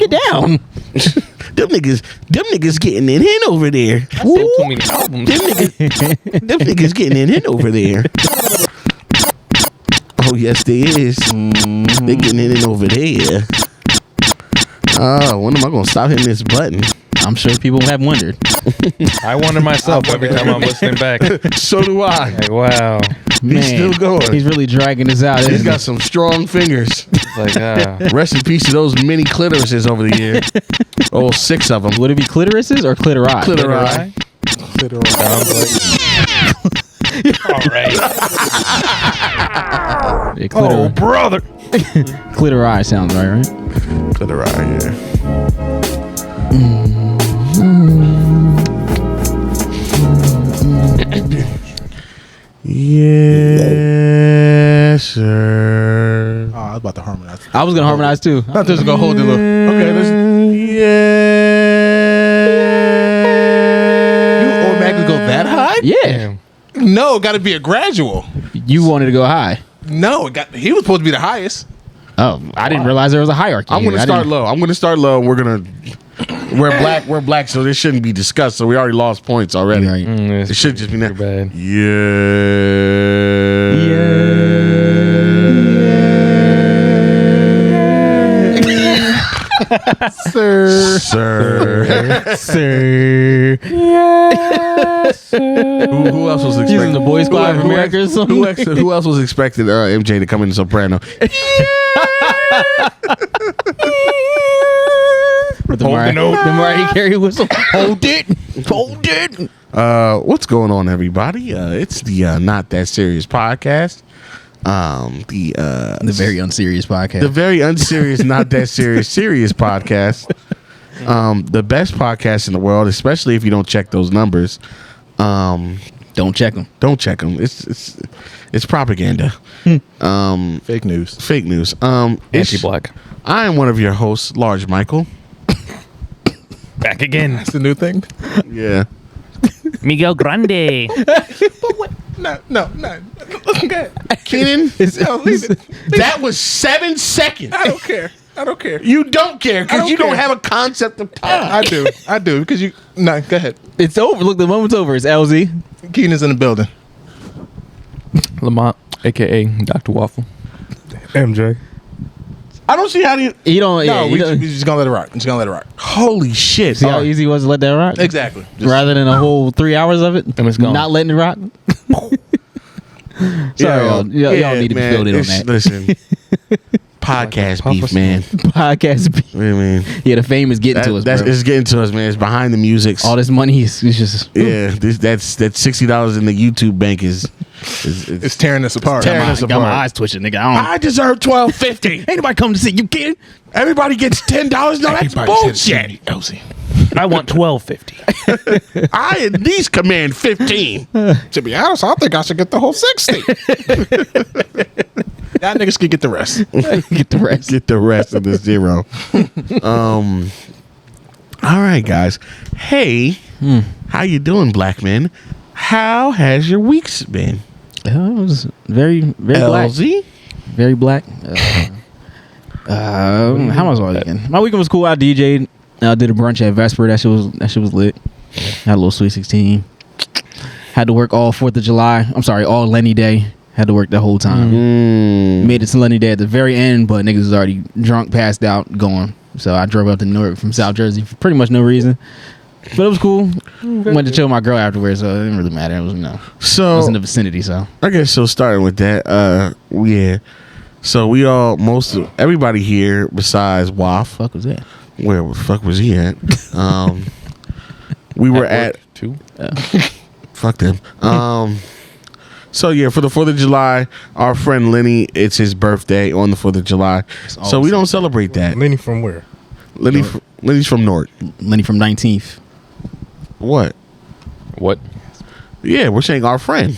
Get down. Them niggas getting it in over there. Too many albums. Them niggas getting it in over there. Oh yes, they is. They getting it in over there. When am I gonna stop hitting this button? I'm sure people have wondered. I wonder myself every time I'm listening back. So do I. Like, wow. Man, He's still going. He's really dragging this out. He's got some strong fingers. It's like, Rest in peace to those many clitorises over the year. Oh, 6 of them. Would it be clitorises or clitori? Clitori. all right. Yeah, Oh, brother. clitori sounds right? Clitori, yeah. Yes, sir. Oh, I was about to harmonize. I was gonna harmonize too. I thought this was gonna hold it. Okay, listen. Yeah. You automatically go that high? Yeah. No, it got to be a gradual. You wanted to go high. No, he was supposed to be the highest. Oh, I didn't realize there was a hierarchy. I'm gonna start low. We're black, so this shouldn't be discussed. So we already lost points already. Right. It should just be that bad. Sir. Who else was He's expecting in the Boys Club of America or something. Who else was expecting MJ to come in soprano? The Mariah Carey whistle. Hold it. What's going on, everybody? It's the Not That Serious podcast. The very unserious podcast. The very unserious, not that serious podcast. The best podcast in the world, especially if you don't check those numbers. Don't check them. Don't check them. It's propaganda. Fake news. Fake news. Anti-black. I am one of your hosts, Large Michael. Back again. That's the new thing. Yeah. Miguel Grande. No. Okay. Keenan, No, leave it. that was 7 seconds. I don't care. You don't care because you don't have a concept of time. I do because you. No, go ahead. It's over. Look, the moment's over. It's LZ. Keenan's in the building. Lamont, a.k.a. Dr. Waffle. MJ. I don't see how you. You don't. Yeah, No, we're just gonna let it rock. Holy shit! See how easy it was to let that rock? Exactly. Rather than a whole 3 hours of it, And it's gone. not letting it rock. Sorry, y'all need to be filled in on that. Listen, podcast beef, man. Podcast beef. I mean, Yeah, the fame is getting to us, bro. It's getting to us, man. It's behind the music. All this money is just. Yeah, that's $60 in the YouTube bank is It's tearing us apart. tearing us Got my apart. eyes twitching, nigga. I deserve $12.50. ain't nobody coming to see you, kid. Everybody gets $10. No, that's bullshit. I want $12.50. I at least command 15. To be honest, I think I should get the whole 60. That niggas can get the rest. Get the rest. Get the rest of the zero. All right, guys. Hey, how you doing, black men? How has your weeks been? It was very, very black. LZ? Very black. How was my weekend? My weekend was cool. I DJ'd. I did a brunch at Vesper. That shit was lit. Had a little Sweet 16. Had to work all 4th of July. I'm sorry, all Lenny Day. Had to work the whole time. Made it to Lenny Day at the very end, but niggas was already drunk, passed out, going. So I drove up to Newark from South Jersey for pretty much no reason. But it was cool. Went to chill with my girl afterwards, so it didn't really matter. It was, I was in the vicinity, so. I guess so. Starting with that, yeah. So everybody here besides Waff. Fuck was that? Where the fuck was he at? We were at Two. fuck them. So yeah, for the 4th of July, our friend Lenny, it's his birthday on the 4th of July. So we don't celebrate that. Lenny from where? Lenny's from North. Lenny from 19th. What? Yeah, we're saying our friend.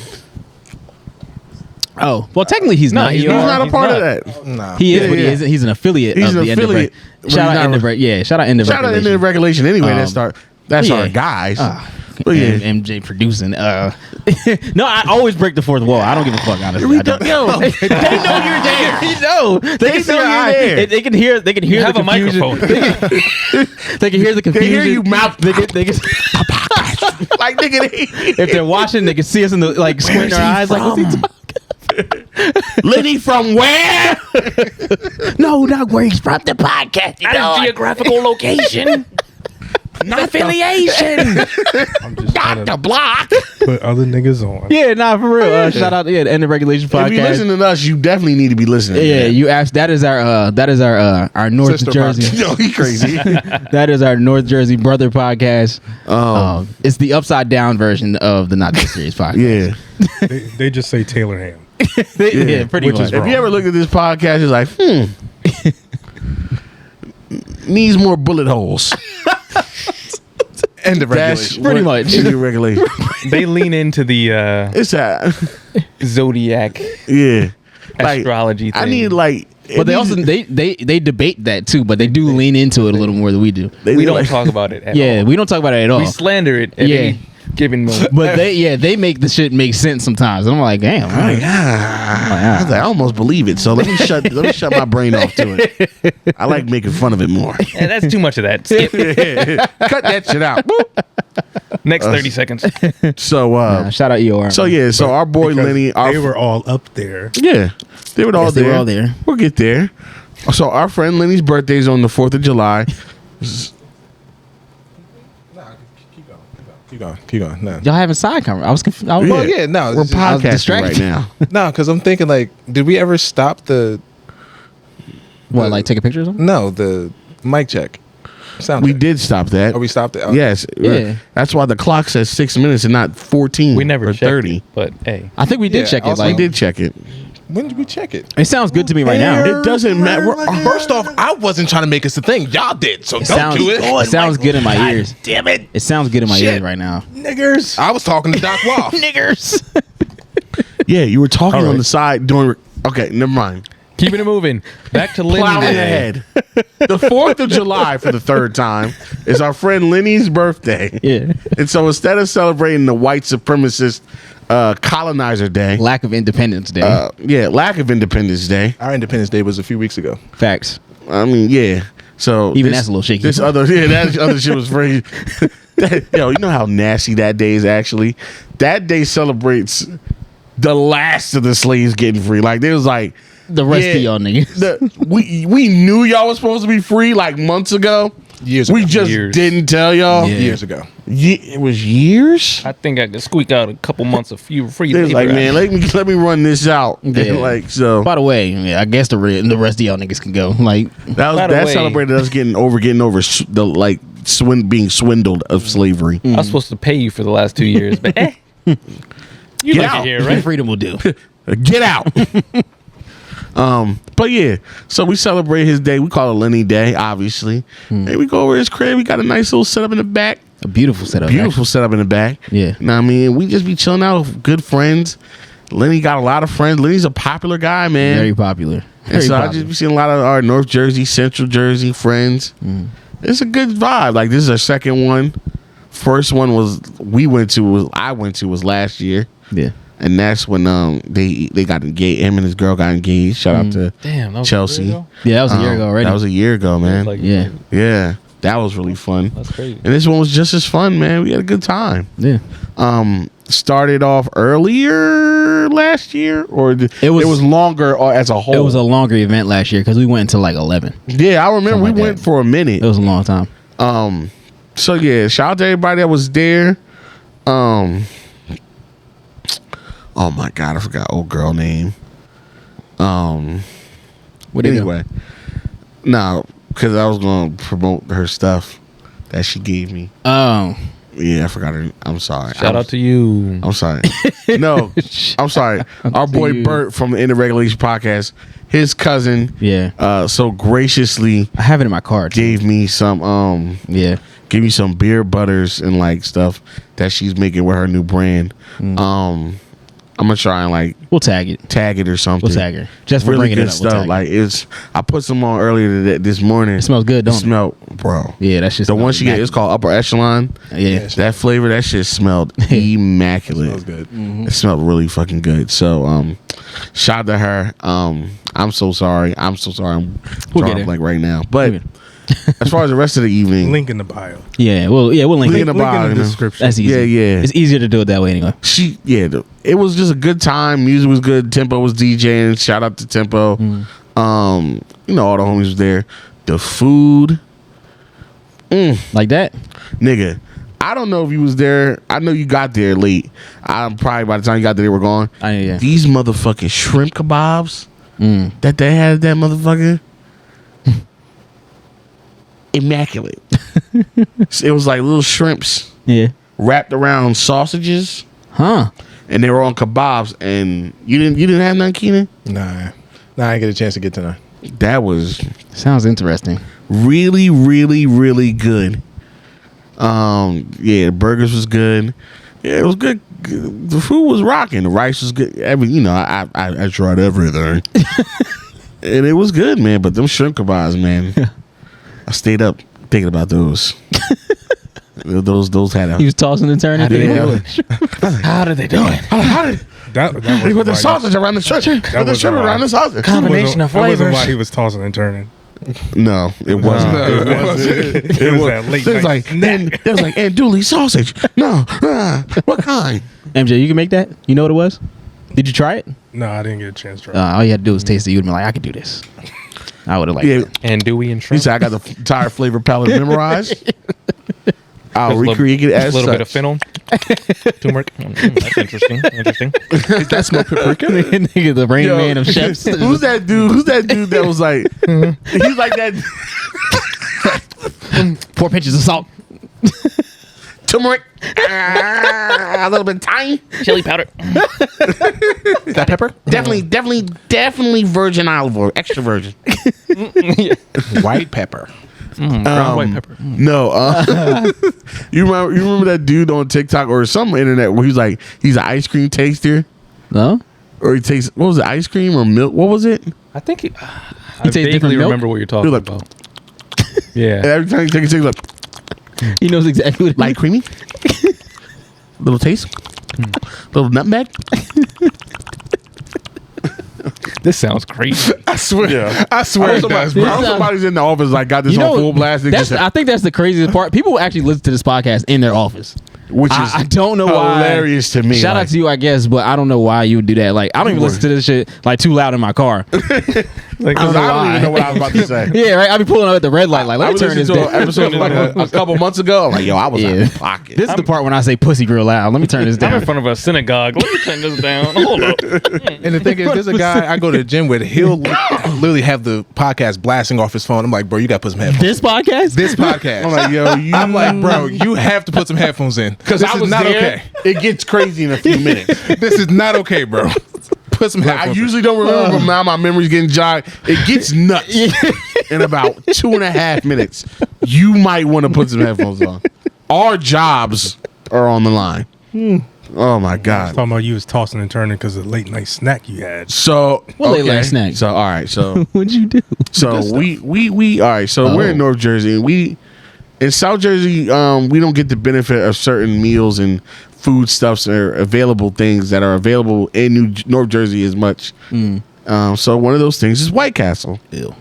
Oh, well, technically he's not. He's not a part of that. Nah. He is, Yeah, but he yeah. isn't. He's an affiliate He's of an the affiliate, End of but Shout he's out not End of a- Yeah, shout out End of Shout out into the Regulation. regulation anyway. That's Yeah. our guys. Oh, yeah. MJ producing. No, I always break the fourth wall. I don't give a fuck, honestly. I don't. Yo, they know you're there. You know, they can see your know you're eyes. there. They can hear. They can hear Have the a confusion. microphone. They can hear the They confusion. hear you mouth. They can, Like nigga, if they're watching, they can see us in the like squint their eyes. Like, what's he talking? Lenny from where? No, not where he's from. The podcast. At a geographical location. Not affiliation. I'm just trying to Block. put other niggas on. Yeah, nah, for real. Shout out, the End of Regulation podcast. If you listen to us, you definitely need to be listening. Yeah, man. you asked. That is our North Sister Jersey. Yo, he crazy. That is our North Jersey brother podcast. Oh, It's the upside down version of the Not That Serious podcast. yeah. They just say Taylor Ham. Yeah, pretty Which much. is If you ever look at this podcast, it's like, needs more bullet holes. End of That's regulation. Pretty what- much. in the regulation. They lean into the It's that. zodiac Yeah. Like, astrology thing. I need like. But they also they debate that too, but they do lean into it a little more than we do. we don't talk about it at Yeah, all. we don't talk about it at all. We slander it at Yeah. any given moment. But they make the shit make sense sometimes. And I'm like, damn. I was like, I almost believe it. So let me shut my brain off to it. I like making fun of it more. And that's too much of that. Skip. Cut that shit out. Boop. Next 30 seconds. So Shout out EOR. so yeah, so our boy Because Lenny, they were all up there. yeah, they were all Yes, they there. were all there. We'll get there. So our friend Lenny's birthday is on the 4th of July. Keep going. No. Y'all having side conversation. I was confused. Well, yeah, no. We're it's just- I was podcasting distracted. right now. No, because I'm thinking like, did we ever stop the Like take a picture or something? the mic check? Sound We check. did stop that. Oh, we stopped it. Oh. Yes. Yeah. That's why the clock says 6 minutes and not 14 We never or checked 30. it, but hey. I think we did Yeah, check it. also- We Like, did check it. When did we check it? it sounds good to me right now. It doesn't matter. First off, I wasn't trying to make us a thing. Y'all did, so don't Sounds, do it. it sounds good in my ears. Damn it, It sounds good in my Shit. ears right now. niggers! I was talking to Doc Woff. Niggers. Yeah, you were talking All on right. the side during. Okay, never mind. Keeping it moving. Back to Lindy. Plowing ahead. The 4th of July for the third time is our friend Lenny's birthday. Yeah. And so instead of celebrating the white supremacist colonizer day, Lack of Independence Day. lack of Independence Day. Our Independence Day was a few weeks ago. Facts. I mean, yeah. So Even that's a little shaky. That other shit was free. Yo, you know how nasty that day is actually? That day celebrates the last of the slaves getting free. Like, there was like, The rest yeah, of y'all niggas. we knew y'all was supposed to be free like months ago. Years We ago. just Years. didn't tell y'all. Yeah. Years ago. It was years. I think I could squeak out a couple months of few free They was like, labor man, let me run this out. Yeah. Like, so By the way, yeah, I guess the rest of y'all niggas can go. Like, By the that way- celebrated us getting over the like being swindled of slavery. I was supposed to pay you for the last 2 years, but you Get like out. it here, right? freedom will do. Get out. But yeah, so we celebrate his day. We call it Lenny Day, obviously. And we go over his crib. We got a nice little setup in the back. A beautiful setup. Beautiful setup in the back. Yeah. Know what I mean? We just be chilling out with good friends. Lenny got a lot of friends. Lenny's a popular guy, man. Very popular. and Very so I popular. just be seeing a lot of our North Jersey, Central Jersey friends. It's a good vibe. Like, this is our second one. First one I went to was last year. Yeah. And that's when they got engaged. Him and his girl got engaged. Shout out to Damn, that was Chelsea. A year ago? Yeah, that was a year ago already. That was a year ago, man. Like, Yeah. Yeah, that was really fun. That's crazy. And this one was just as fun, man. We had a good time. Yeah. Started off earlier last year, or it was longer as a whole. It was a longer event last year because we went until like 11. Yeah, I remember we Something like went that. for a minute. It was a long time. So yeah, shout out to everybody that was there. Oh my god, I forgot old girl name. What did Anyway, no, because I was going to promote her stuff that she gave me. Oh, Yeah, I forgot her. I'm sorry. Shout out to you. I'm sorry. No, I'm sorry. Our boy you. Bert from the End of Regulation podcast, his cousin, yeah. so graciously I have it in my card. gave me some Yeah. beer butters and like stuff that she's making with her new brand. I'm gonna try and like We'll tag it. tag it or something. We'll tag her. Just for Really bringing good it up. We'll stuff. tag Like, it's I put some on earlier this morning. it smells good, don't it? Smell bro. Yeah, that shit. The one she get is called Upper Echelon. Yeah. That flavor, that shit smelled immaculate. Smells good. It smelled really fucking good. So, shout out to her. I'm so sorry. I'm We'll drawing get a it. blank right now. But We'll as far as the rest of the evening, Link in the bio. we'll link Link in it. the bio, Link in you the know? description. That's easy. Yeah. It's easier to do it that way anyway. It was just a good time. Music was good. Tempo was DJing. Shout out to Tempo. All the homies was there. The food, Like that. nigga. I don't know if you was there. I know you got there late. I'm probably by the time you got there, they were gone. Yeah. These motherfucking shrimp kebabs that they had at that motherfucker, immaculate. It was like little shrimps Yeah. wrapped around sausages, Huh. and they were on kebabs. And you didn't have none, Keenan? Nah, I didn't get a chance to get to none. That was Sounds interesting. really, really, really good. The burgers was good. Yeah, it was good. The food was rocking. The rice was good. I tried everything, and it was good, man. But them shrimp kebabs, man, I stayed up thinking about those. those had He a. was tossing and turning. How did they do it? How did That they put the why sausage around the shrimp? Put the wasn't shrimp why. around the sausage? Combination of That wasn't flavors. why he was tossing and turning. No, it wasn't. It was that late It was night like, snack. it was like andouille sausage. No, what kind? MJ, you can make that? You know what it was? Did you try it? No, I didn't get a chance to try. All you had to do was taste it. You'd be like, I could do this. I would have liked Yeah, it. And Dewey and he shrimp. said I got the entire flavor palette memorized. I'll With a recreate it as little such. bit of fennel, turmeric. That's interesting. Is that smoked paprika? Nigga, the Rain Yo, Man of chefs. Who's that dude? Who's that dude that was like? He's like that. 4 pinches of salt. Turmeric, a little bit of thyme. Chili powder. Is that pepper? Definitely virgin olive oil, extra virgin. White pepper. Ground white pepper. No, you remember that dude on TikTok or some internet where he's like he's an ice cream taster, No? or he takes what was it, ice cream or milk? What was it? I think I tastes different vaguely milk? remember what you're talking You're like- about. Yeah. And every time he takes it, he's like He knows exactly what it light creamy, little taste, little nutmeg. This sounds crazy. I swear, I swear it does, bro. This, Somebody's in the office like got this on full blast. They just- I think that's the craziest part. People actually listen to this podcast in their office. which is I don't know why. hilarious to me. Shout out to you, I guess, but I don't know why you would do that. Like, I don't even listen to this shit like too loud in my car. Like, I don't even know what I was about to say. Yeah, right. I be pulling up at the red light, like, I let me was turn this listening to down. an episode like a couple months ago. I'm like, yo, I was out of pocket. This is the part when I say pussy real loud. Let me turn this I'm in down. front of a synagogue. Let me turn this down. Hold up. And the thing is, there's a guy I go to the gym with. He'll literally have the podcast blasting off his phone. I'm like, bro, you got to put some headphones. This podcast? This podcast. I'm like, yo, I'm like, bro, you have to put some headphones in because this I is was not there. okay. It gets crazy in a few minutes. This is not okay, bro. Put some I headphones. in. usually don't remember, but now my memory's getting jogged. It gets nuts in about 2.5 minutes. You might want to put some headphones on. Our jobs are on the line. Oh my god! Talking about you was tossing and turning because of the late night snack you had. So What late night snack? So all right. So What'd you do? so we all right. So we're in North Jersey. And we in South Jersey. We don't get the benefit of certain meals and foodstuffs or available things that are available in North Jersey as much. So one of those things is White Castle. Ew.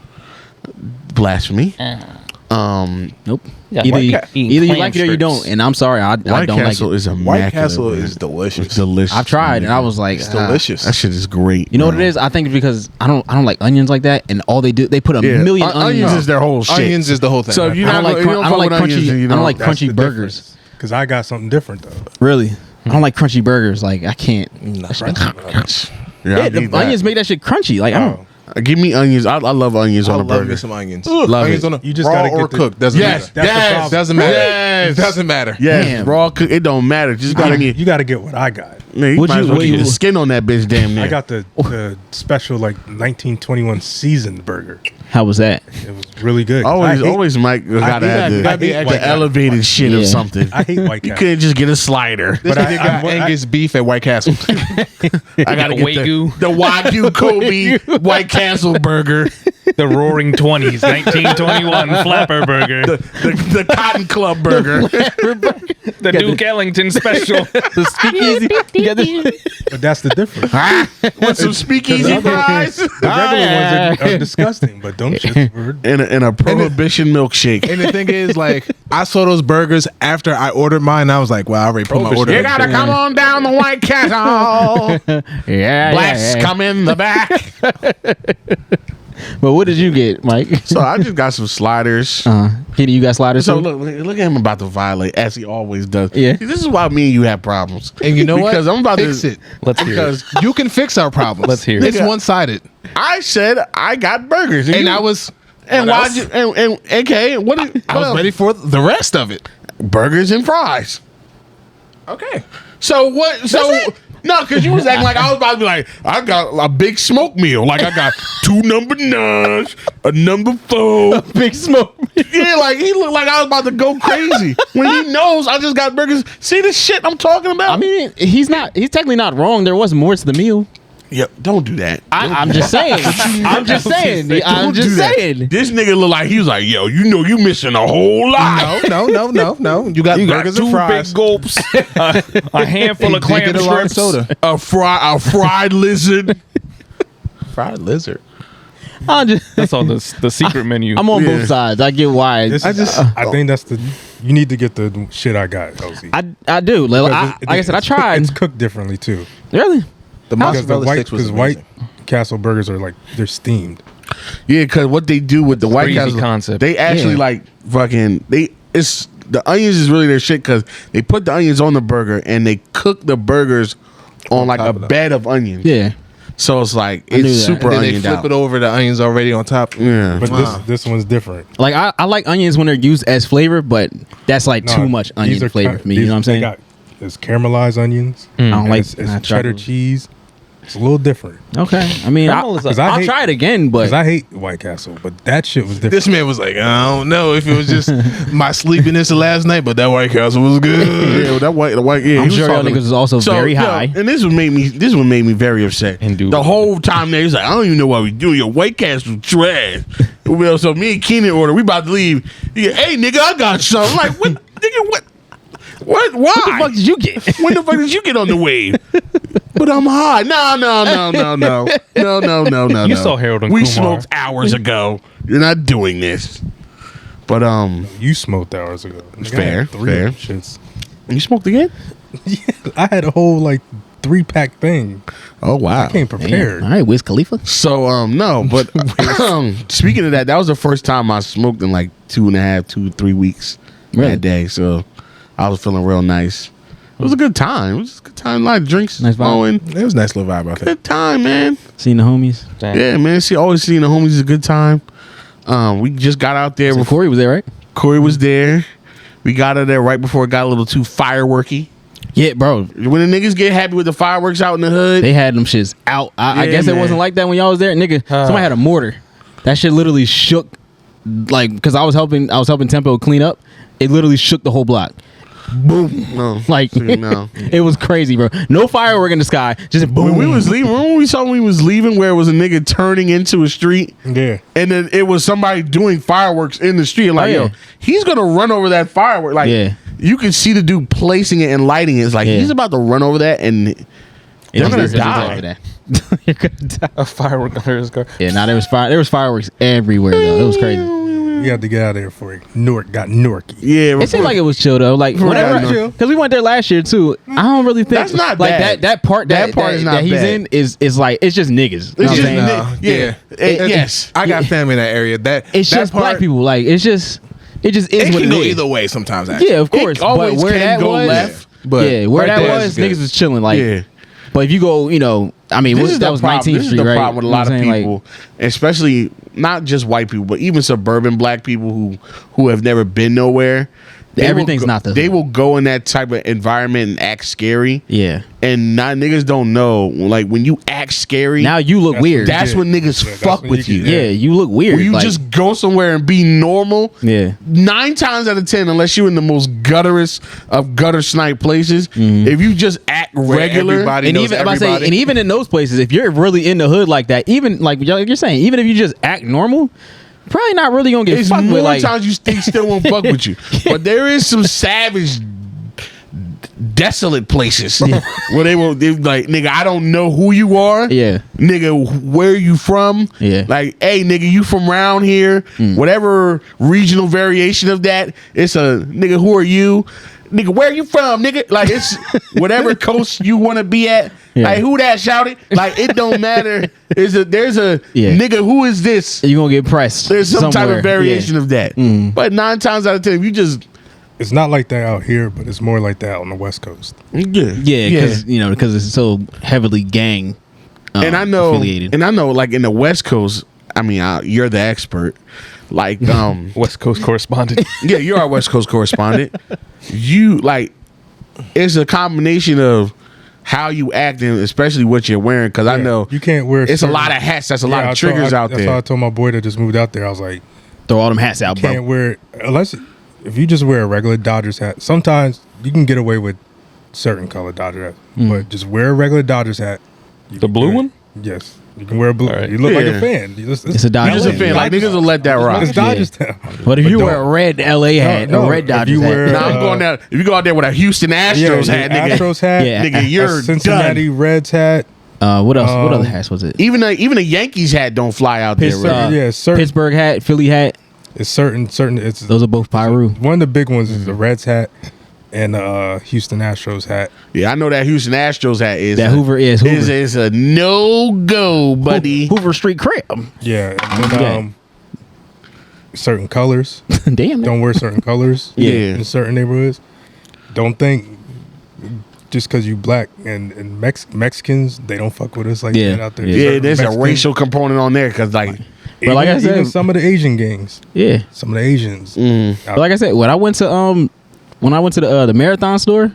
Blasphemy. Nope. Yeah, Either you, eating either you clam like it or you strips. don't. And I'm sorry, I White don't Castle like it. is White immaculate. Castle man. is delicious. It's delicious. I've tried and I was like, It's delicious. That shit is great. You know what it is? I think it's because I don't like onions like that, and all they do they put a Yeah. million Onions onions. is their whole shit. Onions is the whole thing. So if you're I not don't like you don't I don't like fuck with onions, then crunchy. you I don't like know. crunchy burgers. Because I got something different though. Really, I don't like crunchy burgers. Like I can't. Yeah, Yeah, I the need that. onions make that shit crunchy. Like I don't. Give me onions. I love onions I on a love burger. me some onions. Love onions it. on a You just raw gotta or get the- cooked. Doesn't Yes, matter. That's the problem. Doesn't matter. Yes. Doesn't matter. Yes, Damn. raw cook. It don't matter. Just gotta get. You got to get what I got. Man, you Would might you- as well would get you- the skin on that bitch. Damn near. I got the special like 1921 seasoned burger. How was that? It was really good. always Mike gotta hate- have gotta be the extra. elevated shit Yeah. of something. I hate White You Castle. couldn't just get a slider. This But nigga got Angus beef at White Castle. I gotta get Wagyu. the Wagyu Kobe White Castle burger. The Roaring 20s, 1921 Flapper Burger. The Cotton Club burger. The Duke Ellington special. The speakeasy. You got this- But that's the difference. With some speakeasy fries. The regular ones are disgusting, but them shits were. And a prohibition milkshake. And the thing is, like, I saw those burgers after I ordered mine. And I was like, well, I already put my order. You in. gotta come on down the White Castle. yeah, Bless, yeah. come in the back. But what did you get, Mike? So I just got some sliders. Kenny, you got sliders So too? look at him about to violate as he always does. Yeah. See, this is why me and you have problems. And you know because what? I'm about Fix to it. Let's hear it. because You can fix our problems. Let's hear it. It's one-sided. I said I got burgers And you- I was... and what why else? you and okay what is, I was ready for the rest of it. burgers and fries. Okay. So what? So no, because you was acting like I was about to be like, I got a big smoke meal. Like I got 2 number 9s, a number 4. Big smoke. Yeah, like he looked like I was about to go crazy when he knows I just got burgers. See the shit I'm talking about? I mean, he's technically not wrong. There was more to the meal. yep. Don't do that. I'm just saying. I'm just saying. I'm Don't just do that. saying. This nigga look like he was like, yo, you know you missing a whole lot. No. You got You got burgers 2 and fries. big gulps, A handful of Drink clam it along with strips. soda. a fried lizard. Fried lizard. I'm just. That's all the secret menu. I'm on Yeah. both sides. I get why. This is, I think that's the. You need to get the shit I got, LZ. I do. Like Because I said, I it's tried. It's cooked differently too. Really? The Because the mozzarella white, sticks was because amazing. White Castle burgers are like they're steamed. Yeah, because what they do with the White Crazy Castle concept. they actually Yeah. like fucking it's the onions is really their shit because they put the onions on the burger and they cook the burgers on like top a of it. bed of onions. Yeah. So it's like knew it's that. super And then they onion flip out. it over, the onions already on top. Yeah, But Wow. this one's different. Like I like onions when they're used as flavor, but that's like No, too much these onion are flavor ki- for me. these- You know what I'm saying? They got, there's caramelized onions. I don't and like it's I tried cheddar to- cheese. It's a little different. Okay. I mean, Caramel is like- I'll try it again, Because but I hate White Castle, but that shit was different. This man was like, I don't know if it was just my sleepiness the last night, but that White Castle was good. yeah, the white. Yeah, I'm he was sure y'all talking- niggas was also very yo, high. and this one made me very upset. Indubitably. The whole time there, he's like, I don't even know why we do your White Castle trash. Well, so me and Keenan order, we about to leave. Yeah, hey nigga, I got something. I'm like, what, nigga, what? Why? What the fuck did you get? When the fuck did you get on the wave? But I'm high. No. You saw Harold and We Kumar. smoked hours ago. You're not doing this. But You smoked hours ago. Nigga, I Fair, had 3 of fair. them shits. you smoked again? I had a whole like 3-pack thing. Oh wow. I came prepared. All right, Wiz Khalifa. So no, but speaking of that was the first time I smoked in like 2.5-3 weeks Really? that day. So I was feeling real nice. It was a good time. It was a good time. A lot of drinks Nice vibe. flowing. It was a nice little vibe out there. Good time, man. Seeing the homies. Damn. Yeah, man. Always seeing the homies is a good time. We just got out there. So Before Corey was there, right? Corey was there. We got out there right before it got a little too fireworky. Yeah, bro. When the niggas get happy with the fireworks out in the hood, They had them shits out. I Yeah, guess it man. wasn't like that when y'all was there, nigga. Somebody had a mortar. That shit literally shook. Like, because I was helping Tempo clean up. It literally shook the whole block. Boom. no, Like, see, no. it was crazy, bro. No firework in the sky. Just boom. When we was leaving, remember when we saw when we was leaving where it was a nigga turning into a street Yeah. and then it was somebody doing fireworks in the street. Like, Oh, yeah. yo, he's gonna run over that firework. Like, Yeah. you can see the dude placing it and lighting it. It's like Yeah. he's about to run over that and they're gonna die. You're gonna die. A firework under his car. Yeah, there was fireworks everywhere though. It was crazy. You had to get out of there before it got Norky. Yeah, It seemed like it was chill though. Like whenever, because we went there last year too. I don't really think That's not like bad. that part That part is not that he's bad. in is like it's just niggas. You know It's what I'm just saying? No, yeah. Yes. I got family in that area. It's that just part, black people. Like it just is It what can it go is. either way sometimes. Actually. Yeah, of course. But always where can that go was, left, but yeah, where right that there was, is good. niggas was chilling. Like, Yeah. but if you go, you know, I mean, This is that the was problem. 19th This is Street, the right? problem with a You know lot what of I'm saying? people, especially not just white people, but even suburban black people who have never been nowhere. Everything's not the hood. They will go in that type of environment and act scary. Yeah. And niggas don't know. Like when you act scary, Now you look weird. that's when niggas fuck when with you you. get- yeah, you look weird. When you like, just go somewhere and be normal. yeah. 9 times out of 10, unless you're in the most gutterest of gutter snipe places, if you just act Where regular, everybody And knows even, I'm about to say, everybody. and even in those places, if you're really in the hood like that, even like you're saying, even if you just act normal, probably not really gonna get it's fucked more with. Like, times you still won't fuck with you. But there is some savage, desolate places where they like, nigga, I don't know who you are. yeah, Nigga, where you from? Yeah. Like, hey, nigga, you from around here? Whatever regional variation of that, it's a nigga, who are you? Nigga, where you from, nigga? Like, it's whatever coast you want to be at. Yeah. Like, who that shouted? Like, it don't matter. There's a Yeah. nigga, who is this? you gonna get pressed. There's some type somewhere. of variation of that. But 9 times out of 10, if you just It's not like that out here, but it's more like that on the West Coast. yeah, Yeah, because it's so heavily gang. and I know, affiliated. like in the West Coast. I mean, you're the expert. Like, West Coast correspondent. yeah, you're our West Coast correspondent. You like, it's a combination of how you act and especially what you're wearing. Because I Yeah, know you can't wear. it's certain- a lot of hats. That's a lot Yeah, of triggers out That's why I there. told my boy that just moved out there. I was like, Throw all them hats out, can't bro. wear unless if you just wear a regular Dodgers hat. Sometimes you can get away with certain color Dodger hat, but just wear a regular Dodgers hat. You The can blue wear- one? Yes, you can wear a blue. All right. You look like Yeah. a fan. It's a Dodgers You're just a hat. fan. Like, niggas will let that rock. It's Dodgers town. But if But you don't- wear a red LA hat, No, a red if Dodgers you hat, wear- Now I'm going down. If you go out there with a Houston Astros Yeah, hat, the nigga, Astros hat. Yeah. nigga, you're a Cincinnati done. Reds hat. what else? What other hats was it? Even a Yankees hat don't fly out there. Pittsburgh, Right? yeah, certain. Pittsburgh hat, Philly hat. It's certain. It's Those are both Pyru. one of the big ones is the Reds hat and Houston Astros hat. Yeah, I know that Houston Astros hat is That Hoover is Hoover. is a no go, buddy. Hoover Street Crib. Yeah, and then, Yeah. certain colors. Damn. Don't wear certain colors. Yeah. in certain neighborhoods. Don't think just because you black and Mexicans, they don't fuck with us like Yeah. that out there. Yeah. Yeah, Certain there's a Mexican- racial component on there because like But like I even said- some of the Asian gangs, Yeah. some of the Asians. But like I said, when I went to the marathon store,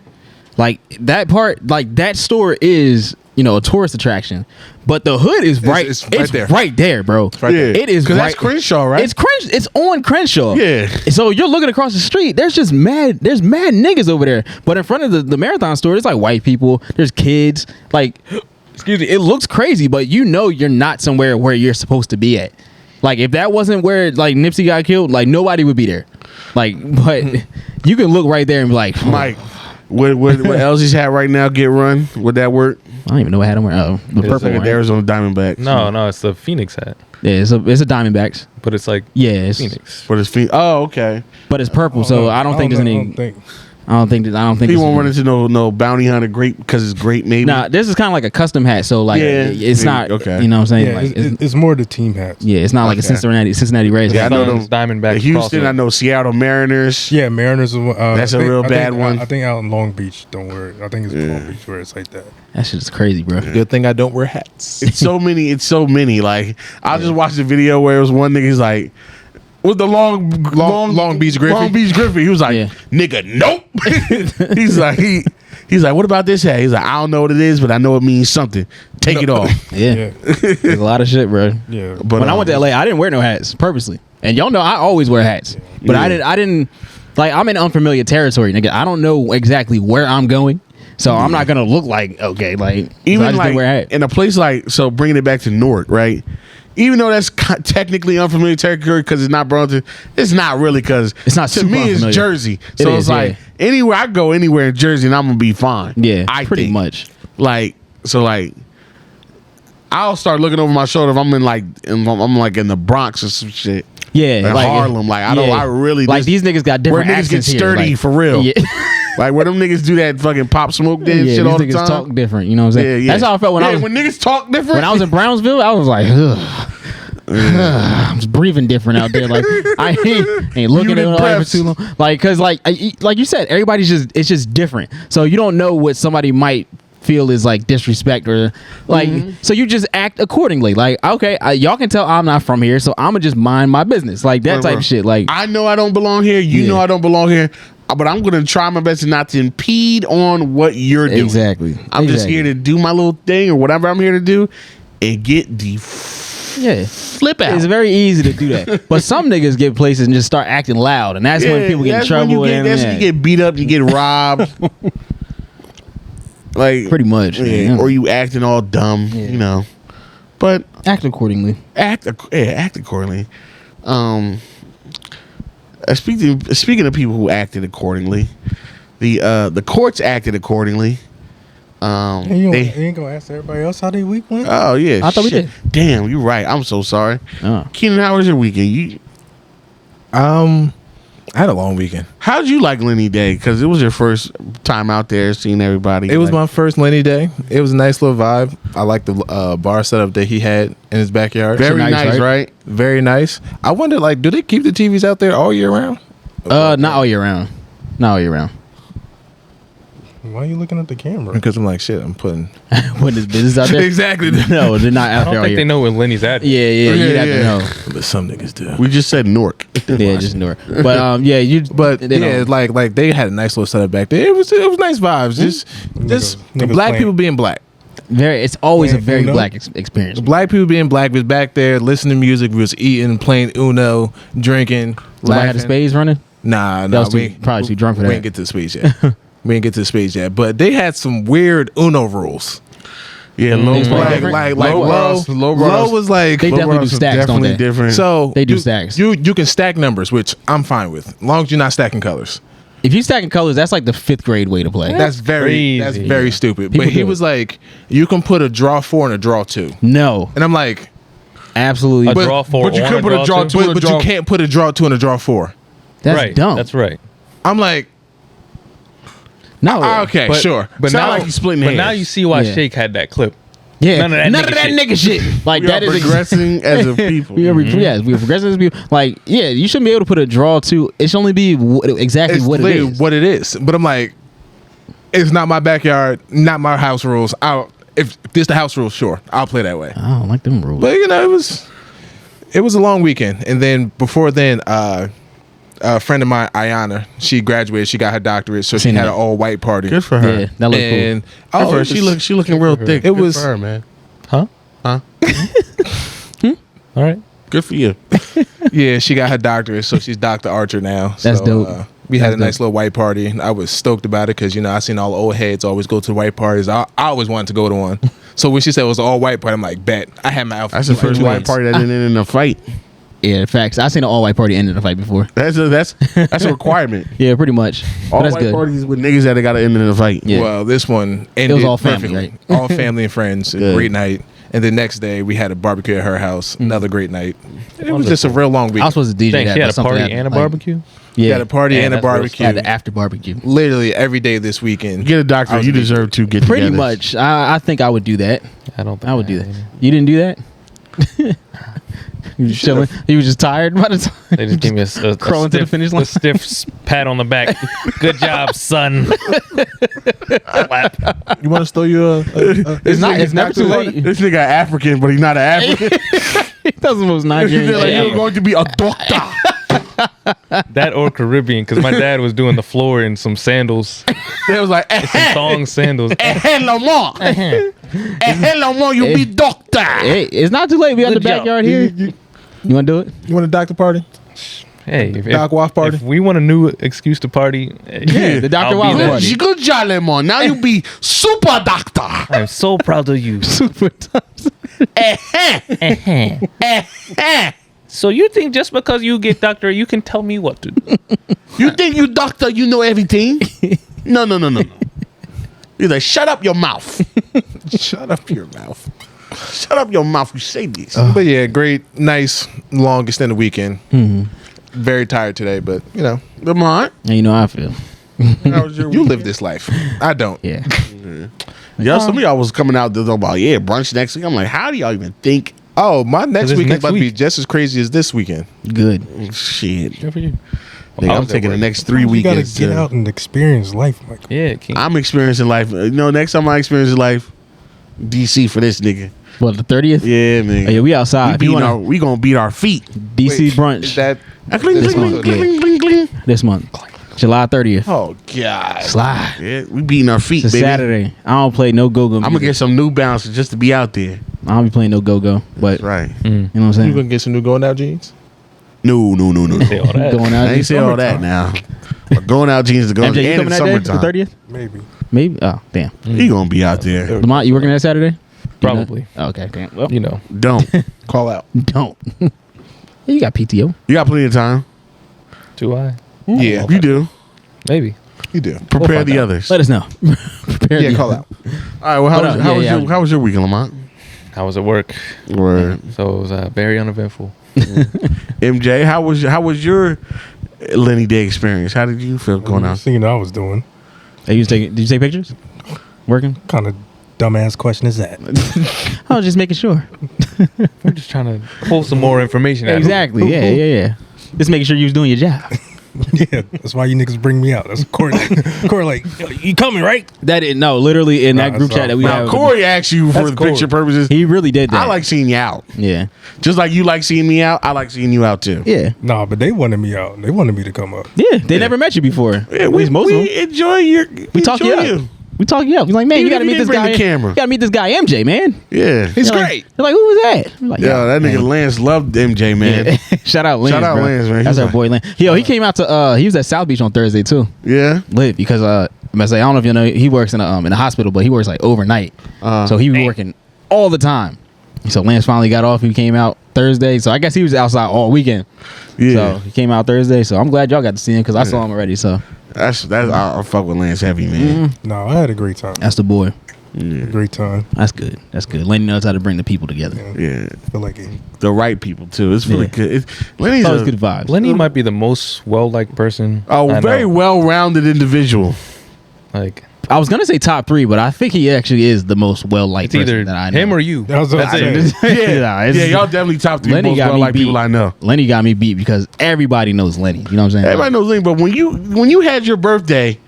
like that part, like that store is a tourist attraction, but the hood is right. it's right there. right there, bro. right there. yeah, It is because that's right- Crenshaw, right? It's Crenshaw. It's on Crenshaw. Yeah. So you're looking across the street. There's mad niggas over there. But in front of the marathon store, there's like white people. There's kids. Like, excuse me. It looks crazy, but you're not somewhere where you're supposed to be at. Like, if that wasn't where like Nipsey got killed, like nobody would be there. Like, but you can look right there and be like, Mike, what Elsie's hat right now get run? Would that work? I don't even know what hat I'm wearing. Oh, the It's purple Like one. the Arizona Diamondbacks. No, it's the Phoenix hat, Yeah, it's a Diamondbacks. but it's like Yeah, it's, Phoenix. For his feet. Oh, okay. but it's purple, so I don't think there's any. I don't think. He won't run into no bounty hunter grape because it's great. Maybe. Nah, this is kind of like a custom hat, so like Yeah, it's maybe, not. okay. You know what I'm saying? Yeah, like, it's more the team hats. yeah, it's not like a Okay. Cincinnati Reds. Yeah, I know Suns, them. Diamondbacks, The Houston, crossover. I know Seattle Mariners. Yeah, Mariners. That's a real bad one. I think out in Long Beach, don't wear it. I think it's Long Beach where it's like that. That shit is crazy, bro. Good thing I don't wear hats. It's so many. It's so many. Like I just watched a video where it was one nigga's like, with the Long Beach Griffey? Long Beach Griffey. He was like, Yeah. nigga, nope. he's like he's like, what about this hat? He's like, I don't know what it is, but I know it means something. Take it off. Yeah, Yeah, there's a lot of shit, bro. yeah. But When I went to LA, I didn't wear no hats purposely, and y'all know I always wear hats. But I didn't. Like, I'm in unfamiliar territory, nigga. I don't know exactly where I'm going, so I'm not gonna look like okay, like so I even just like didn't wear a hat. in a place like, so bringing it back to Newark, right? Even though that's technically unfamiliar territory because it's not Burlington, it's not really because It's not to super me it's unfamiliar. Jersey. It So is, it's like yeah. anywhere I go anywhere in Jersey and I'm gonna be fine. Yeah, I pretty think. much. Like so, like I'll start looking over my shoulder if I'm in like I'm like in the Bronx or some shit. Yeah, Like Harlem, like, I don't- I really like just- these niggas got Where different niggas get accents here, sturdy like- for real. Yeah. Like where them niggas do that fucking pop smoke dance Yeah, shit these all the niggas time. talk different. You know what I'm saying? Yeah, yeah. That's how I felt when I was when niggas talk different. when I was in Brownsville. I was like, ugh. I'm just breathing different out there. Like I ain't looking at Muted it for breaths. too long. Like, cause like you said, everybody's it's just different. So you don't know what somebody might feel is like disrespect or like. So you just act accordingly. Like, okay, y'all can tell I'm not from here, so I'ma just mind my business. Like that type of shit. Like I know I don't belong here. You Yeah. know I don't belong here. but I'm gonna try my best not to impede on what you're doing. Exactly. I'm just here to do my little thing or whatever I'm here to do, and get the flip out. It's very easy to do that. But some niggas get places and just start acting loud, and that's when people get in trouble. That's when you get beat up, you get robbed. Like pretty much, or you acting all dumb, you know. But act accordingly. Act accordingly. Speaking of people who acted accordingly, the courts acted accordingly. You ain't gonna ask everybody else how their week went? Oh yeah, I thought we did. Damn, you're right. I'm so sorry. Keenan, how was your weekend? I had a long weekend. How'd you like Lenny Day? Because it was your first time out there seeing everybody. It was my first Lenny Day. It was a nice little vibe. I like the bar setup that he had in his backyard. Very nice, right? Very nice. I wonder, like, do they keep the TVs out there all year round? Not all year round. Not all year round. Why are you looking at the camera? Because I'm like, shit, I'm putting his business out there. Exactly. No, they're not out I there don't all think year. they know where Lenny's at. Yeah, you'd have to know. But some niggas do. We just said Newark. Yeah, just Newark. But like they had a nice little setup back there. It was nice vibes. Just Niggas black playing. people being black. It's always a very Uno? black experience. Black people being black was back there listening to music. We was eating, playing Uno, drinking, Somebody had the spades running. Nah, Probably too drunk for that. We didn't get to the spades yet. We didn't get to the spades yet. But they had some weird Uno rules. Yeah, low Low was like They definitely do stacks, don't they? different. so They do stacks. You can stack numbers, which I'm fine with, as long as you're not stacking colors. If you stacking colors, that's like the 5th grade way to play. That's very crazy. stupid. People But he do was it. like, you can put a draw 4 and a draw 2, No, and I'm like, absolutely. A draw 4 but you on could put a draw 2 and a but draw. you can't put a draw 2 and a draw 4. That's right. dumb. That's right. I'm like, No. okay, But, sure. But Sound now, like you splitting but hairs. now you see why Yeah. Shake had that clip. Yeah. None of that nigga nigga shit. Like We that are is progressing as a people. Yes, we're progressing as people. Like, yeah, you shouldn't be able to put a draw to. It should only be exactly It's what it literally is. what it is. But I'm like, it's not my backyard, not my house rules. If this the house rules, sure, I'll play that way. I don't like them rules. But it was a long weekend, and then before then, a friend of mine, Ayana, she graduated. She got her doctorate, so she Seen had that. an all white party. Good for her. Yeah, that looks And Good for her. She looking real thick. It Good was- for her, man. Huh? Huh? All right. Good for you. yeah, she got her doctorate, so she's Dr. Archer now. That's So, dope. We had That's a nice dope. little white party. And I was stoked about it because I seen all the old heads always go to the white parties. I always wanted to go to one. So when she said it was an all white party, I'm like, bet. I had my outfit. That's the first white party that didn't end in a fight. Yeah, facts. I seen an all white party end in a fight before. That's a requirement. Yeah, pretty much. All But that's white good. parties with niggas that got to end in a fight. Yeah. Well, this one ended was all family, perfectly. right? All family and friends. A Good. great night. And the next day we had a barbecue at her house. Another great night. It was just a real long week. I was supposed to DJ Dang, that. she had but a something party happened. and a Like, barbecue? Yeah, We had a party Man, and a that's real barbecue. had the after barbecue. Literally every day this weekend. Get a doctor. I was You big. deserve to get Pretty together. much. I think I would do that. I don't think I would do that. You didn't do that? You was chilling. You was just tired by the time. They just give me a Crawling to the stiff, finish line. a stiff pat on the back. Good job, son. You want to steal you a It's never too late. This nigga African, but he's not an African. That's the most Nigerian. They're like, thing you're ever. going to be a doctor. That or Caribbean, because my dad was doing the floor in some sandals, They was like, some thong sandals. Lamont. Lamont, you be doctor. Hey, it's not too late. We got the Good job. backyard here. You want to do it? You want a doctor party? Hey, Doc Waff party? if we want a new excuse to party, Yeah, the Dr. I'll be Waff there. party. Good job, Lamont. Now you be super doctor. I'm so proud of you. Super tough. So you think just because you get doctor, you can tell me what to do? You think you doctor, you know everything? No. He's like, shut up your mouth. Shut up your mouth. Shut up your mouth. You say this. But yeah, great, nice, long extended weekend. Very tired today, but Lamont, And you know how I feel. how was your you weekend? live this life. I don't. Yeah. Yeah, some of y'all was coming out there talking about, brunch next week. I'm like, how do y'all even think? Oh, my next it's weekend next about to be week. just as crazy as this weekend. Good. Shit. Good for you. Nigga, I'm taking the next 3 You gotta weekends. get out and experience life, Michael. Yeah, King. I'm experiencing life. Next time I experience life, DC for this nigga. What, the 30th? Yeah, man. Oh, yeah, we outside. If you wanna- We gonna beat our feet. DC Wait, brunch Is that Cling, This cling, month, cling, yeah. cling, cling. this month. July 30th. Oh God. Slide. Yeah, we beating our feet, It's a baby. Saturday. I don't play no go-go. I'm gonna get some New Balances just to be out there. I don't be playing no go-go, but That's right. you know what I'm You saying? gonna get some new going out jeans? No. Say all that. Going out. I ain't say all that now. But going out jeans to go MJ, you and coming it's that day? The summertime. 30th? Maybe. Maybe. Oh, damn. He gonna be out there. Lamont, you working that Saturday? Probably. Oh, okay. Damn. Well, You know. Don't. Call out. don't. Yeah, you got PTO. You got plenty of time. Do I? Yeah, You do. Maybe. you do. Prepare find the out. others. Let us know. Prepare Yeah, the- call out. All right. Well, how was your weekend, Lamont? I was at work, Or so it was very uneventful. MJ, how was your Lenny Day experience? How did you feel going out? Seeing I was doing. Hey, did you take pictures? Working? Kind of dumbass question is that? I was just making sure. We're just trying to pull some more information out. Exactly. Yeah. Just making sure you was doing your job. Yeah, that's why you niggas bring me out. That's Corey. Corey, like, you coming, right? That didn't. No, literally in that Nah, group that's chat that all. we Now, have. Corey asked you for That's the cool. picture purposes. He really did that. I like seeing you out. Yeah. Just like you like seeing me out, I like seeing you out too. Yeah. Nah, but they wanted me out. They wanted me to come up. Yeah. They never met you before. Yeah, At least most of them. enjoy your. We talk you up. We talk you up. You're like, man, Even you got to if you meet this didn't bring guy. the camera. You got to meet this guy, MJ, man. Yeah, It's You're like- great. You're like, who was that? I'm like, yeah. That nigga man. Lance loved MJ, man. Yeah. Shout out Lance. Shout out bro. Lance, man. That's He's our like- boy Lance. Yo, he came out to he was at South Beach on Thursday too. Yeah. Lit because I don't know if you know, he works in the hospital, but he works like overnight. So he was working all the time. So Lance finally got off. He came out Thursday. So I guess he was outside all weekend. Yeah. So he came out Thursday. So I'm glad y'all got to see him because I saw him already. So That's I fuck with Lance heavy, man. No, I had a great time. that's the boy. Great time. That's good. That's good. Lenny knows how to bring the people together. Yeah, I feel like it. the right people too. It's really Yeah. good. Lenny's Always a good vibes. Lenny might be the most well-liked person. I very know. well-rounded individual. Like I was gonna say top 3, but I think he actually is the most well-liked it's either person that I know. him or you. That was what That's I it. said. Yeah, it's- y'all definitely top 3 Lenny most got me well-liked beat. people I know. Lenny got me beat because everybody knows Lenny. You know what I'm saying? Everybody knows Lenny, but when you had your birthday,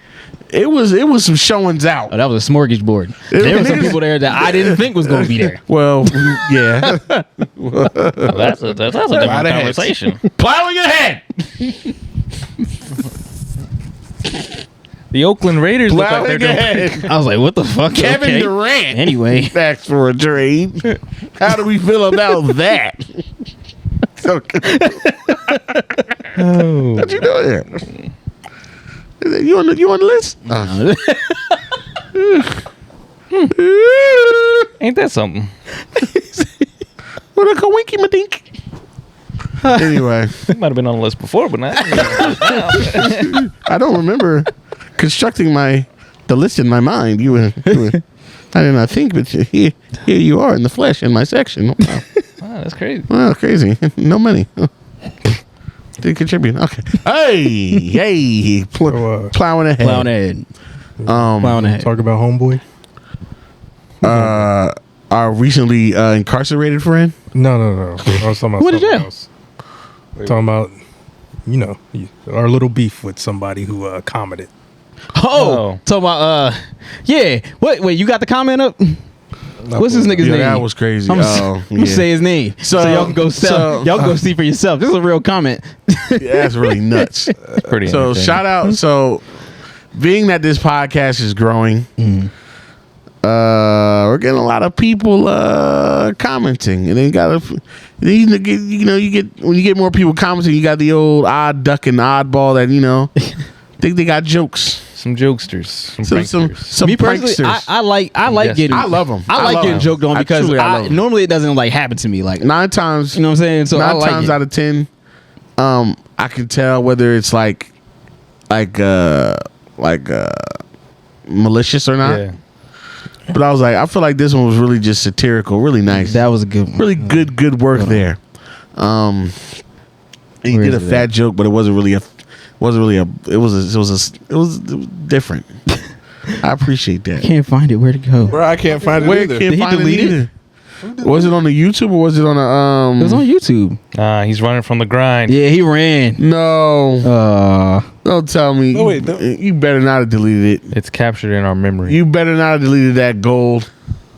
it was some showings out. Oh, that was a smorgasbord. There were some people there that I didn't think was gonna be there. Well, yeah, That's a different conversation. plowing ahead, The Oakland Raiders look like they're plowing doing. ahead. I was like, what the fuck? Kevin Okay. Durant Anyway, backs for a trade. How do we feel about that? What you doing? You on the list? Ain't that something? What a winky madink. Anyway, He might have been on the list before, but not. I don't remember constructing the list in my mind. I did not think, but here you are in the flesh in my section. Wow, Wow, that's crazy. wow, crazy. No money. Didn't contribute. Okay. Hey, plowing ahead. plowing ahead. Plowing ahead. Talk about homeboy. Our recently incarcerated friend. No. I was talking about What is something that? else. Talking about, our little beef with somebody who commented. Oh, talking about yeah. Wait, you got the comment up? What's this nigga's Yeah, name? that was crazy. I'm gonna say his name so y'all can go y'all can go see for yourself. This is a real comment. Yeah, that's really nuts. Pretty. So entertaining. shout out. So being that this podcast is growing, we're getting a lot of people commenting, and then you get when you get more people commenting, you got the old odd duck and oddball that think they got jokes. Some jokesters, some pranksters. Some Me personally, pranksters. I like Yes. getting. I love 'em. I I like love getting 'em. joked on I because truly, I love 'em. normally it doesn't like happen to me. Like nine times, you know what I'm saying. So I nine like times it. out of 10, I can tell whether it's like malicious or not. Yeah. But I was like, I feel like this one was really just satirical, really nice. That was a good one. Really good work there. And he Where did a is it fat at? joke, but it was different. I appreciate that. Can't find it. Where'd it go? Bro, I can't find it Where either. can't Did he find delete it? either. Was it on the YouTube or was it on It was the on YouTube. He's running from the grind. Yeah, he ran. No, don't tell me. No, wait, no. You better not have deleted it. It's captured in our memory. You better not have deleted that gold.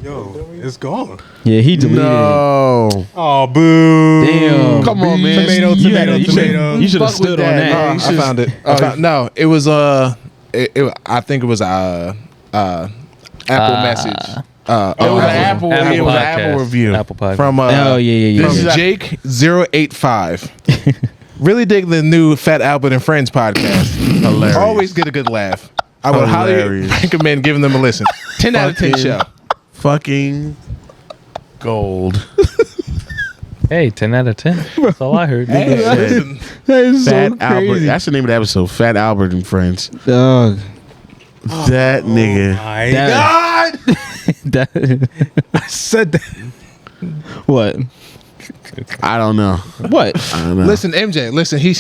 Yo, it's gone. Yeah, he deleted it. No. Oh, boo. Damn. Come on, man. Tomato, You tomato, should- tomato. You should have Fuck with stood on that, that. man. I found it. No, it was I think it was Apple message. It was an Apple. It was an Apple Podcast. review Apple Podcast. From Oh, yeah. This from is Jake 085. Really dig the new Fat Albert and Friends podcast. Hilarious. Always get a good laugh. I would highly Hilarious. recommend giving them a listen. 10 out of 10 Fucking- show. fucking gold. Hey, 10 out of 10. That's all I heard. Listen, That is Fat so Albert. crazy. That's the name of the episode. Fat Albert and Friends. Dog. That nigga. My That- God. That- I said that. what? I don't know. What? I don't know. listen, MJ, listen, he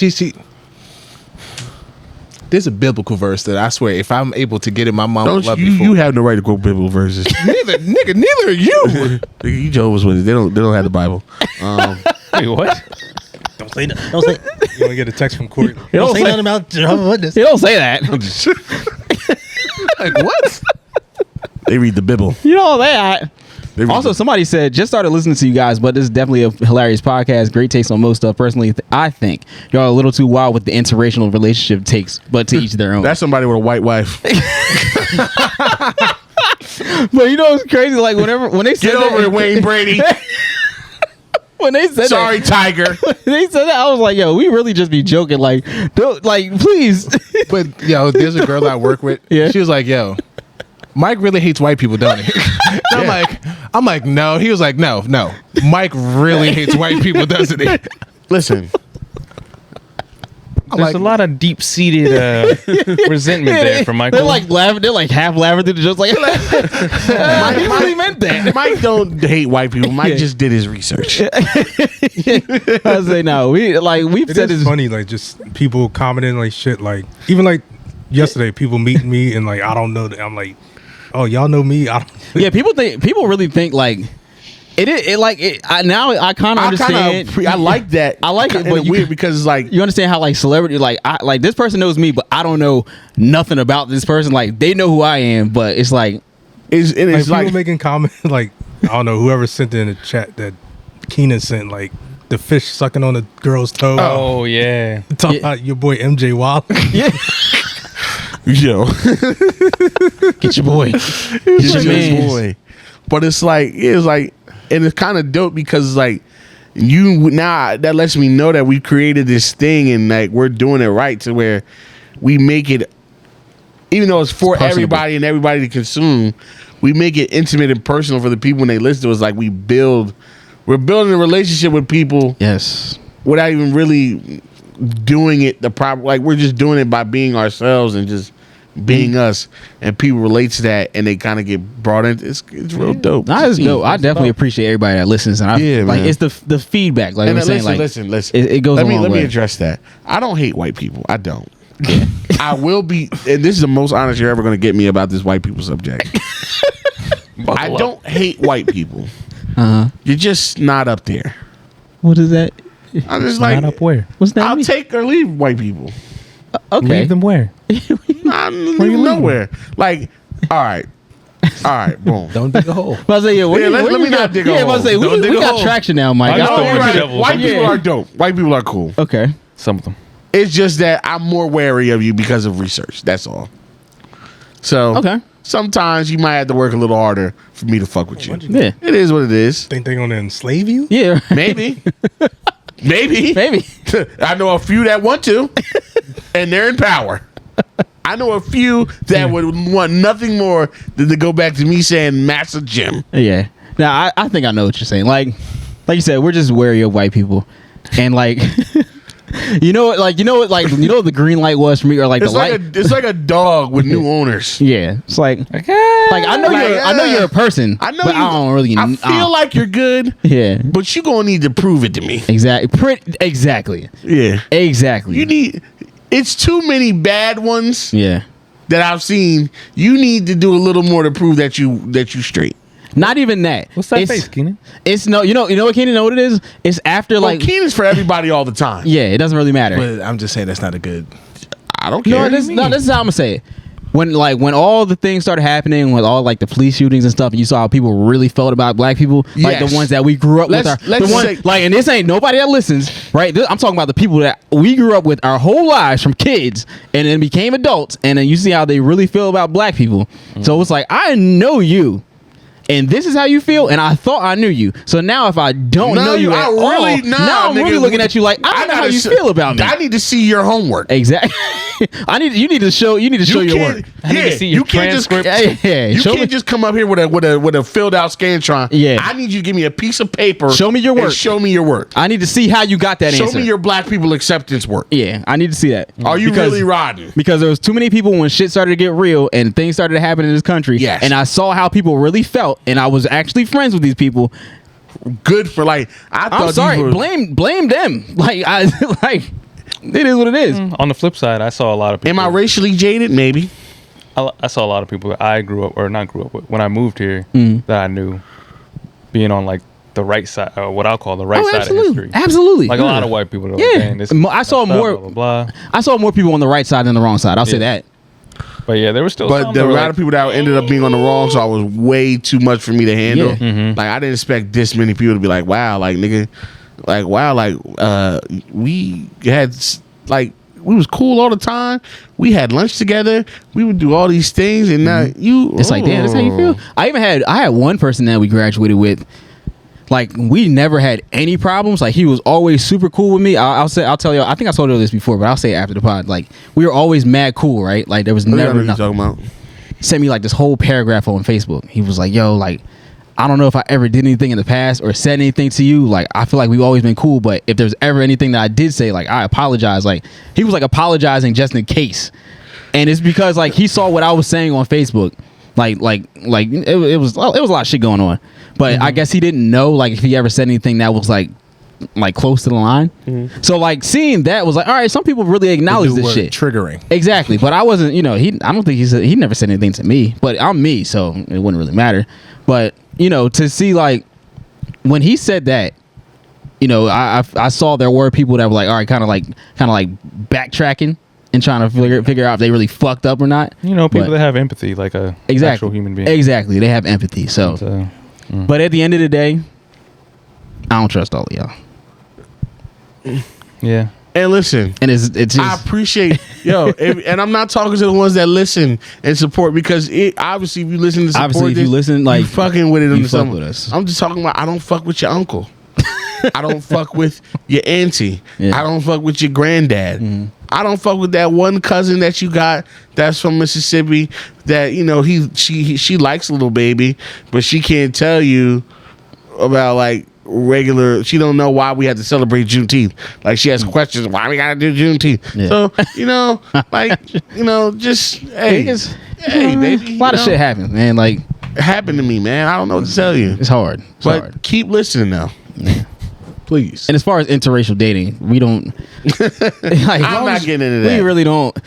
there's a biblical verse that I swear, if I'm able to get it, my mom would Don't love you? me for. You have no right to quote biblical verses. neither are you. Nigga, you Jehovah's Witnesses. They don't have the Bible. Wait, what? Don't say that. Don't say. You want to get a text from Courtney. Don't say nothing about Jehovah's Witness. You don't say that. Like what? They read the Bible. You know that. They read Also, the- somebody said, just started listening to you guys, but this is definitely a hilarious podcast. Great takes on most stuff. Personally, I think y'all are a little too wild with the interracial relationship takes, but to each their own. that's somebody with a white wife. But you know what's crazy? Like when they said Get over that, it, Wayne Brady. when they said Sorry, Tiger. that, they said that, I was like, yo, we really just be joking. Like, don't, like, please. But yo, there's a girl I work with. Yeah. She was like, yo, Mike really hates white people, don't he? I'm like, no. He was like, no. Mike really hates white people, doesn't he? Listen, There's a lot of deep-seated resentment there from Michael. They're like laughing. They're like half laughing through the jokes. Like, he really meant that. Mike don't hate white people. Mike just did his research. I say no. We've It said is this. funny, like just people commenting like shit. Like even like yesterday, people meeting me and like I don't know. I'm like, oh, y'all know me. I don't. Yeah, people really think like now I kind of understand. I like that. I like it, Kinda but you- weird because it's like You understand how like celebrity like this person knows me, but I don't know nothing about this person. Like they know who I am, but it's like it's Like it's people like making comments like I don't know whoever sent it in the chat that Keenan sent like the fish sucking on the girl's toe. oh, yeah. Talking about your boy MJ Wild. yo, get your boy, it's your your mans. boy. But it's like and it's kind of dope because like you now that lets me know that we created this thing and like we're doing it right to where we make it, even though it's for personable. everybody and everybody to consume, we make it intimate and personal for the people when they listen to us. Like we're building a relationship with people Yes. without even really doing it the proper, like we're just doing it by being ourselves and just being us, and people relate to that and they kind of get brought in. It's real dope. That is dope. I definitely appreciate everybody that listens, and I Yeah, like man. it's the feedback. Like And I'm saying, like listen. it goes. Let a me long let me way. address that. I don't hate white people. I don't. I will be, and this is the most honest you're ever going to get me about this white people subject. I don't hate white people. You're just not up there. What is that? I'm just like, Not up where? What's that? I'll mean? take or leave white people. Okay. Leave them where? I'm leaving nowhere. Like, all right, boom. Don't dig a hole. I was like, yeah, let me not dig a I hole. was like, Don't we dig a got hole. traction now, Mike. I just I don't don't want want to to- devil. White people are dope. White people are cool. Okay. Some of them. It's just that I'm more wary of you because of research. That's all. So Okay. sometimes you might have to work a little harder for me to fuck with you. Yeah. It is what it is. Think they gonna enslave you? Yeah. Maybe. Maybe. Maybe. I know a few that want to, and they're in power. I know a few that would want nothing more than to go back to me saying Master Jim. Yeah. Now I think I know what you're saying. Like you said, we're just wary of white people, and like. You know what the green light was for me, or like It's the like light. it's like a dog with new owners. Yeah, it's like Okay. I know you're a person. I know but you. I don't really. I feel like you're good, yeah, but you gonna need to prove it to me. exactly. Yeah, Exactly. you need. It's too many bad ones Yeah. that I've seen. You need to do a little more to prove that you straight. Not even that. What's that It's- face, Keenan? It's no. You know what, Keenan? Know what it is? It's after Like like. Keenan's for everybody all the time. Yeah, it doesn't really matter. But I'm just saying that's not a good. I don't care. No, this is how I'm gonna say it. when all the things started happening with all like the police shootings and stuff, and you saw how people really felt about black people, like Yes. the ones that we grew up with, and this ain't nobody that listens, right? I'm talking about the people that we grew up with our whole lives from kids, and then became adults, and then you see how they really feel about black people. So it's like, I know you, and this is how you feel, and I thought I knew you. So now if I don't know you at all, now I'm really looking at you like, I don't know how you feel about me. I need to see your homework. Exactly. You need to show your work. I need to see your transcript. You can't just come up here with a filled out Scantron. Yeah. I need you to give me a piece of paper. Show me your work. And show me your work. I need to see how you got that answer. Show me your black people acceptance work. Yeah, I need to see that. Are you really riding? Because there was too many people when shit started to get real and things started to happen in this country. Yes. And I saw how people really felt, and I was actually friends with these people. Good for like. I'm sorry. Blame them. It is what it is. On the flip side, I saw a lot of people. Am I racially jaded? Maybe. I saw a lot of people that I grew up, or not grew up with, when I moved here, that I knew being on like the right side, or what I'll call the right side of history. Absolutely. Like a lot of white people. That Yeah. Like, I saw more. Blah, blah, blah. I saw more people on the right side than the wrong side. I'll say that. But yeah, there was still. But some there that were a were lot of people that ended up being on the wrong, so I was way too much for me to handle. Yeah. Like I didn't expect this many people to be like, "Wow, like nigga, like wow, like we had like we was cool all the time. We had lunch together. We would do all these things, and now you." It's like, damn, that's how you feel. I had one person that we graduated with. Like, we never had any problems. Like, he was always super cool with me. I'll tell you. I think I told you this before, but I'll say it after the pod. Like, we were always mad cool, right? Like, there was never nothing. Talking about. He sent me like this whole paragraph on Facebook. He was like, "Yo, like, I don't know if I ever did anything in the past or said anything to you. Like, I feel like we've always been cool, but if there's ever anything that I did say, like, I apologize." Like, he was like apologizing just in case, and it's because like he saw what I was saying on Facebook. Like it was a lot of shit going on, but I guess he didn't know like if he ever said anything that was like close to the line. So like seeing that was like, all right, some people really acknowledge this shit. Triggering. Exactly, but I wasn't. I don't think he never said anything to me, but I'm me, so it wouldn't really matter. But to see like when he said that, I saw there were people that were like, all right, kind of like backtracking and trying to figure out if they really fucked up or not. people But- that have empathy, like a actual human being. Exactly, they have empathy. So, but at the end of the day, I don't trust all of y'all. Yeah. And listen, And it's just, I appreciate and I'm not talking to the ones that listen and support because obviously if you listen to support obviously if you listen, like, you fucking with it. you fuck with us. I'm just talking about I don't fuck with your uncle. I don't fuck with your auntie. Yeah. I don't fuck with your granddad. I don't fuck with that one cousin that you got that's from Mississippi that she likes Little Baby, but she can't tell you about like regular. She don't know why we had to celebrate Juneteenth. Like she has questions why we gotta do Juneteenth. Yeah. So just hey baby, a lot of shit happens, man. Like, it happened to me, man. I don't know what to tell you. it's hard. It's But hard. keep listening now. Yeah. Please. And as far as interracial dating, we don't. Like, I'm not getting into that. We really don't.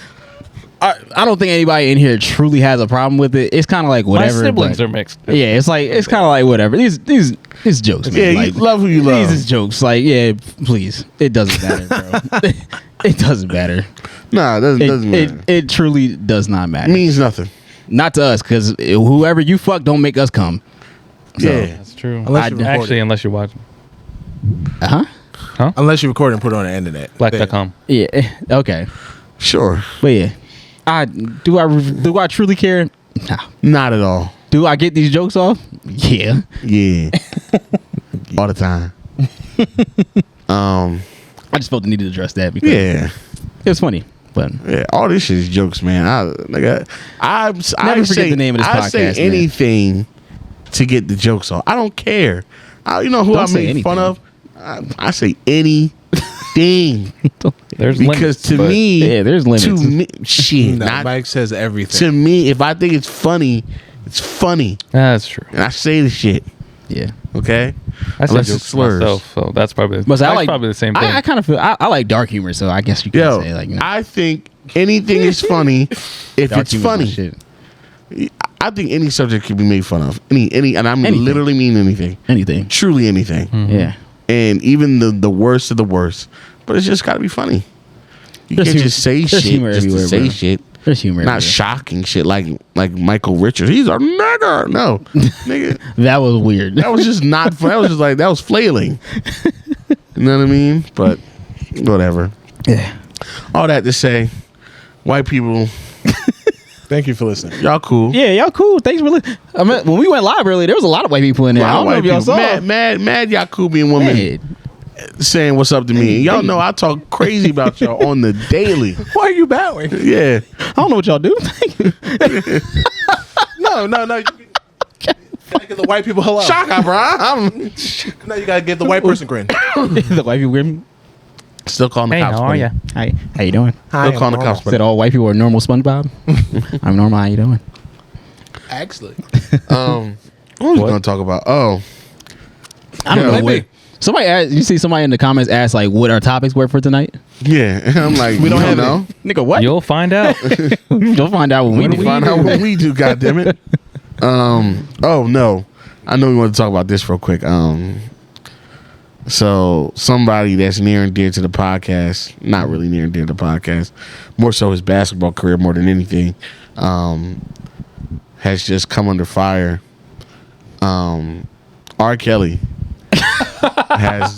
I don't think anybody in here truly has a problem with it. It's kind of like whatever. My siblings but- are mixed. Yeah, it's kind of like whatever. These jokes, man. Yeah, like, you love who you love. These is jokes. Like, yeah, please. It doesn't matter, bro. It doesn't matter. Nah, it doesn't matter. It truly does not matter. It means nothing. Not to us, because whoever you fuck don't make us come. So, Yeah. That's true. Unless you record Actually, it. unless you're watching Unless you record and put it on the internet. black.com. Yeah. Okay. Sure. But yeah, do I truly care? Nah. Not at all. Do I get these jokes off? Yeah. Yeah. All the time. I just felt the need to address that because Yeah. it was funny. But Yeah. All this shit is jokes, man. I Never forget the name of this I say podcast, man. anything to get the jokes off. I don't care. You know who Don't I say make fun anything. of? I say anything. There's Because limits, to but- me, Yeah, there's limits. To me, shit. No, not, Mike says everything. to me, if I think it's funny, it's funny, That's true. and I say the shit. yeah. Okay. I say Unless it jokes slurs. myself, so that's probably But I like probably the same thing. I kind of feel I like dark humor, so I guess you can Yo, say like I think anything is funny if dark it's humor's my funny. shit. I think any subject can be made fun of. Any, and I mean Anything. literally mean anything. Anything. Truly anything. Yeah. And even the worst of the worst. But it's just got to be funny. You There's can't humor- just say there's shit humor just to everywhere, say bro. shit. There's humor. Not everywhere. shocking shit like Michael Richards. He's a nigger. No, nigga. That was weird. That was just not. That was just like that was flailing. You know what I mean? But whatever. Yeah. All that to say, white people, Thank you for listening. y'all cool. Yeah, y'all cool. Thanks for listening. I mean, when we went live earlier, there was a lot of white people in there. I don't know if y'all saw. Mad Yakubian women Man, saying what's up to me. And y'all know I talk crazy about y'all on the daily. Why are you bowing? Yeah. I don't know what y'all do. Thank you. No. You gotta give the white people hello. Shaka, bro. I'm No, you gotta give the white person grin. The white people. Women. still calling the cops. buddy. Hi. How you doing? Still calling the cops. buddy. Said all white people are normal SpongeBob. I'm normal. How you doing? Actually, What was we gonna talk about? Oh, I don't Yeah, know. wait. Somebody asked, you see somebody in the comments ask like what our topics were for tonight. yeah. And I'm like, We don't have know. Nigga, what? You'll find out. You'll find out when we do. Find out what we do. Goddammit. Oh no, I know we want to talk about this real quick. So somebody that's near and dear to the podcast, not really near and dear to the podcast, more so his basketball career more than anything, has just come under fire. R. Kelly has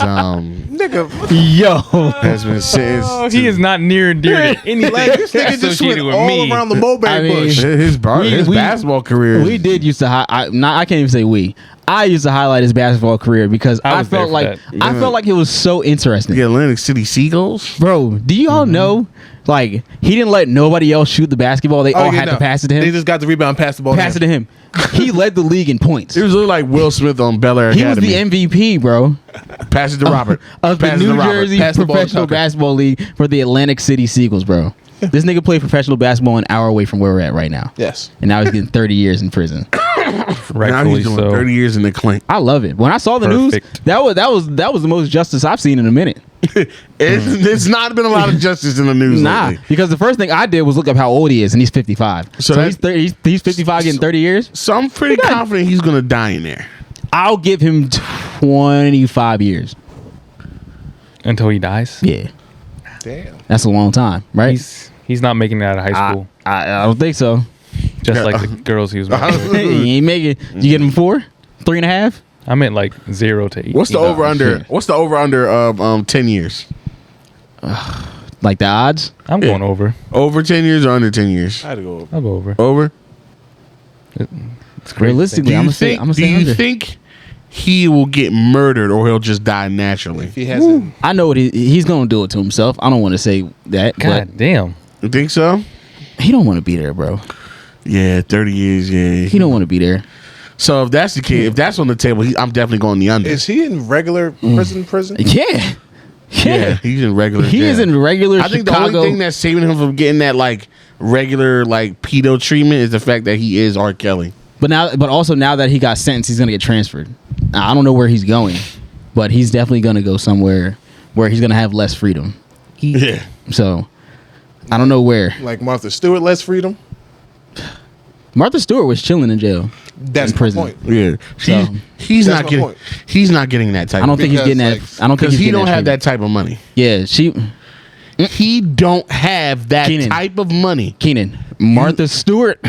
Yo, has been sentenced. Oh, he is not near and dear to anything like this nigga just went associated with all me. around the mulberry I mean, bush. His we- basketball career. we did used to. I can't even say we. I used to highlight his basketball career because I I was there felt for like that. I felt like it was so interesting. The Atlantic City Seagulls. Bro, do you all know? Like he didn't let nobody else shoot the basketball. They all had to pass it to him. They just got the rebound, pass the ball. Pass it to him. He led the league in points. It was literally like Will Smith on Bel Air He Academy. was the MVP, bro, Pass it to Robert. of the Pass it to New Robert. Jersey Pass the ball to Professional Tucker. Basketball League for the Atlantic City Seagulls, bro. This nigga played professional basketball an hour away from where we're at right now. Yes. And now he's getting 30 years in prison. Now Rightfully he's doing so. 30 years in the clink. I love it. When I saw the Perfect. news, that was the most justice I've seen in a minute. It's not been a lot of justice in the news Nah, lately. because the first thing I did was look up how old he is, and he's 55. So So, that- he's 30, he's 55 getting 30 years. So I'm pretty confident he's going to die in there. I'll give him 25 years. Until he dies. Yeah, Damn. that's a long time, right? He's not making it out of high school. I don't think so. Just like the girls he was with. He ain't make it. You get him 4, 3.5. I meant like 0 to 8. What's the over under? shit. What's the over under of 10 years? Like the odds. I'm going over. Over 10 years or under 10 years? I had to go. I'll go over. Over. It's crazy. Realistically, I'm gonna say do you under. think he will get murdered or he'll just die naturally? If he hasn't, I know what he's gonna do it to himself. I don't want to say that, God damn. You think so? but he don't want to be there, bro. Yeah, 30 years. Yeah. He don't want to be there. So if that's the case, if that's on the table, I'm definitely going the under. is he in regular prison? Yeah, yeah, he's in regular. He is jail. in regular I think Chicago. the only thing that's saving him from getting that like regular like pedo treatment is the fact that he is R. Kelly. But also now that he got sentenced, he's gonna get transferred. Now, I don't know where he's going, but he's definitely gonna go somewhere where he's gonna have less freedom. Yeah. So I don't know where. Like Martha Stewart, less freedom. Martha Stewart was chilling in jail. That's In my prison. point. Yeah. So- He's That's not my getting. point. He's not getting that type. I don't think he's Because, getting that. like, I don't think because he's he getting don't have that treatment. type of money. Yeah, He don't have that Keenan. type of money. Keenan, Martha Stewart,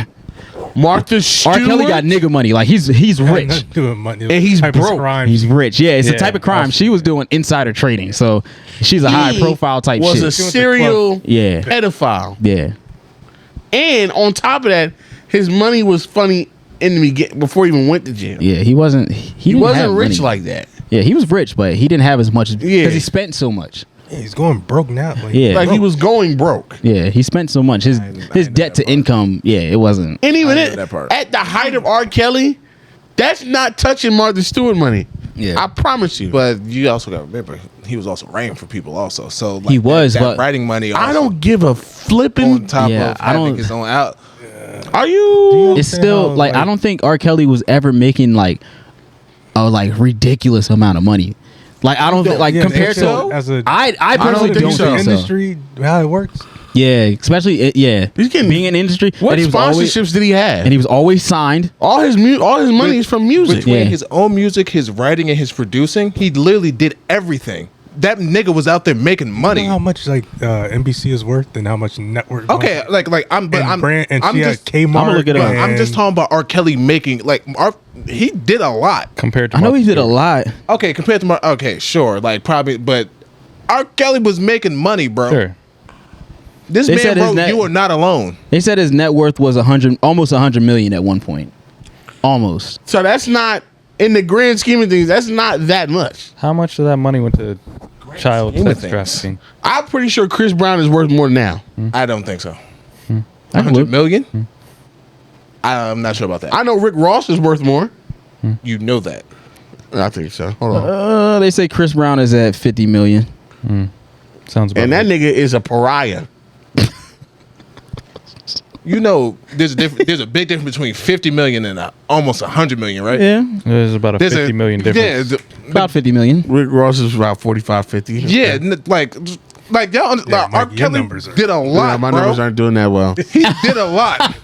Martha R. Stewart. Kelly got nigga money. Like he's rich. Doing money. And he's Type of broke. crime. He's rich. Yeah, it's the Yeah, type of crime. She was doing insider trading, so she's a He high profile type was shit. a serial Yeah. pedophile. Yeah. And on top of that, his money was funny in the beginning before he even went to jail. Yeah, he wasn't. He didn't wasn't have rich money. like that. Yeah, he was rich, but he didn't have as much because Yeah. he spent so much. Yeah, he's going broke now. Like, Yeah, Like he was going broke. yeah, he spent so much. His didn't his know debt that to income. Yeah, it wasn't. And even I know that part. at the height of R. Kelly, that's not touching Martha Stewart money. Yeah. I promise you. But you also got to remember, he was also writing for people also. So like, He was, that but- writing money. Also I don't give a on flipping. top Yeah, of I don't- having his own out. Are you? It's still how, like I don't think R. Kelly was ever making like a like ridiculous amount of money. Like I don't think like Yeah, compared so to as a I personally think don't so. think so. industry, how it works. Yeah, especially yeah. He's getting- being in industry. What and he was always, sponsorships did he have? and he was always signed. all his money is from music. Between Yeah. his own music, his writing, and his producing, he literally did everything. that nigga was out there making money. You know how much like NBC is worth and how much network? Okay, like I'm just I'ma look it up. I'm just talking about R. Kelly making he did a lot. compared to I know Martha he did a Stewart. lot. Okay, compared to okay, sure, like probably, but R. Kelly was making money, bro. Sure. This They man said his wrote net- "You Are Not Alone." They said his net worth was almost 100 million at one point. Almost. So that's not, in the grand scheme of things, that's not that much. How much of that money went to child scheme of sex things. trafficking? I'm pretty sure Chris Brown is worth more now. I don't think so. I 100 would. million? I'm not sure about that. I know Rick Ross is worth more. You know that. I think so. Hold on. They say Chris Brown is at 50 million. Sounds about And that right. nigga is a pariah. You know, there's a big difference between 50 million and almost 100 million, right? Yeah. There's about a There's 50 million difference. Yeah, About 50 million. Rick Ross is about 45, 50. yeah, like y'all. Yeah, R. Mike, your Kelly numbers are- did a Yeah, lot, my bro. numbers aren't doing that well. He did a lot.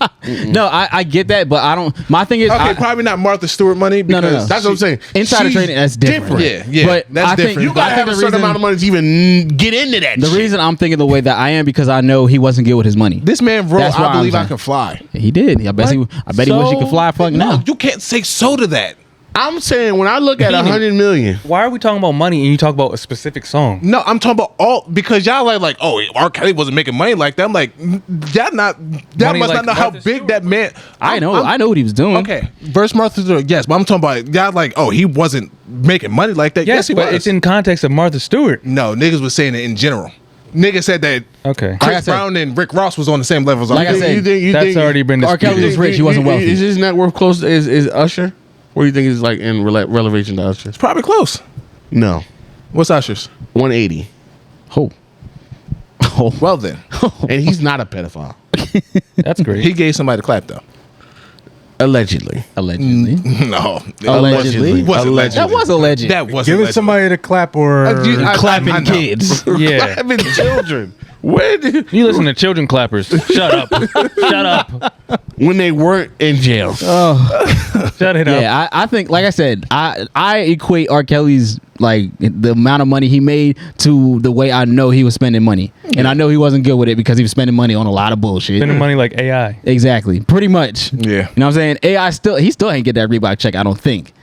No, I get that, but I don't. My thing is, Okay, I, probably not Martha Stewart money. No, no, Because no. That's what I'm saying. insider She's trading, that's different. Yeah, But that's I think different. You gotta I think have a the certain reason- amount of money to even get into that The shit. reason I'm thinking the way that I am because I know he wasn't good with his money. This man wrote That's why "I Believe I'm I Can Fly." He did. I bet he wish he could fly. Fuck No, now. you can't say so to that. I'm saying when I look at He didn't 100 million, Why are we talking about money and you talk about a specific song? No, I'm talking about all because y'all like, oh, R. Kelly wasn't making money like that. I'm like, y'all must Money not like know how Martha big Stewart. that man. I know what he was doing. Okay, verse Martha Stewart, yes, but I'm talking about y'all like, oh, he wasn't making money like that. Yes, he but was. it's in context of Martha Stewart. No, niggas was saying it in general. Niggas said that Okay. Like I Chris said- Brown and Rick Ross was on the same level as Like I R. said, you That's already been R. Kelly disputed. was rich. He wasn't wealthy. Is his net worth close? Is Usher? What do you think is like in relation to Usher? Probably close. No, What's Usher's? 180, Oh. Oh. Well then, and he's not a pedophile. That's great. he gave somebody to clap though. Allegedly. Allegedly. No, Allegedly. Wasn't alleged. That was alleged. That wasn't Giving alleged. somebody to clap or clapping I know. kids. yeah. Having children. Where did You listen to children clappers. Shut up. Shut up. when they weren't in jail? Shut it up. Yeah, I think, like I said, I equate R. Kelly's like the amount of money he made to the way I know he was spending money, and I know he wasn't good with it because he was spending money on a lot of bullshit. Spending money like AI. Exactly, pretty much. Yeah. You know what I'm saying? AI he still ain't get that Reebok check. I don't think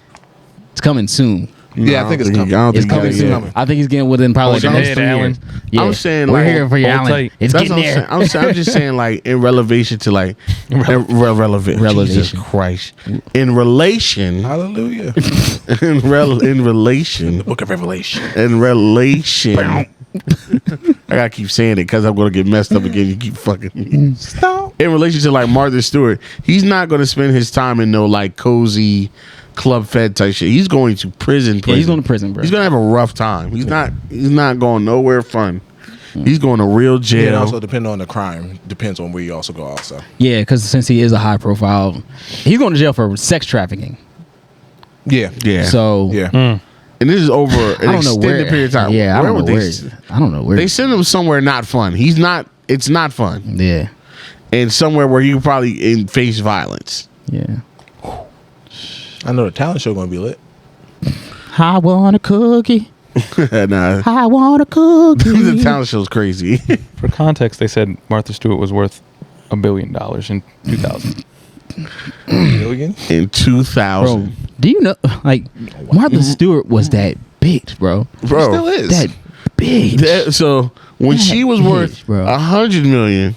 it's coming soon. Yeah, I think it's coming. I don't It's think he coming got it soon. yet. I think he's getting within probably Hold the your next head, 3 Alan. years. Yeah. I'm saying, we're like, here for you, hold Alan. tight. It's That's getting what there. I'm just saying, like, in relation to, like, relevant. Jesus Relation. Christ. In relation, Hallelujah. in relation, Book of Revelation. in relation. I gotta keep saying it because I'm gonna get messed up again. You keep fucking me. Stop. In relation to like Martha Stewart, he's not gonna spend his time in no like cozy club fed type shit. He's going to prison. Yeah, he's going to prison, bro. He's gonna have a rough time. He's not going nowhere fun. He's going to real Yeah, and jail. also depending on the crime, depends on where you also go. Also, Yeah, because since he is a high profile, he's going to jail for sex trafficking. yeah, yeah. So yeah. And this is over an I don't know extended where. period of time. Yeah, I don't know would where. I don't know where. They send him somewhere not fun. He's not. It's not fun. Yeah, And somewhere where you probably face violence. yeah. I know the talent show gonna be lit. I want a cookie. Nah, I want a cookie. the talent show's crazy. For context, they said Martha Stewart was worth $1 billion in 2000. Million? In 2000, Bro, do you know? Like Martha Stewart was that bitch, bro. bro. Still is. That bitch. So when That she was bitch, worth bro. 100 million,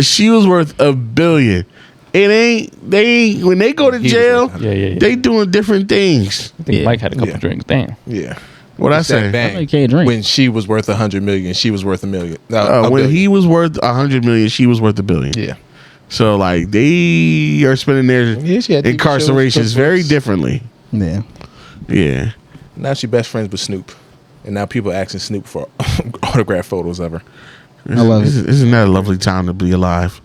she was worth $1 billion. It ain't. They ain't, when they go to He was jail. worth Yeah. They doing different things. I think Yeah. Mike had a couple Yeah. drinks. Damn. Yeah. What I It's that say? bang. You can't drink. When she was worth 100 million, she was worth a million. A When billion. he was worth 100 million, she was worth $1 billion. yeah. So like they are spending their Yeah, she had TV incarcerations shows, very cookbooks. differently. Yeah. Yeah. Now she best friends with Snoop, and now people asking Snoop for autograph photos of her. I love it. Isn't that a lovely time to be alive?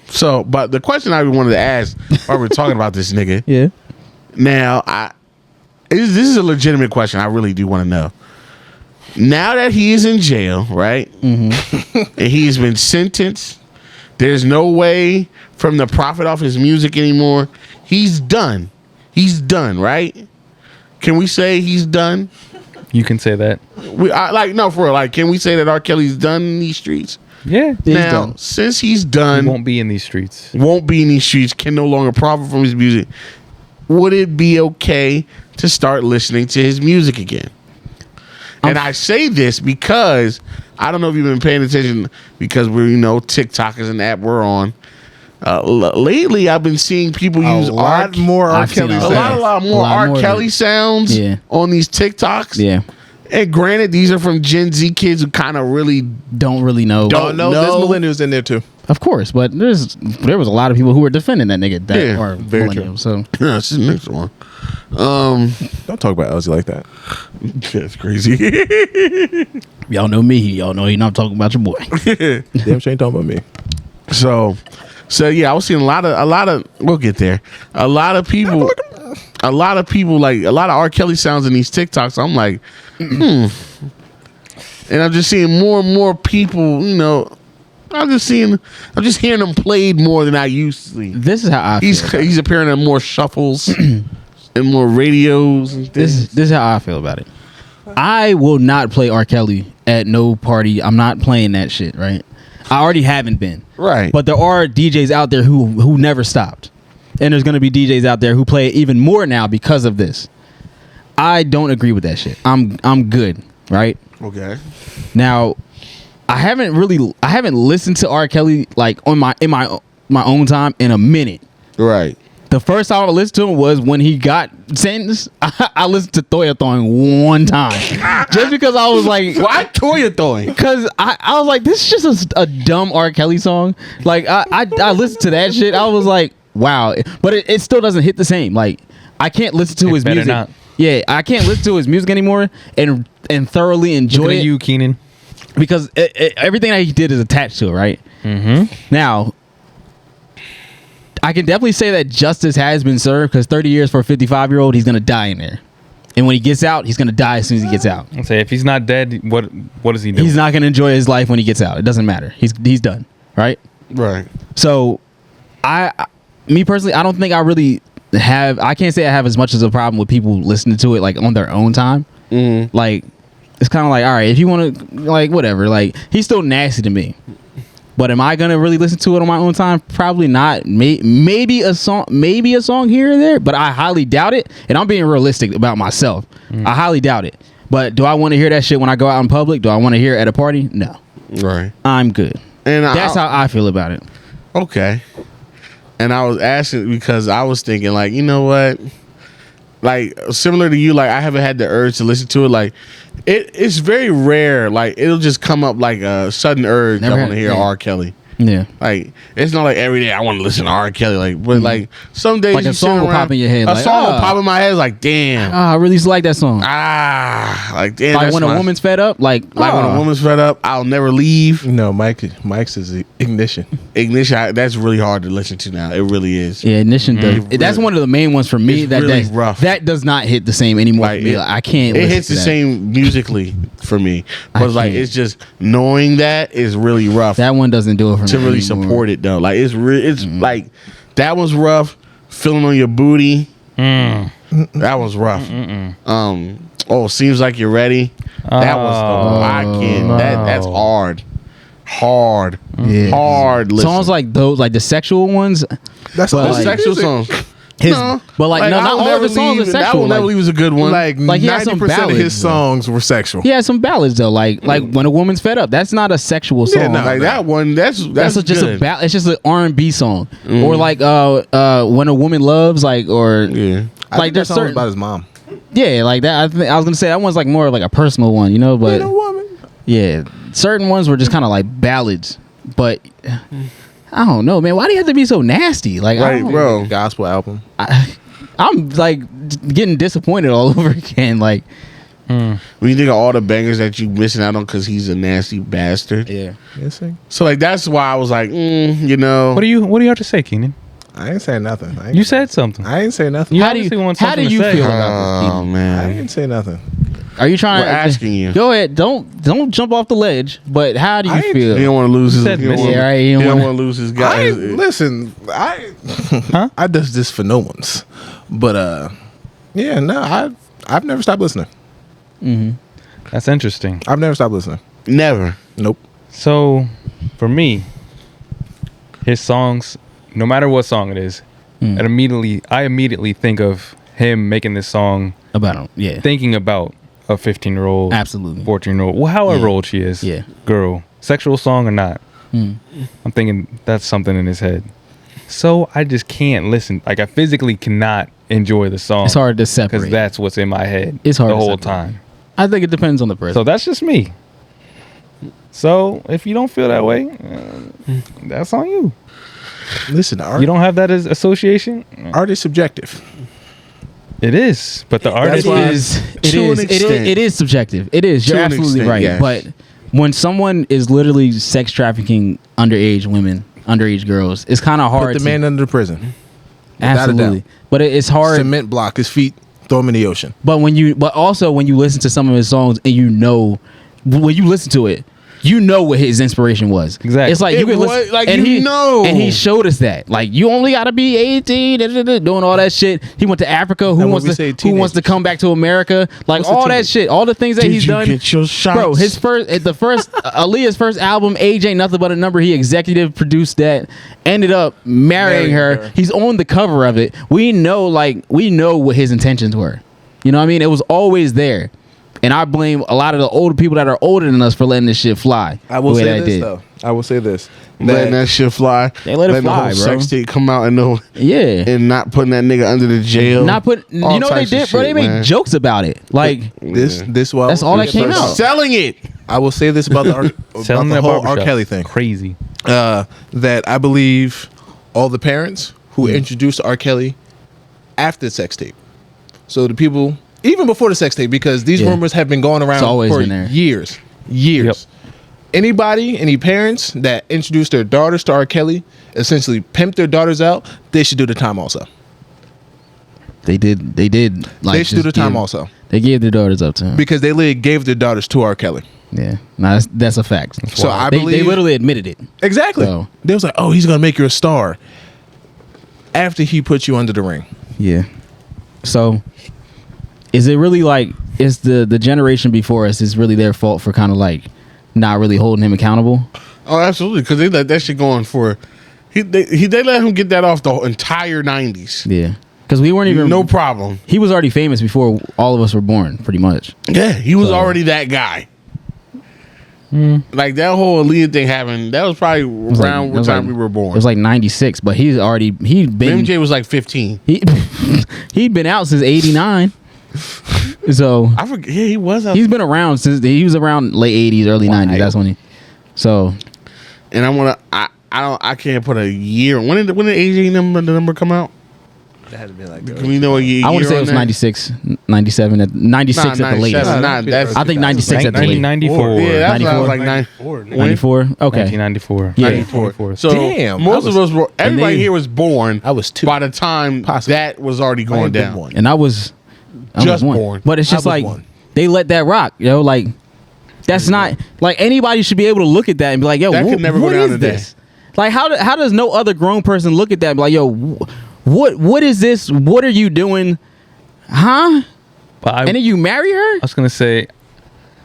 So, but the question I wanted to ask while we're talking about this nigga. Yeah. Now, this is a legitimate question. I really do want to know. Now that he is in jail, right? Mm-hmm. And he's been sentenced. There's no way from the profit off his music anymore. He's done. He's done, right? Can we say he's done? You can say that. No, for real. Like, can we say that R. Kelly's done in these streets? Yeah. Now, since he's done, He won't be in these streets. Can no longer profit from his music. Would it be okay to start listening to his music again? And I say this because I don't know if you've been paying attention because we're, TikTok is an app we're on. Lately, I've been seeing people use a lot more R. Kelly. A lot more R. Kelly sounds on these TikToks. Yeah. And granted, these are from Gen Z kids who kind of really don't really know. Don't know. There's millennials in there too. Of course, but there was a lot of people who were defending that nigga that are very millennials. So yeah, it's the next one. Don't talk about Elsie like that. That's crazy. y'all know me. Y'all know you're not talking about your boy. Damn sure ain't talking about me. So yeah, I was seeing a lot of. We'll get there. A lot of people like a lot of R. Kelly sounds in these TikToks. I'm like, and I'm just seeing more and more people. I'm just hearing them played more than I used to. This is how I feel. He's appearing in more shuffles and more radios. And this is how I feel about it. I will not play R. Kelly at no party. I'm not playing that shit. Right. I already haven't been. Right. But there are DJs out there who never stopped. And there's going to be DJs out there who play it even more now because of this. I don't agree with that shit. I'm good, right? Okay. Now, I haven't listened to R. Kelly like in my own time in a minute. Right. The first time I listened to him was when he got sentenced. I listened to Toyathon one time. Just because I was like, why Toyathon? Because I was like, this is just a dumb R. Kelly song. Like, I listened to that shit. I was like, wow. But it still doesn't hit the same. Like, I can't listen to his music. Not. Yeah, I can't listen to his music anymore and thoroughly enjoy Look at it. you, Keenan. Because everything that he did is attached to it, right? Mm-hmm. Now, I can definitely say that justice has been served because 30 years for a 55-year-old, he's going to die in there. And when he gets out, he's going to die as soon as he gets out. I'll say, if he's not dead, what does he do? He's not going to enjoy his life when he gets out. It doesn't matter. He's done, right? Right. So, me personally, I don't think I really have... I can't say I have as much as a problem with people listening to it like on their own time. Mm-hmm. Like, it's kind of like, all right, if you want to, like, whatever. Like, he's still nasty to me. But am I gonna really listen to it on my own time? Probably not. Maybe a song here and there, but I highly doubt it. And I'm being realistic about myself. I highly doubt it. But do I want to hear that shit when I go out in public? Do I want to hear it at a party? No. Right. I'm good. And that's how I feel about it. Okay. And I was asking because I was thinking, like, you know what? Like, similar to you, like, I haven't had the urge to listen to it. Like, it's very rare. Like, it'll just come up like a sudden urge. I want to hear R. Kelly. Yeah. Like, it's not like every day I want to listen to R. Kelly. Like, but like some days like a song will pop in your head. A song will pop in my head. Like, damn. I really used to like that song. Like, damn. Like when a woman's fed up. Like when a woman's fed up, I'll never leave. No, Mike's is Ignition. Ignition. That's really hard to listen to now. It really is. Yeah, Ignition does. That's one of the main ones for me. It's really rough. That does not hit the same anymore. Like, for me. I can't. It hits the same musically for me, but like can't. it's just knowing that is really rough. That one doesn't do it for me to really anymore. support it though. Like it's like that was rough. Feeling on your booty. That was rough. Oh, seems like you're ready. That was the kid. That's hard. Hard. Yeah. Hard. Listen. Songs like those, like the sexual ones. That's but the like, sexual songs. But like, no, not all of his songs are That sexual. Will Never Leave was a good one. Like he had some 90% of ballads, his songs were sexual. He had some ballads though, like when a woman's fed up. That's not a sexual song. Yeah, no, like that one. That's just good. It's just an R&B song, or like when a woman loves, like Like there's that song certain about his mom. Yeah, like that. I was gonna say that one's like more of like a personal one, you know. But yeah, certain ones were just kind of like ballads. But I don't know, man. Why do you have to be so nasty? Like, right, bro. Gospel album. I'm like getting disappointed all over again. Like, when you think of all the bangers that you missing out on because he's a nasty bastard. yeah. So like that's why I was like, you know. What do you have to say, Keenan? I ain't say nothing. You said something. I ain't say nothing. How do you feel about this? Oh I man. didn't say nothing. Are you trying? We're asking you. Go ahead. Don't jump off the ledge. But how do you feel? He don't want to lose his. He don't wanna- want to lose his guy. Listen, I does this for no one's, but yeah, no, I've never stopped listening. That's interesting. I've never stopped listening. Never. Nope. So, for me, his songs, no matter what song it is, I immediately think of him making this song About him, yeah. thinking about a 15-year-old, Absolutely. 14-year-old, well, however old she is, Yeah. girl, sexual song or not. I'm thinking that's something in his head. So I just can't listen. Like, I physically cannot enjoy the song. It's hard to separate. because that's what's in my head. It's hard the to whole separate. time. I think it depends on the person. So that's just me. So if you don't feel that way, that's on you. Listen, You don't have that as association. art is subjective. It is, but the artist why- It is subjective. It is. You're To an absolutely extent, right. yes. But when someone is literally sex trafficking underage women, underage girls, it's kind of hard. Put the man under the prison. without a absolutely. doubt. But it's hard. Cement block his feet. Throw him in the ocean. But also when you listen to some of his songs and you know, when you listen to it, you know what his inspiration was. Exactly. It's like It you can was- listen, like, and you know. and he showed us that. Like, you only gotta be 18, doing all that shit. He went to Africa. Who And when wants we to say Who wants to teenagers. come back to America? Like, What's a all that teenager? shit, all the things that Did he's you done. get your shots? Bro, the first Aaliyah's first album, Age Ain't Nothing But a Number. He executive produced that. Ended up marrying her. He's on the cover of it. We know what his intentions were. You know what I mean? It was always there. And I blame a lot of the older people that are older than us for letting this shit fly. I will the way say that this did. though. I will say this. letting that shit fly. They let it letting fly, the whole bro. sex tape come out Yeah. and not putting that nigga under the jail. Not put. All You know what they types of did, bro? They shit, made man. jokes about it. Like, This well, That's all that came out. Selling it. I will say this about the about Selling the that whole R. barbershop. Kelly thing. Crazy. That I believe all the parents who introduced R. Kelly after the sex tape. So the people, even before the sex tape, because these Yeah. rumors have been going around always for been there. years. Yep. Any parents that introduced their daughters to R. Kelly, essentially pimped their daughters out, they should do the time also. they did. Like, They should do the just time give- also. They gave their daughters up to him. Because they literally gave their daughters to R. Kelly. Yeah. Nah, that's a fact. So I They believe literally admitted it. exactly. So- They was like, "Oh, he's gonna make you a star." After he put you under the ring. Yeah. So, is it really like, is the generation before us is really their fault for kind of like not really holding him accountable? Oh, absolutely. Because they let that shit going for. They let him get that off the entire 90s. Yeah. Because we weren't even. No problem. He was already famous before all of us were born, pretty much. Yeah, he was So- already that guy. Like that whole Aaliyah thing happened. That was probably was around it what was time like- we were born. It was like 96, but he'd been MJ was like 15. he'd been out since 89. So I forget. Yeah, he was out. he's been around since he was around late 80s, early 90s. That's when he. So And I can't put a year. When did AJ the number come out? That had to be like Can we know a year? I want to say it was on that? 96, 97, 96 at the 97, latest. nah, that's- I think 96 at the latest. 1994. Yeah, that's what I was 94. like 94. Okay. 1994. Yeah. 94. So Damn, most of us were. Everybody they- here was born. I was 2. by the time Possibly. that was already I going ain't been down. one. And I was Just one. born. But it's just I was like one. they let that rock, yo. Like that's not like anybody should be able to look at that and be like, yo, That could never go what down is today. this? Like how does no other grown person look at that and be like, yo, what is this? What are you doing? Huh? But I And then you marry her? was gonna say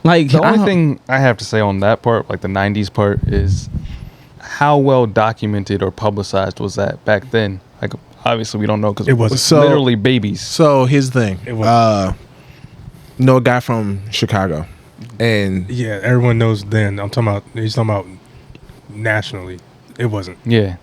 Like the I only don't- thing I have to say on that part, like the 90s part, is how well documented or publicized was that back then? Like, obviously we don't know because It wasn't. So- literally babies. So here's the thing. It was- Know a guy from Chicago, and Yeah, everyone knows then. He's talking about nationally. It wasn't. Yeah,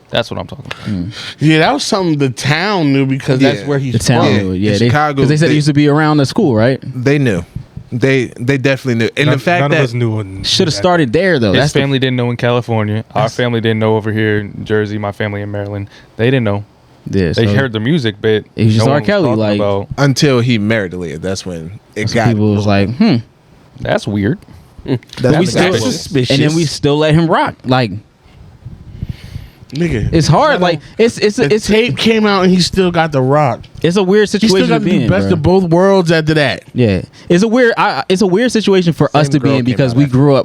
that's what I'm talking about. Yeah, that was something the town knew because that's Yeah. where he's the town from. knew it. in Yeah, Chicago, because they said it they- used to be around the school, right? they knew. They definitely knew. And None, the fact none that of us knew. What, Should have started there though. His That's the- family didn't know in California. Our family didn't know over here in Jersey. My family in Maryland, they didn't know. yeah, They so heard the music, but It was just no R. one Kelly, talking like- about, until he married Aaliyah, that's when it so got people was like, that's weird. That's we when still, it got suspicious. and then we still let him rock. Like Nigga, it's hard. Like it's the tape came out and he still got the rock. it's a weird He still situation got to to be do in. best bro. of both worlds after that. Yeah, it's a weird. It's a weird situation for us Same to be girl in came because out we after. grew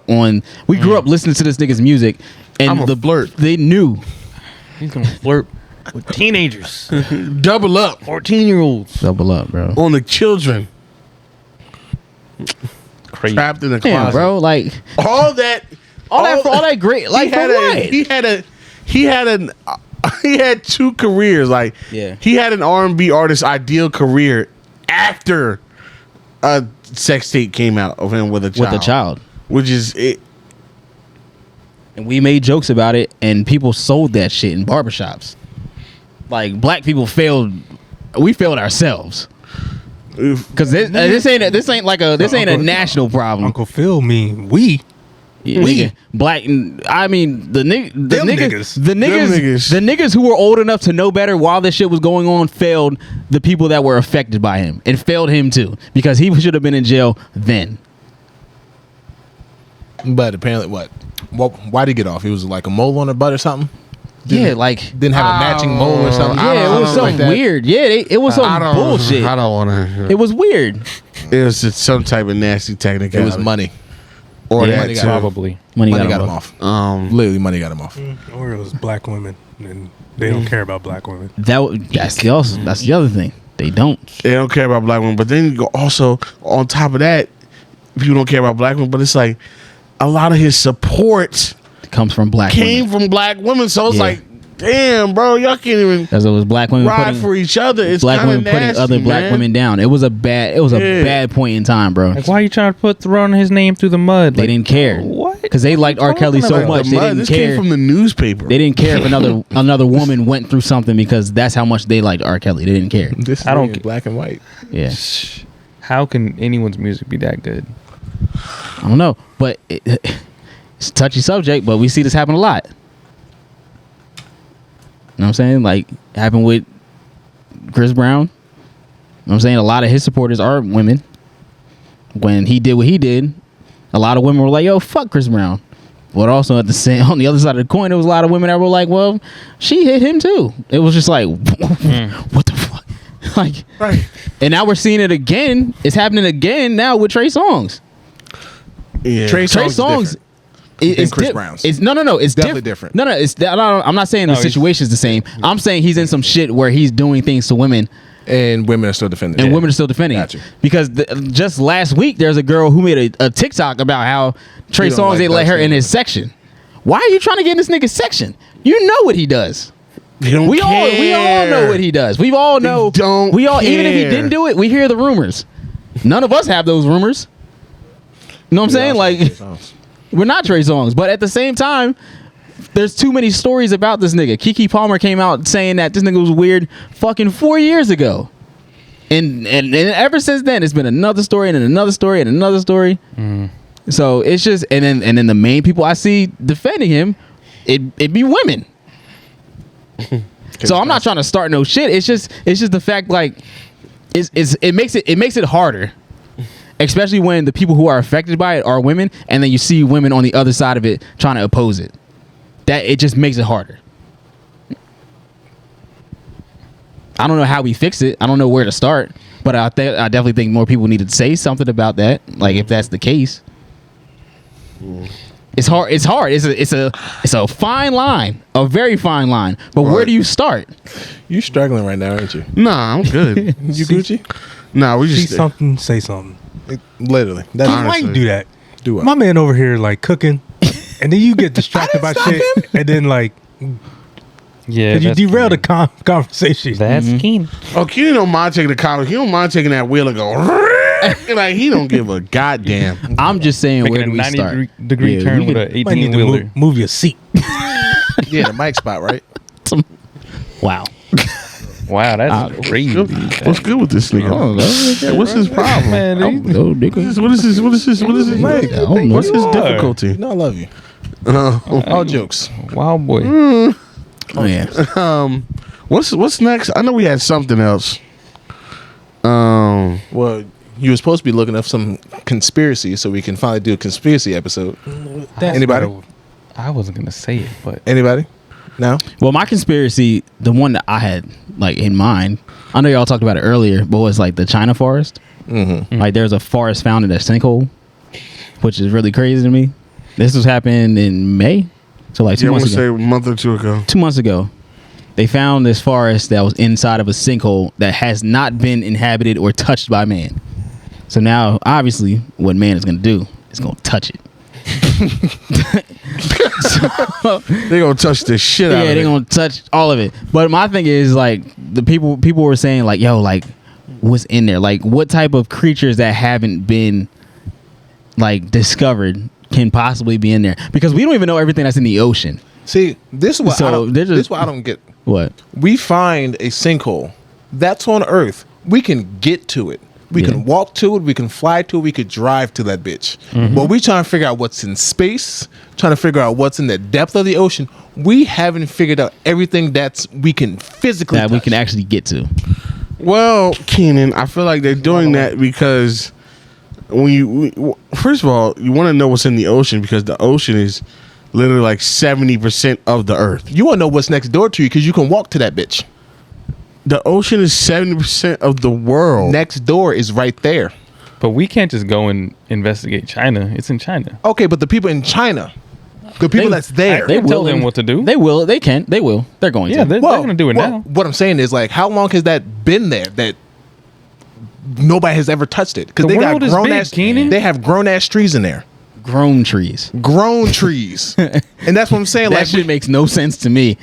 up listening to this nigga's music, and I'm a flirt. they knew. He's gonna flirt with teenagers, Double up 14-year-olds. Double up, bro. on the children. crazy. trapped in the Damn, closet. bro. Like All that great. Like for what? he had two careers. Like Yeah. he had an R&B artist ideal career after a sex tape came out of him with a child. Which is it. And we made jokes about it, and people sold that shit in barbershops. Like black people failed. We failed ourselves. Because this ain't a national problem. Uncle Phil mean we. Yeah, nigga, black. I mean, the niggas. niggas who were old enough to know better while this shit was going on failed the people that were affected by him. It failed him too because he should have been in jail then. But apparently, why'd he get off? He was like a mole on her butt or something. Didn't have a matching mole or something. Yeah, it was something weird. Yeah, it was some bullshit. I don't want to. It was weird. It was just some type of nasty technical. It was money. Or Yeah, that money too. Probably. Money Money got got him him off. off. Literally, money got him off. Or it was black women, and they don't care about black women. That's the other thing. They don't. They don't care about black women, but then you go also on top of that, people don't care about black women. But it's like a lot of his support It comes from black came women. from black women. So it's Yeah. like, damn, bro, y'all can't even Because it was black women ride putting for each other. It's black kind of women putting nasty, other black man. women down. It was a bad Yeah. bad point in time, bro. Like, why are you trying to run his name through the mud? They Like, didn't care. What? Because they liked R. Kelly so Like, much. the They mud, didn't this care. came from the newspaper. They didn't care if another woman went through something because that's how much they liked R. Kelly. They didn't care. This I don't is get- black and white. Yeah, How can anyone's music be that good? I don't know, but it's a touchy subject. But we see this happen a lot. You know what I'm saying? Like happened with Chris Brown. You know what I'm saying? A lot of his supporters are women. When he did what he did, a lot of women were like, "Yo, fuck Chris Brown." But also on the other side of the coin, there was a lot of women that were like, "Well, she hit him too." It was just like, what the fuck? Like, Right. and now we're seeing it again. It's happening again now with Trey Songz. Yeah. Trey Trey Songz. Songz. Than Chris Brown's. It's no. It's Definitely different. No, I'm not saying the No, he's- situation's the same. I'm saying he's in some shit where he's doing things to women, And women are still defending. and it. women are still defending Gotcha. it. Because just last week, there's a girl who made a TikTok about how Trey You don't Songz like they let her dark in skin his section. Why are you trying to get in this nigga's section? You know what he does. They don't We all care. know what he does. We all know. don't We all even if he care. didn't do it, we hear the rumors. None of us have those rumors. You know what I'm saying? Like we're not Trey Songz, but at the same time, there's too many stories about this nigga. Keke Palmer came out saying that this nigga was weird fucking 4 years ago. And ever since then, it's been another story and then another story and another story. So it's just and then the main people I see defending him, it be women. So I'm not trying to start no shit. It's just the fact like it makes it harder. Especially when the people who are affected by it are women, and then you see women on the other side of it trying to oppose it. That it just makes it harder. I don't know how we fix it. I don't know where to start, but I definitely think more people need to say something about that. Like if that's the case, it's hard. It's hard. It's a fine line, a very fine line. But where do you start? You struggling right now, aren't you? Nah, I'm good. You Gucci? Nah, we See just something, say something. Literally. That's Why Honestly. you do that? Do what? My man over here like cooking, and then you get distracted by shit, and then like Yeah, you that's derail the Keenan. conversation. That's Keenan. Oh, Keenan don't mind taking the college. He don't mind taking that wheel and go. Like he don't give a goddamn. I'm just saying, Making where a do we 90 start? degree Yeah, turn we with could- an Might need 18 to wheeler. move your seat. Yeah, the mic spot, right? Wow. Wow, that's crazy. What's good with this nigga? What's his problem? Man, No, nigga. What is his? I don't know. What's his difficulty? No, I love you. Oh, All jokes. Wow, boy. Oh yeah. what's next? I know we had something else. Well, you were supposed to be looking up some conspiracy so we can finally do a conspiracy episode. Anybody? I wasn't gonna say it, but Anybody? No? Well, my conspiracy, the one that I had like in mind, I know y'all talked about it earlier, but was like the China forest. Mm-hmm. Like there's a forest found in a sinkhole, which is really crazy to me. This was happening in May, so like 2 I want months to ago. say a month or two ago. 2 months ago, they found this forest that was inside of a sinkhole that has not been inhabited or touched by man. So now, obviously, what man is gonna do is gonna touch it. They gonna touch the shit out Yeah, of they're it. gonna touch all of it. But my thing is like the people were saying like, yo, like what's in there? Like what type of creatures that haven't been like discovered can possibly be in there? Because we don't even know everything that's in the ocean. See, this is what So they're just- this is what I don't get. What? We find a sinkhole that's on Earth. We can get to it. We Yeah. can walk to it. We can fly to it. We could drive to that bitch. But we trying to figure out what's in space. Trying to figure out what's in the depth of the ocean. We haven't figured out everything we can physically That we touch. can actually get to. Well, Keenan, I feel like they're doing that because first of all, you want to know what's in the ocean because the ocean is literally like 70% of the earth. You want to know what's next door to you because you can walk to that bitch. The ocean is 70% of the world. Next door is right there. But we can't just go and investigate China. It's in China. Okay, but the people in China, the people that's there. They tell them what to do. They will. They can. They will. They're going Yeah, to. they're going to do it now. What I'm saying is, like, how long has that been there that nobody has ever touched it? Because The they got world is grown big, ass. Keenan. They have grown ass trees in there. Grown trees. Grown trees, and that's what I'm saying. That Like, shit makes no sense to me.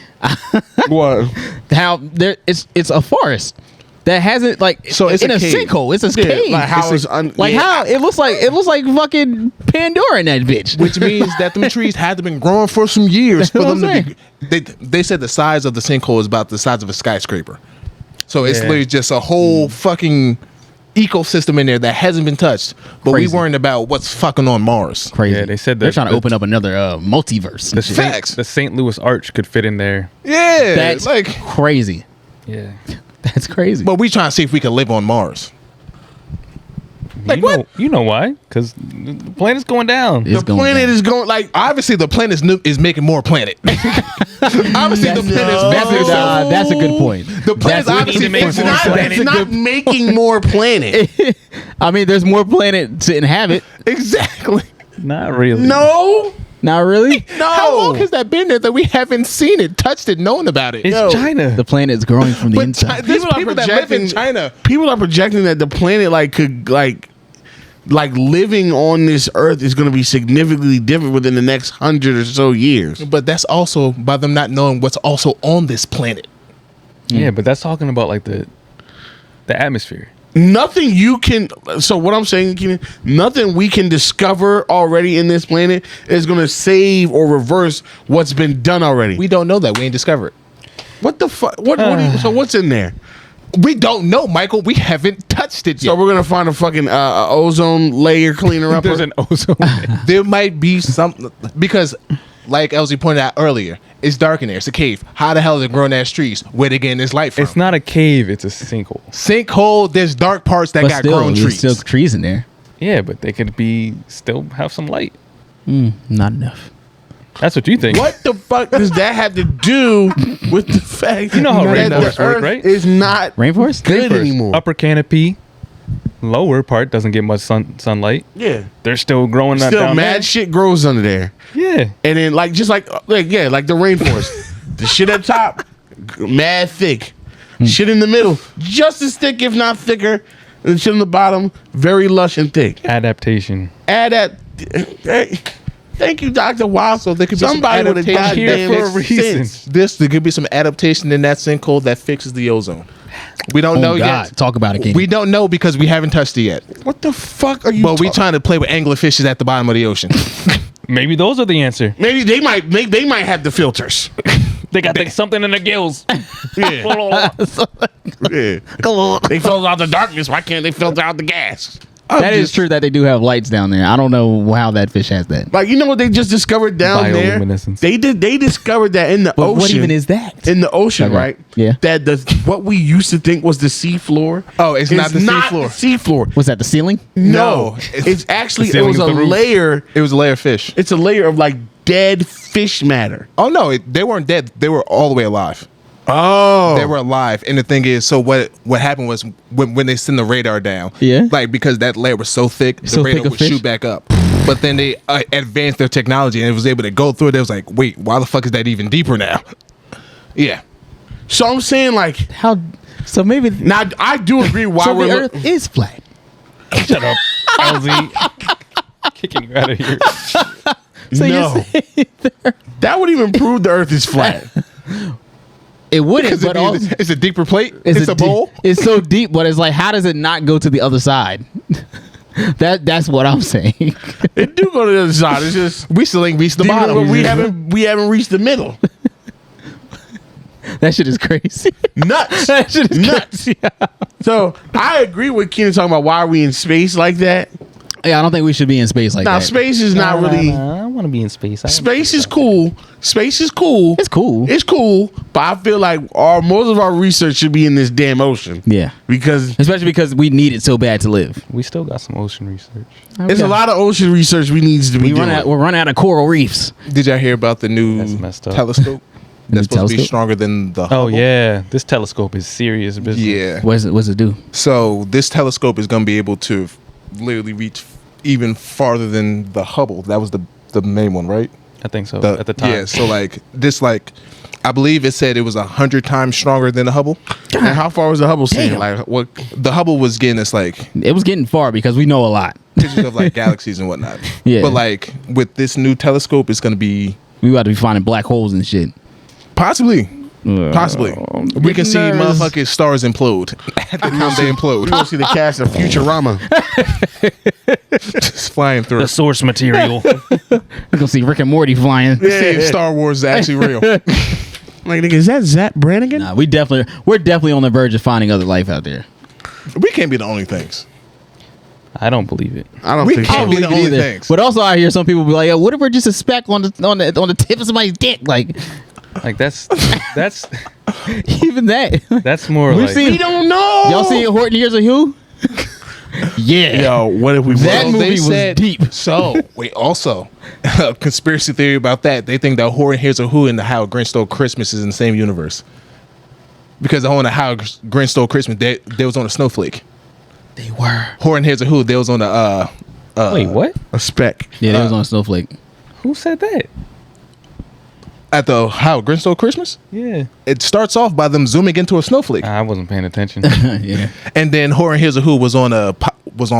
What? How there? It's a forest that hasn't like. So it's in a a cave. sinkhole. It's a Yeah, cave. like how It's it's un- like yeah. how it looks like fucking Pandora in that bitch. which means that them trees had to been growing for some years for That's them what to be. They said the size of the sinkhole is about the size of a skyscraper, so it's Yeah. literally just a whole fucking ecosystem in there that hasn't been touched. But Crazy. we worrying about what's fucking on Mars. Crazy. Yeah, they said they're that trying to the- open up another multiverse. The and shit. Facts. St. Louis Arch could fit in there. Yeah, That's like. crazy. Yeah. That's crazy. But we trying to see if we can live on Mars. Like you what? Know, you know why? Because the planet's going down. It's The going planet down. is going like Obviously, the planet is making more planet. Obviously, the planet is That's fixing itself. that's a good point. The planet's That's- obviously we need to fixing make more itself. it's not making more planet. I mean, there's more planet to inhabit. Exactly. Not really. No, Not really. no. How long has that been there that we haven't seen it, touched it, known about it? It's Yo. China. The planet is growing from the But inside. there's People are people that live in projecting- China. People are projecting that the planet could living on this earth is going to be significantly different within the next 100 or so years. But that's also by them not knowing what's also on this planet. Yeah, but that's talking about like the atmosphere. Nothing you can. So what I'm saying, Keenan, nothing we can discover already in this planet is going to save or reverse what's been done already. We don't know that. We ain't discovered. What the fuck? So what's in there? We don't know, Michael. We haven't touched it yet. So we're gonna find a fucking ozone layer cleaner up. There's an ozone. There might be some because, like Elsie pointed out earlier, it's dark in there. It's a cave. How the hell are the grown ass trees? Where they getting this light from? It's not a cave. It's a sinkhole. Sinkhole. There's dark parts that But got still, grown there's trees. still trees in there. Yeah, but they could be still have some light. Not enough. That's what you think. What the fuck does that have to do with the fact You know how that the rainforests work, Earth right? is not Rainforest? good anymore? Upper canopy, lower part doesn't get much sunlight. Yeah, They're still growing that still down mad shit grows under there, there. Yeah. and then like the rainforest, the shit at top, mad thick, shit in the middle, just as thick if not thicker, and the shit on the bottom, very lush and thick. Adaptation. Add that. Hey, thank you, Dr. Wild. So there could be some somebody with a adaptation goddamn here for a reason. sense. There could be some adaptation in that sinkhole that fixes the ozone. We don't know God. yet. Talk about it, Katie. We don't know because we haven't touched it yet. What the fuck are you? But we trying to play with anglerfishes at the bottom of the ocean. Maybe those are the answer. Maybe they might have the filters. They got something in their gills. Yeah. Yeah. They filter out the darkness. Why can't they filter out the gas? That is true that they do have lights down there. I don't know how that fish has that. Like, you know what they just discovered down there? Bioluminescence. They discovered that in the But ocean. what even is that? in the ocean, Okay. right? Yeah. That what we used to think was the sea floor. Oh, it's not the seafloor. sea floor. Was that the ceiling? No, it's- it's actually the it ceiling was is a the roof. layer. It was a layer of fish. It's a layer of like dead fish matter. Oh no, they weren't dead. They were all the way alive. Oh, They were alive. And the thing is, so what happened was when they send the radar down, Yeah. like because that layer was so thick, the So radar thick of would fish? shoot back up. But then they advanced their technology and it was able to go through it. They was like, wait, why the fuck is that even deeper now? Yeah. so I'm saying like How? So maybe. now I do agree why So we're the Earth is flat. Shut up, LZ. Kicking you out of here. So No. That would even prove the Earth is flat. It wouldn't, but Because also, it's a deeper plate. It's a bowl. It's so deep, but it's like, how does it not go to the other side? That's what I'm saying. It do go to the other side. It's just We still ain't reached the bottom. we haven't reached the middle. That shit is crazy. Nuts. That shit is Nuts. crazy. So I agree with Keenan talking about why are we in space like that. Yeah, I don't think we should be in space like Now that. space is not really. I want to be in space. Space is cool. Space is cool. It's cool. It's cool, but I feel like most of our research should be in this damn ocean. Yeah. Because Especially because we need it so bad to live. We still got some ocean research. there's a lot of ocean research we need to be doing. We're running out of coral reefs. Did y'all hear about the new That's messed up. telescope? New That's supposed to be telescope? stronger than the Oh Hubble? yeah, this telescope is serious business. Yeah. What's it do? So this telescope is going to be able to literally reach even farther than the Hubble. That was the main one, right? I think so. At the time, Yeah. So like this, like I believe it said it was 100 times stronger than the Hubble. And how far was the Hubble seeing? Damn. Like what? The Hubble was getting us like It was getting far because we know a lot. pictures of like galaxies and whatnot. Yeah. But like with this new telescope, it's going to be We about to be finding black holes and shit. possibly. We can see nervous. motherfucking stars implode at the time they We implode. don't see the cast of Futurama. Just flying through. the source material. We're gonna see Rick and Morty flying. Yeah. See if Star Wars is actually real. Like, nigga, is that Zach Brannigan? Nah, we're definitely on the verge of finding other life out there. We can't be the only things. I don't believe it. I don't We think can't so. be the only things. But also, I hear some people be like, "Yo, what if we're just a speck on the tip of somebody's dick?" Like, Like that's even that. that's more We've like seen- We don't know. Y'all see Horton Hears a Who? Yeah. Yo, what if we? That So movie they was said- deep. So wait, also a conspiracy theory about that. They think that Horton Hears a Who and the How Grinch Stole Christmas is in the same universe. Because the whole and the How Grinch Stole Christmas, they was on a snowflake. They were. Horton Hears a Who, they was on a wait, what? a speck. Yeah, they was on a snowflake. Who said that? at the How Grinch Stole Christmas. Yeah, It starts off by them zooming into a snowflake, I wasn't paying attention. Yeah. and then Horror and Here's a Who was on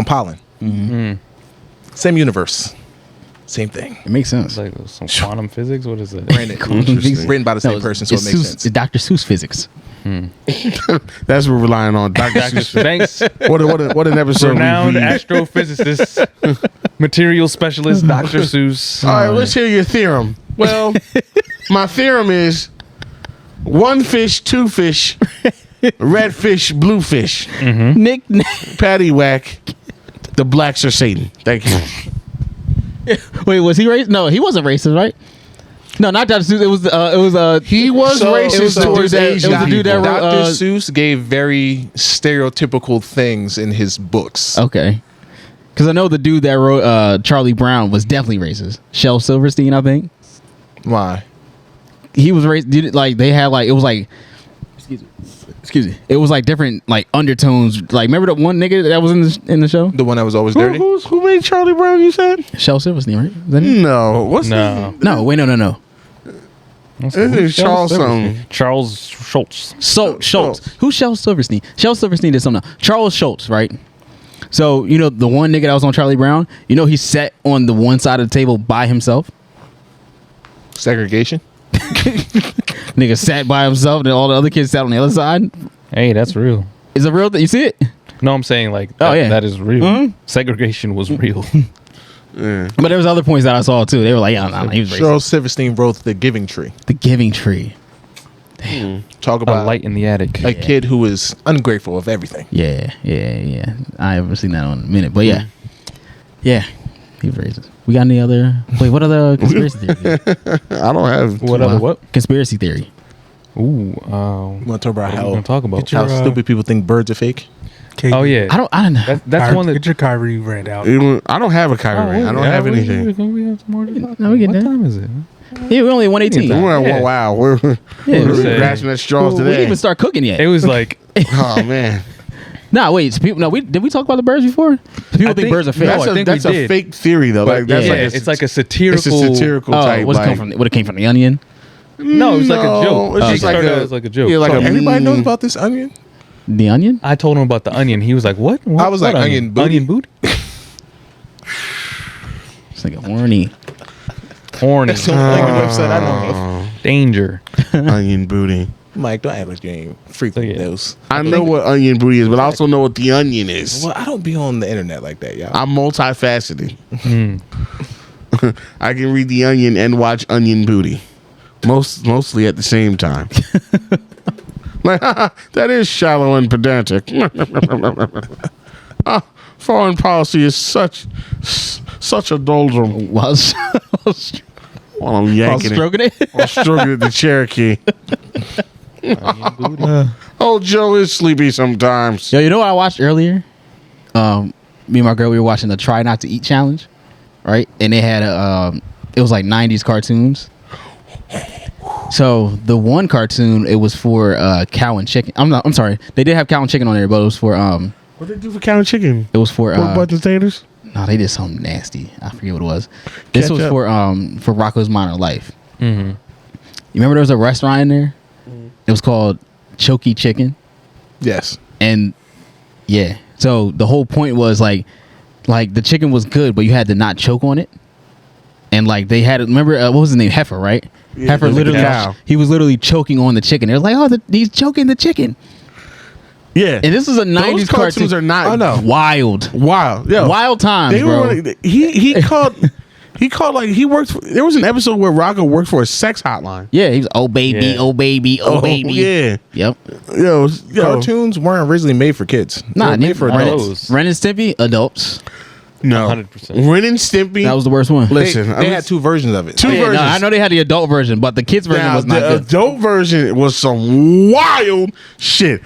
Pollen. Mm. Same universe, same thing. It makes sense. It's like some quantum physics. What is that? Written by the same person, so it makes sense. It's Dr. Seuss physics. That's what we're relying on. Dr. Dr. Seuss. Thanks, What an episode. renowned we read. astrophysicist, material specialist, Dr. Seuss. All right, let's hear your theorem. Well, my theorem is one fish, two fish, red fish, blue fish, Nick, patty whack. The blacks are Satan. Thank you. wait, was he racist? No, he wasn't racist, right? No, not Dr. Seuss. It was He was So, racist it was the towards dude that- Asian it was the dude that people. wrote- Dr. Seuss gave very stereotypical things in his books. okay. Because I know the dude that wrote Charlie Brown was definitely racist. Shel Silverstein, I think. Why? He was racist. Like they had like it was like. Excuse me. It was like different like undertones. Like remember the one nigga that was in the show? The one that was always dirty? Who made Charlie Brown? You said Shel Silverstein, right? Is that him? no. What's No. No, wait, no. This is Charles something. Charles Schultz. Schultz. Who's Shel Silverstein? Shel Silverstein did something. Charles Schultz, right? So you know the one nigga that was on Charlie Brown. You know he sat on the one side of the table by himself. Segregation? Nigga sat by himself, and all the other kids sat on the other side. Hey, that's real. Is it real that you see it? No, I'm saying like Oh, that, yeah. that is real. Mhm. Segregation was real. But there was other points that I saw too. They were like, yeah, nah, he was racist. Charles Silverstein wrote The Giving Tree. The Giving Tree. Talk A about light in the attic. a kid who is ungrateful of everything. Yeah. I haven't seen that in a minute, but yeah, he was racist. We got any other? Wait, what other conspiracy theory? I don't have. What other what? Conspiracy theory. Ooh, You want to talk about what are we how, gonna talk about? Get your- how stupid people think birds are fake? Oh yeah, I don't know. that's one that. Get your Kyrie rant out. I don't have a Kyrie ring. I don't have anything. We have some more to talk No, we about. get What that. time is it? Yeah, we're only 118. Yeah. Wow, we're Yeah, we- grasping at straws we didn't today. even start cooking yet. It was like Oh man, Nah, wait. So people, did we talk about the birds before? People think think- birds are fake. No, I think that's we a did. fake theory though. Like that's yeah, like it's like a satirical. it's a satirical Oh, type. what it like, come from? What it came from? The Onion. No, it was like a joke. It's It just like started a- out as like a joke. Yeah, like So a everybody knows meme. about this onion? The Onion? I told him about the onion. He was like, "What?" I was like, onion booty? Onion booty. It's like a horny. Horny. That's the only website I know of. Danger. Onion booty. Mike, don't act like you ain't frequent Yeah. those. I know what onion booty is, but I also know what the onion is. Well, I don't be on the internet like that, y'all. I'm multifaceted. I can read the onion and watch onion booty. Mostly at the same time. Like, that is shallow and pedantic. Foreign policy is such a doldrum. While While I'm yanking stroking it. I'm stroking at the Cherokee. Oh, Joe is sleepy sometimes. Yo, you know what I watched earlier? Me and my girl, we were watching the Try Not to Eat challenge, right? And they had it was like 90s cartoons. So the one cartoon, it was for cow and chicken. I'm sorry. They did have cow and chicken on there, but it was for What they do for cow and chicken? it was for Pork butt potatoes? no, they did something nasty. I forget what it was. This was Ketchup. for Rocco's Modern Life. Mm-hmm. You remember there was a restaurant in there? It was called Choky Chicken. Yes. And yeah, so the whole point was like the chicken was good, but you had to not choke on it. And like they had, remember what was his name? Heifer, right? Yeah, Heifer the literally, cow. he was literally choking on the chicken. It was like, oh, he's choking the chicken. Yeah. And this is a 90s Those cartoons are not I know. wild, wild. Yo, wild times, they bro. were he called like he worked for, there was an episode where Rocco worked for a sex hotline. Yeah, he was oh baby, Yeah. oh baby, oh baby. Yeah. Yep. Yo. Cartoons weren't originally made for kids. They Nah, were made for Ren, adults. Ren and Stimpy, adults. No. 100%. Ren and Stimpy. That was the worst one. Listen, They had two versions of it. Two Yeah, no, versions. I know they had the adult version, but the kids version Now, was not the good. adult version was some wild shit.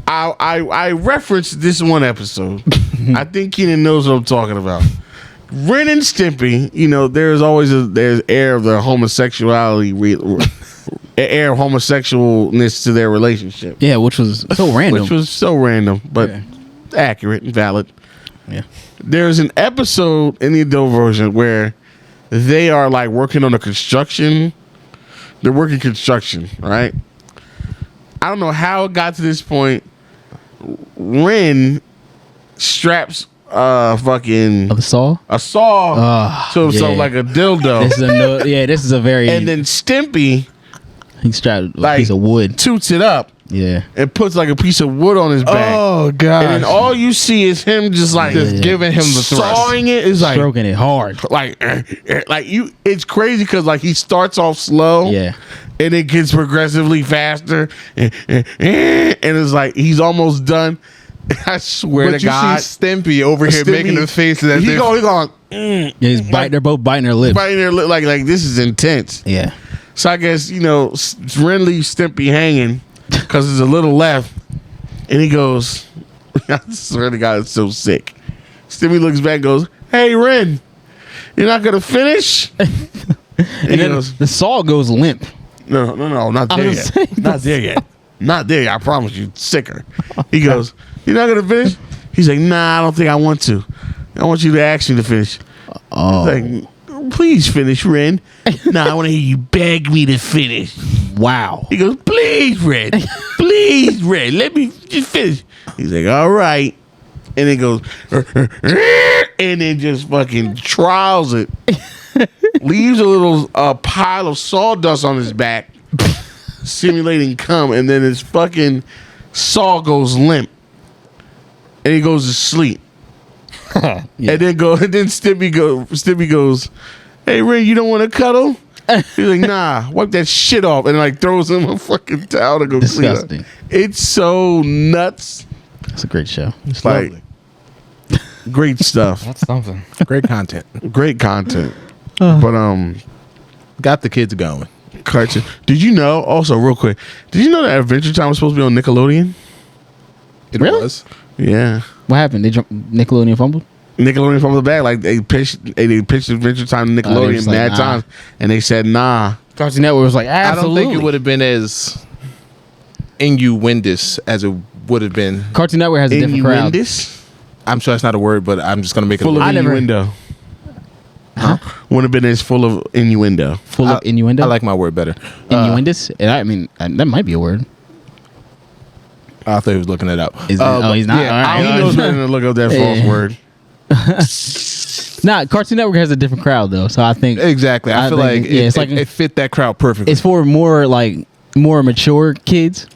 I referenced this one episode. I think Keenan knows what I'm talking about. Ren and Stimpy, you know, there's always there's air of the homosexuality, air of homosexualness to their relationship, Yeah, which was so random. which was so random, but Yeah. accurate and valid. Yeah. There's an episode in the adult version where they are like working on a construction. They're working construction, right? I don't know how it got to this point. Ren straps fucking Of the saw. a saw to himself yeah. like a dildo, This is this is a very and then Stimpy he strapped a like piece of wood. toots it up Yeah. and puts like a piece of wood on his back. Oh god! And then all you see is him just like Just giving him the thrust. sawing it. Is like Stroking it hard. like you. It's crazy because like he starts off slow, Yeah. and it gets progressively faster, and it's like he's almost done. I swear But to you God, see Stimpy over here Stimpy- making the faces as he if going, Yeah, he's biting. They're both biting their lips. biting their lip like this is intense. Yeah. So I guess Ren leaves Stimpy hanging because there's a little left, and he goes, I swear to God, it's so sick. Stimpy looks back, and goes, "Hey Ren, you're not gonna finish?" And And then the saw goes limp. No, not there was yet. saying- Not there yet. Not there yet. I promise you, sicker. He goes, "You're not gonna finish?" He's like, "Nah, I don't think I want to. I want you to ask me to finish." Oh, He's like, "Please finish, Ren." "Nah, I want to hear you beg me to finish." wow. He goes, "Please, Ren. Please, Ren. Let me just finish." He's like, "All right." And it goes, and then just fucking trials it. Leaves a little pile of sawdust on his back, simulating cum, and then his fucking saw goes limp, and he goes to sleep. Yeah. And then Stimpy goes, "Hey Ren, you don't want to cuddle?" He's like, "Nah, wipe that shit off," and like throws him a fucking towel to go clean up. Disgusting. It's so nuts. It's a great show. it's Like, lovely. great stuff. That's something. Great content. Great content. But Got the kids going. cartoon. Did you know? Also, real quick, did you know that Adventure Time was supposed to be on Nickelodeon? It Really? was. Yeah, What happened? Nickelodeon fumbled? Nickelodeon from the back. Like they pitched Adventure Time to they Nickelodeon was like, mad nah. times, and they said nah. Cartoon Network was like, I absolutely. don't think it would have been as innuendous as it would have been. Cartoon Network has a different crowd. Innuendous, I'm sure that's not a word, but I'm just gonna make it. full of I never- innuendo. Would have been as full of innuendo. Full of innuendo. I like my word better. innuendous. And I mean, that might be a word. I thought he was looking it up. He's not. All right. He knows better than to look up that false word. Nah, Cartoon Network has a different crowd though, so I think Exactly. I feel think, like yeah, it, it's like it fit that crowd perfectly. it's for more mature kids.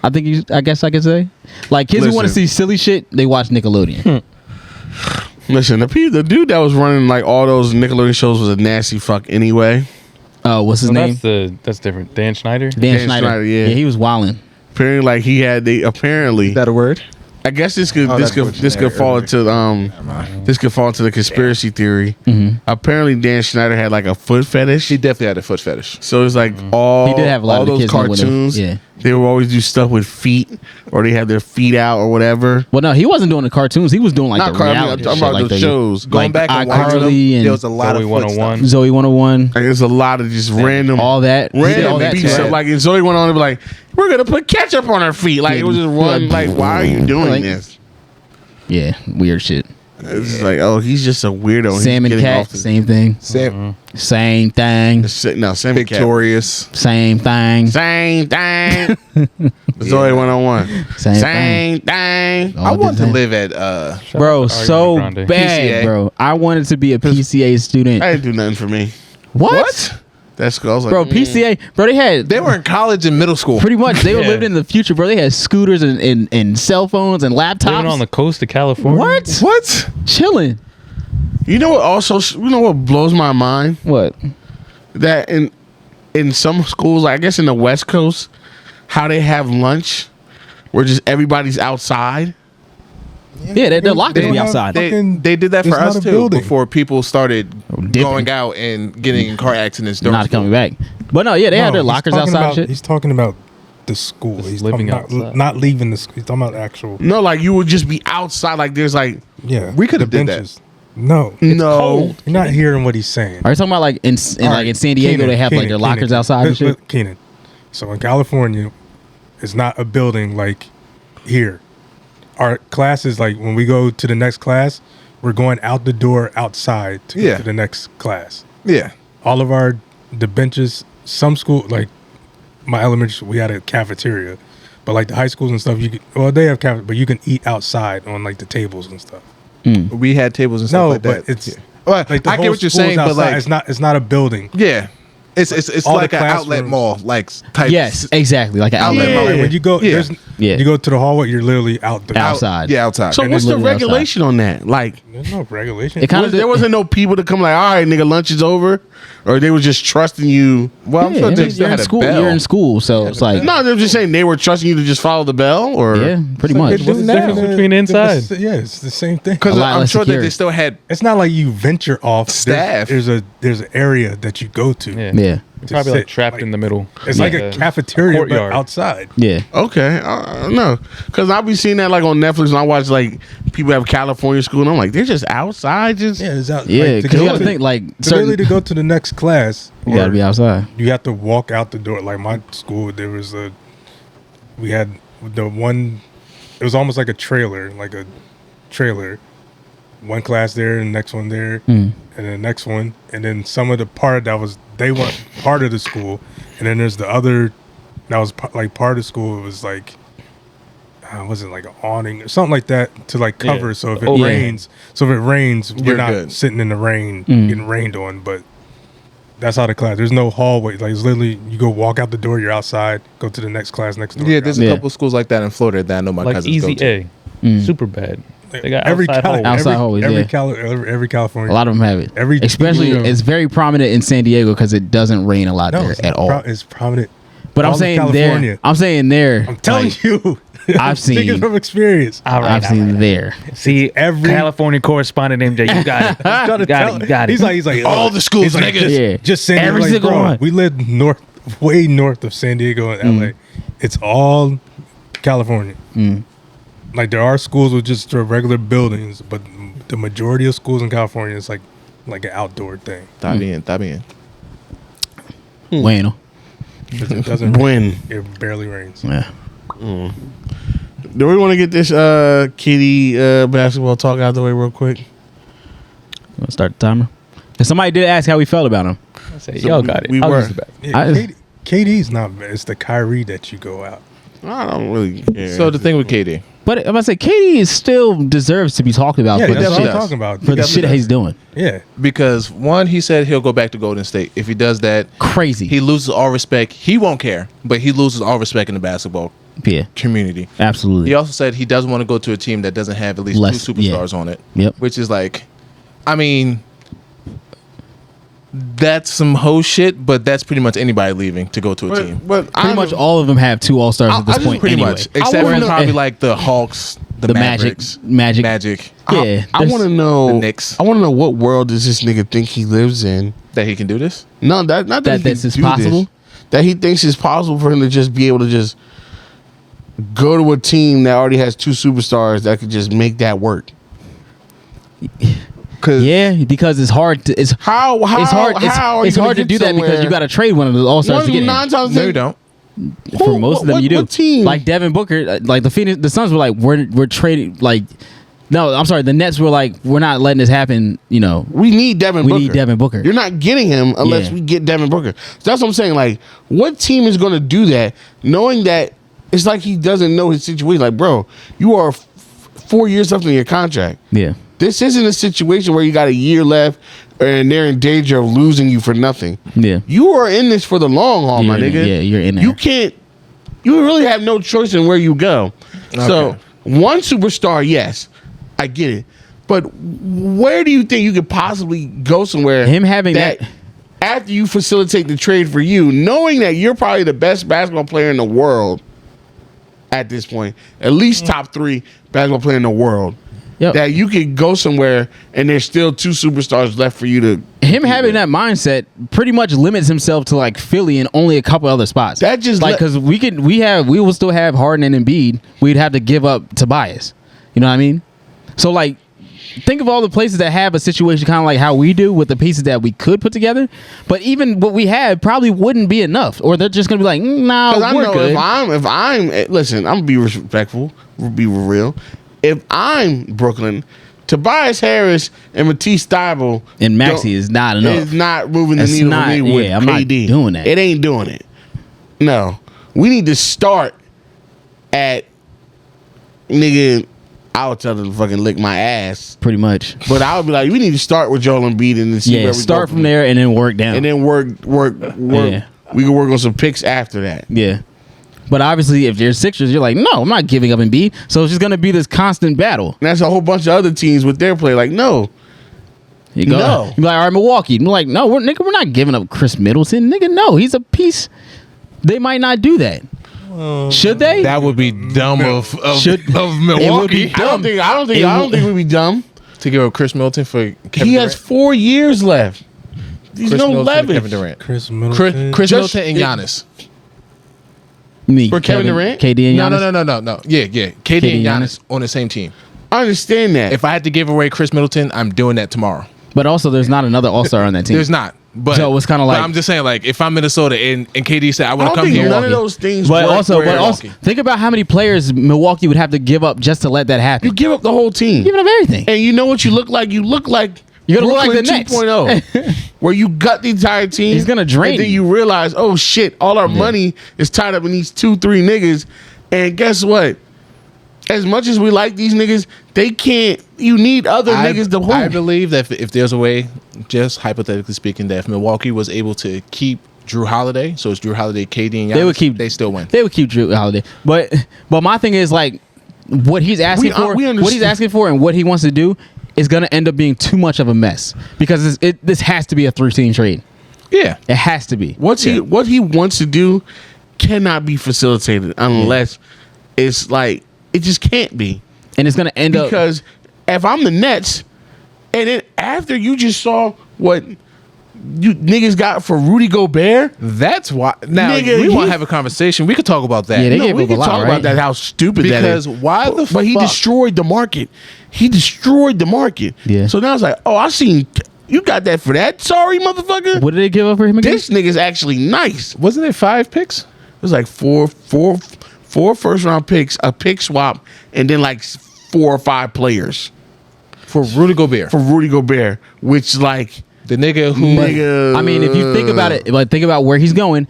I think I guess I could say, like kids who want to Listen. see silly shit, they watch Nickelodeon. Listen, the dude that was running like all those Nickelodeon shows was a nasty fuck anyway. Oh, what's his Well, name? that's different. Dan Schneider. Dan Schneider. Yeah. He was wilding. Apparently, like Is that a word? I guess this could Oh, that's what this you could said fall earlier. into this could fall into the conspiracy theory. Mm-hmm. Apparently, Dan Schneider had like a foot fetish. He definitely had a foot fetish. So it's like all He did have a lot all of the those kids know when they- cartoons. yeah. They would always do stuff with feet, or they have their feet out, or whatever. Well, no, he wasn't doing the cartoons. He was doing like Not the car- I mean, reality I'm talking shit, about like the shows. Going like back and watching iCarly them, and there was a lot Zoe of 101. Zoe 101. Like, there's a lot of just random, All that. He did random all that beat too. stuff. Like and Zoe went on and be like, "We're gonna put ketchup on her feet." Like it was just one. Like, why are you doing Like- this? Yeah, weird shit. It's just like, oh, he's just a weirdo. He's Sam and getting Cat, off the- same thing. Sam, Same thing. No, Sam and Cat. Victorious. Same thing. Same thing. Zoe 101. Same thing. thing. All I want the to time. live at Bro, Ariana so Grande. bad, PCA. bro. I wanted to be a PCA student. I didn't do nothing for me. What? That's cool. I was like, Bro, PCA, bro, they were in college and middle school. pretty much, they were Yeah. living in the future, bro. They had scooters and cell phones and laptops. Living on the coast of California. What? What? Chilling. You know what? Also, you know what blows my mind? What? That in some schools, I guess in the West Coast, how they have lunch, where just everybody's outside. Yeah, they're locked They to don't be have outside. fucking- They did that There's for not us a too building. before people started Dipping. going out and getting in car accidents. during Not school. coming back. But no, yeah, they had their he's lockers talking outside. about- and shit. He's talking about the school. He's living talking about outside. not leaving the school. He's talking about actual. No, like you would just be outside. Like there's like Yeah, We could've the did that. benches. No, no. you're not hearing what he's saying. Are you talking about like in like in San Diego they have like their lockers outside and shit? Keenan. So in California, it's not a building like here. Our classes, like when we go to the next class, we're going out the door outside to Yeah. go to the next class. Yeah. All of the benches, some school, like my elementary school, we had a cafeteria. But like the high schools and stuff, they have cafeteria, but you can eat outside on like the tables and stuff. We had tables and stuff No, like that. but it's Yeah. Well, like the I get whole what you're school's saying, but outside. like it's not a building. yeah, it's All like the an outlet classrooms. mall, like type. Yes, exactly. Like an outlet Yeah. mall. Like when you go, Yeah. Yeah. you go to the hallway, you're literally out the Outside. Yeah, outside. So And what's then the literally outside. regulation on that? Like, There's no regulation. It kind of there wasn't no people to come like, all right, nigga, lunch is over, or they were just trusting you. well, I'm Yeah, sure I they mean, still you're had in a school. bell. You're in school, so it's like No, they're just saying they were trusting you to just follow the bell, or yeah, pretty Like much. they do What's the now. difference between inside? Yeah, it's the same thing. Because A lot I'm less sure that security. they still had. It's not like you venture off Staff. There's an area that you go to. Yeah. Yeah, You're probably like sit, trapped like- in the middle. It's like a cafeteria but courtyard. outside. yeah. okay, no, because I'll be seeing that like on Netflix, and I watch like people have California school, and I'm like, they're just outside, just Yeah, it's out. Yeah, like, to because you go gotta to- think like to literally certain. to go to the next class. You gotta or be outside. You have to walk out the door. Like my school, we had the one. It was almost like a trailer, One class there, and the next one there, and then the next one, and then some of the part that was they weren't part of the school, and then there's the other that was like part of the school. It was like. Was it like an awning or something like that to like cover? Yeah. So if it Oh, yeah. rains, we're You're not good. sitting in the rain getting rained on. But that's how the class. There's no hallway. Like it's literally you go walk out the door, you're outside. Go to the next class next door. Yeah, you're there's outside. a Yeah. couple schools like that in Florida that I know my Like cousins Easy go to. A. Super bad. They got every outside Cali- hallway. Outside hallways, every, yeah. every California. A lot of them have it. Every- Especially, you know- it's very prominent in San Diego because it doesn't rain a lot No, there it's at all. It's prominent. But I'm all of saying California. there. I'm saying there. I'm telling like, you, I've speaking seen. from experience. All right, I've seen there. See, Every- California correspondent MJ, you got it. I'm trying to got tell- it. You got it. He's like all the schools, he's like, nigga. Just, Yeah. just San Diego. Every Like, single bro, one. we live way north of San Diego and LA. It's all California. Like there are schools with just regular buildings, but the majority of schools in California is like an outdoor thing. Está bien. Bueno. 'Cause it doesn't. when. It barely rains. Yeah. Do we want to get this kitty basketball talk out the way real quick? Let's start the timer. And somebody did ask how we felt about him. I say, y'all got it. we I'll were. use it back. Yeah, I- KD's not bad. It's the Kyrie that you go out. I don't really care. So the thing with KD, But I'm gonna say KD is still deserves to be talked about Yeah, for, that's the what shit, I'm talking about. for the shit that he's doing. Yeah. because one, he said he'll go back to Golden State. If he does that, Crazy. he loses all respect. He won't care, but he loses all respect in the basketball Yeah, community. absolutely. He also said he doesn't want to go to a team that doesn't have at least Less, two superstars on it. Yep. Which is like, I mean, that's some hoe shit, but that's pretty much anybody leaving to go to a team. but Pretty much all of them have 2 All-Stars I- at this I just point. Pretty anyway. much, except wanna for know- probably like the Hawks, the Mavericks, Magic. Magic, Yeah, I want to know. The Knicks. I want to know what world does this nigga think he lives in? that he can do this. No, not that That he this can is do possible? This. That he thinks it's possible for him to just be able to just go to a team that already has 2 superstars that could just make that work. Cause Yeah, because it's hard to. It's how it's hard. It's, how are it's you hard to gonna do get that because somewhere? you got to trade one of the All-Stars to get him. 9 times No, you don't. For most of them, you do. What team? Like Devin Booker, like the Suns were like, we're trading. Like, no, I'm sorry, the Nets were like, we're not letting this happen. You know, We need Devin we Booker. need Devin Booker. You're not getting him unless Yeah. we get Devin Booker. So that's what I'm saying. Like, what team is going to do that, knowing that it's like he doesn't know his situation? Like, bro, you are 4 years left in your contract. Yeah, This isn't a situation where you got a year left and they're in danger of losing you for nothing. yeah. You are in this for the long haul, my You're in nigga. it. Yeah, you're in there. You can't. You really have no choice in where you go. So one superstar, yes, I get it. But where do you think you could possibly go somewhere? Him having that- after you facilitate the trade for you, knowing that you're probably the best basketball player in the world at this point, at least top 3 basketball player in the world. Yep. That you could go somewhere and there's still 2 superstars left for you to. Him having that mindset pretty much limits himself to like Philly and only a couple other spots. That just like because we will still have Harden and Embiid. We'd have to give up Tobias. You know what I mean? So like, think of all the places that have a situation kind of like how we do with the pieces that we could put together. But even what we have probably wouldn't be enough, or they're just gonna be like, nah, Because I we're know good. if I'm listen, I'm gonna be respectful, be real. If I'm Brooklyn, Tobias Harris and Matisse Thybulle And Maxey is not enough. is not moving the It's needle not- for me with yeah, I'm not KD. doing that. It ain't doing it. No, we need to start at nigga. I would tell them to fucking lick my ass, Pretty much. but I would be like, we need to start with Joel Embiid and then see Yeah, where we start go from there and then work down. and then work. Yeah. We can work on some picks after that. Yeah. But obviously, if you're Sixers, you're like, no, I'm not giving up Embiid. So it's just going to be this constant battle. And that's a whole bunch of other teams with their play. Like, no, You go, No. You be like, all right, Milwaukee. And you're like, no, we're not giving up Chris Middleton. Nigga, no, he's a piece. They might not do that. Should they? That would be dumb of Should- Milwaukee. It would be dumb. I don't think we'd be dumb. To give up Chris Middleton for Kevin He Durant. has 4 years left. He's Chris no Middleton and leverage. Kevin Durant. Chris Middleton. Chris Just- Middleton and Giannis. Me, For Kevin Durant? KD and Giannis. No. Yeah. KD and Giannis on the same team. I understand that. If I had to give away Chris Middleton, I'm doing that tomorrow. But also, there's not another All-Star on that team. There's not. But So it's kinda but like- I'm just saying, like, if I'm Minnesota and KD said I I want to don't come think here, none of those things. But work also, where think about how many players Milwaukee would have to give up just to let that happen. you give up the whole team, Giving up everything. and you know what you look like. You look like You're gonna look like Brooklyn the Nets. 2.0, where you gut the entire team. He's gonna drain and then you. you realize, oh shit, all our money is tied up in these 2-3 niggas. And guess what? As much as we like these niggas, they can't. You need other niggas to hold. I believe that if there's a way, just hypothetically speaking, that if Milwaukee was able to keep Drew Holiday, so it's Drew Holiday, KD, and Giannis, they still win. They would keep Drew Holiday. But my thing is like what he's asking for, we what he's understand. asking for, and what he wants to do is going to end up being too much of a mess because this has to be a 3-team trade. Yeah. It has to be. What he wants to do cannot be facilitated unless it's like it just can't be. And it's going to end up Because if I'm the Nets, and then after you just saw what you niggas got for Rudy Gobert, That's why. Now, Nigga, we want he- to have a conversation. We could talk about that. Yeah, they no, gave we up a can lot, talk right? about that. How stupid that is. Because why the But he fuck? destroyed the market. He destroyed the market. Yeah. So now it's like, oh, I seen you got that for that. Sorry, motherfucker. what did they give up for him again? This nigga's actually nice. It Wasn't it 5 picks? was like four first round picks, a pick swap, and then like 4 or 5 players For Rudy Gobert. for Rudy Gobert, which like The nigga who. nigga. I mean, if you think about it, like think about where he's going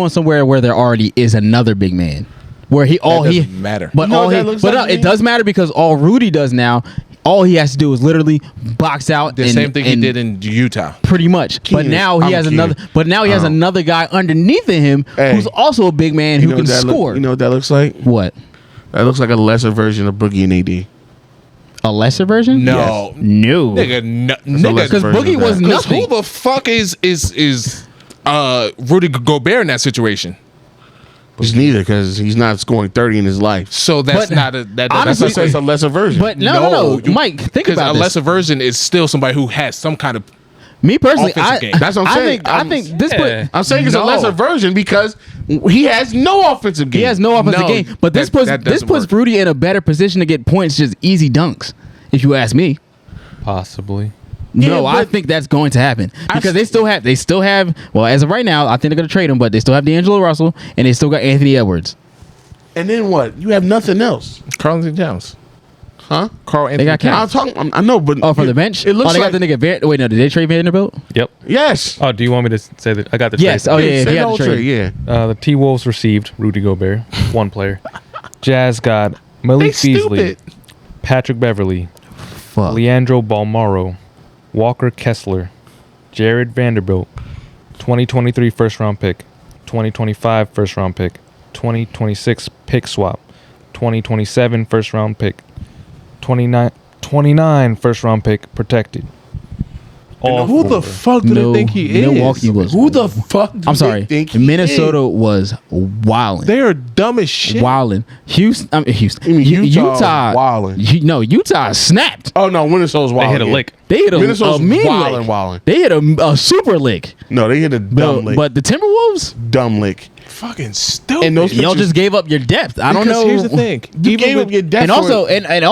somewhere where there already is another big man. where he doesn't matter. But You know all what he, that looks but like no, to it me? does matter because all Rudy does now, all he has to do is literally box out The same thing he did in Utah. pretty much. But Keenan. now he I'm has Keenan. another. But now he has Oh. another guy underneath of him Hey. who's also a big man You who know can what that score. you know what that looks like? What? That looks like a lesser version of Boogie and AD. A lesser version? No. No. Nigga, no, a lesser Because version Boogie of was that. Because nothing. who the fuck is Rudy Gobert in that situation? He's neither because he's not scoring 30 in his life. So that's But not a that honestly- That's why I say it's a lesser version. But no. Mike, think because about a this. lesser version is still somebody who has some kind of. Me personally, offensive game. That's what I'm saying. I think this. Yeah. I'm saying it's a No. lesser version because he has no offensive game. He has no offensive No, game, but this that doesn't puts work. Rudy in a better position to get points, just easy dunks. If you ask me, Possibly. no, I but- think that's going to happen because they still have. Well, as of right now, I think they're going to trade him, but they still have D'Angelo Russell and they still got Anthony Edwards. And then what? You have nothing else, Carl Anthony Towns. huh? Carl Anthony got Towns. I know, but Oh, from the bench. It looks they like got the nigga. Wait, no, did they trade Vanderbilt? Yep. yes. Oh, do you want me to say that? I got the Yes. trade. Oh yeah, Say he the had whole the trade. trade, yeah. The T Wolves received Rudy Gobert, one player. Jazz got Malik They Beasley, stupid. Patrick Beverly, Fuck. Leandro Balmaro, Walker Kessler, Jared Vanderbilt, 2023 first round pick, 2025 first round pick, 2026 pick swap, 2027 first round pick, 29 first round pick protected. All Who the for- fuck do No, they think he is? Milwaukee was. Who the fuck? Do I'm they sorry. think he Minnesota is? was wilding. They are dumb as shit. Wilding. Houston. Houston. You mean Utah Utah. wilding. No, Utah snapped. Oh no, Minnesota's They wild. hit a lick. They hit a Minnesota's mean wilding, lick. wilding. They hit a super lick. No, they hit a dumb lick. But the Timberwolves, Dumb lick. Fucking stupid. And those y'all pictures- just gave up your depth. I don't Because know. Here's the thing. You gave up your depth And also, and And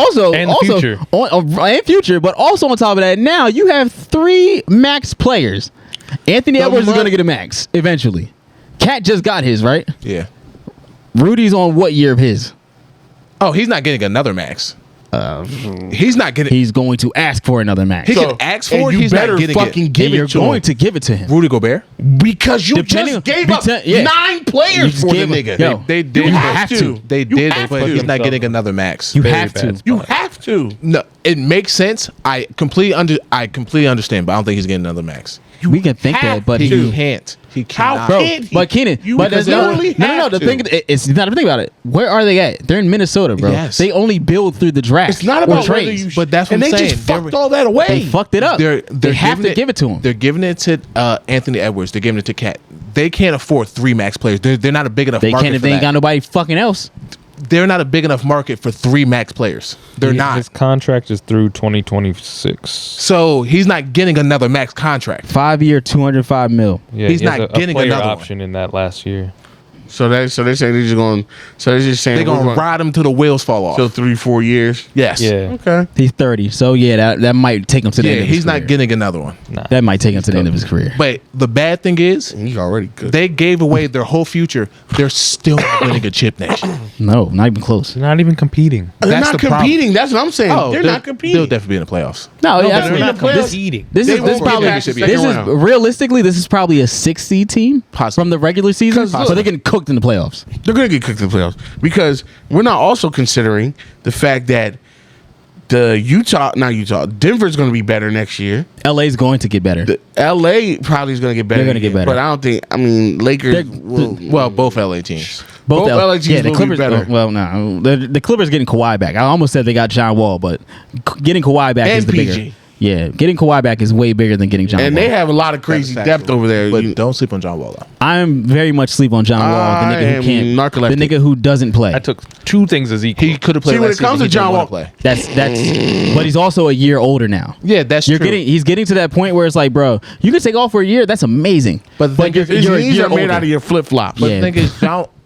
future. and future, but also on top of that, now you have 3 max players. Anthony The Edwards is mon- going to get a max eventually. Cat just got his, right? Yeah. Rudy's on what year of his? Oh, he's not getting another max. He's not getting. He's going to ask for another max. He can ask for and it. you He's better not getting fucking it. give and it you're to going him. to give it to him. Rudy Gobert. Because you Depending- just gave up yeah. 9 players just for the gave up- nigga. Yo, They did. You have to. They You did, have but to. he's not getting another max. You Very have to. bad You spot. have to. No, it makes sense. I completely understand, but I don't think he's getting another max. We can think have that, but He to. can't. He How cannot. Bro, can't he? but Keenan, You but there's literally no. have The to. thing, it's not the thing about it. Where are they at? They're in Minnesota, bro. Yes. They only build through the draft. It's not or about whether trades. you. But that's what and I'm they saying. just fucked all that away. They fucked it up. They're they have giving to give it to him. They're giving it to Anthony Edwards. They're giving it to Cat. They can't afford 3 max players. They're not a big enough They market can't if for they ain't that. got nobody fucking else. They're not a big enough market for 3 max players. They're not. His contract is through 2026. So he's not getting another max contract. 5-year, $205 million. Yeah, He's he has not a getting player another one. option in that last year. So they're saying they're just going. So they're just saying They're we're gonna gonna- ride him till the wheels fall off. So 3-4 years. yes. Yeah. Okay. He's 30, so yeah, that might take him to the end Yeah. of his He's career. not getting another one. Nah. That might take him to the end of his career. But the bad thing is, He's already good. they gave away their whole future. They're still not winning a chip next year. No, not even close. They're not even competing. They're That's not the problem. competing. That's what I'm saying. Oh, they're not competing. They'll definitely be in the playoffs. No, but absolutely they're not. not playoffs. This, Competing. this They is won't get probably past the this second is round. realistically this is probably a 6 seed team Possibly. from the regular season, 'Cause so look- they're getting cooked in the playoffs. They're going to get cooked in the playoffs because we're not also considering the fact that Denver's going to be better next year. LA's going to get better. The LA probably is going to get better. They're gonna get again, better. But I don't think. I mean, Lakers. They're- will, Well, both LA teams. both L- LA teams yeah, the will be Clippers. better. Well, no, the Clippers getting Kawhi back. I almost said they got John Wall, but getting Kawhi back And is the PG. bigger. Yeah, getting Kawhi back is way bigger than getting John and Wall. they have a lot of crazy That's depth factual. over there. But You- don't sleep on John Wall though. I'm very much sleep on John Wall, the I nigga who am can't, narcoleptic. the nigga who doesn't play. I took 2 things as equal. He could have played. See, when last it comes season, to he didn't John wanna Wall- play. That's, but he's also a year older now. Yeah, that's You're true. he's getting to that point where it's like, bro, you can take off for a year. That's amazing. But the thing is, his you're a knees year are made older. out of your flip flops. But Yeah. the thing is,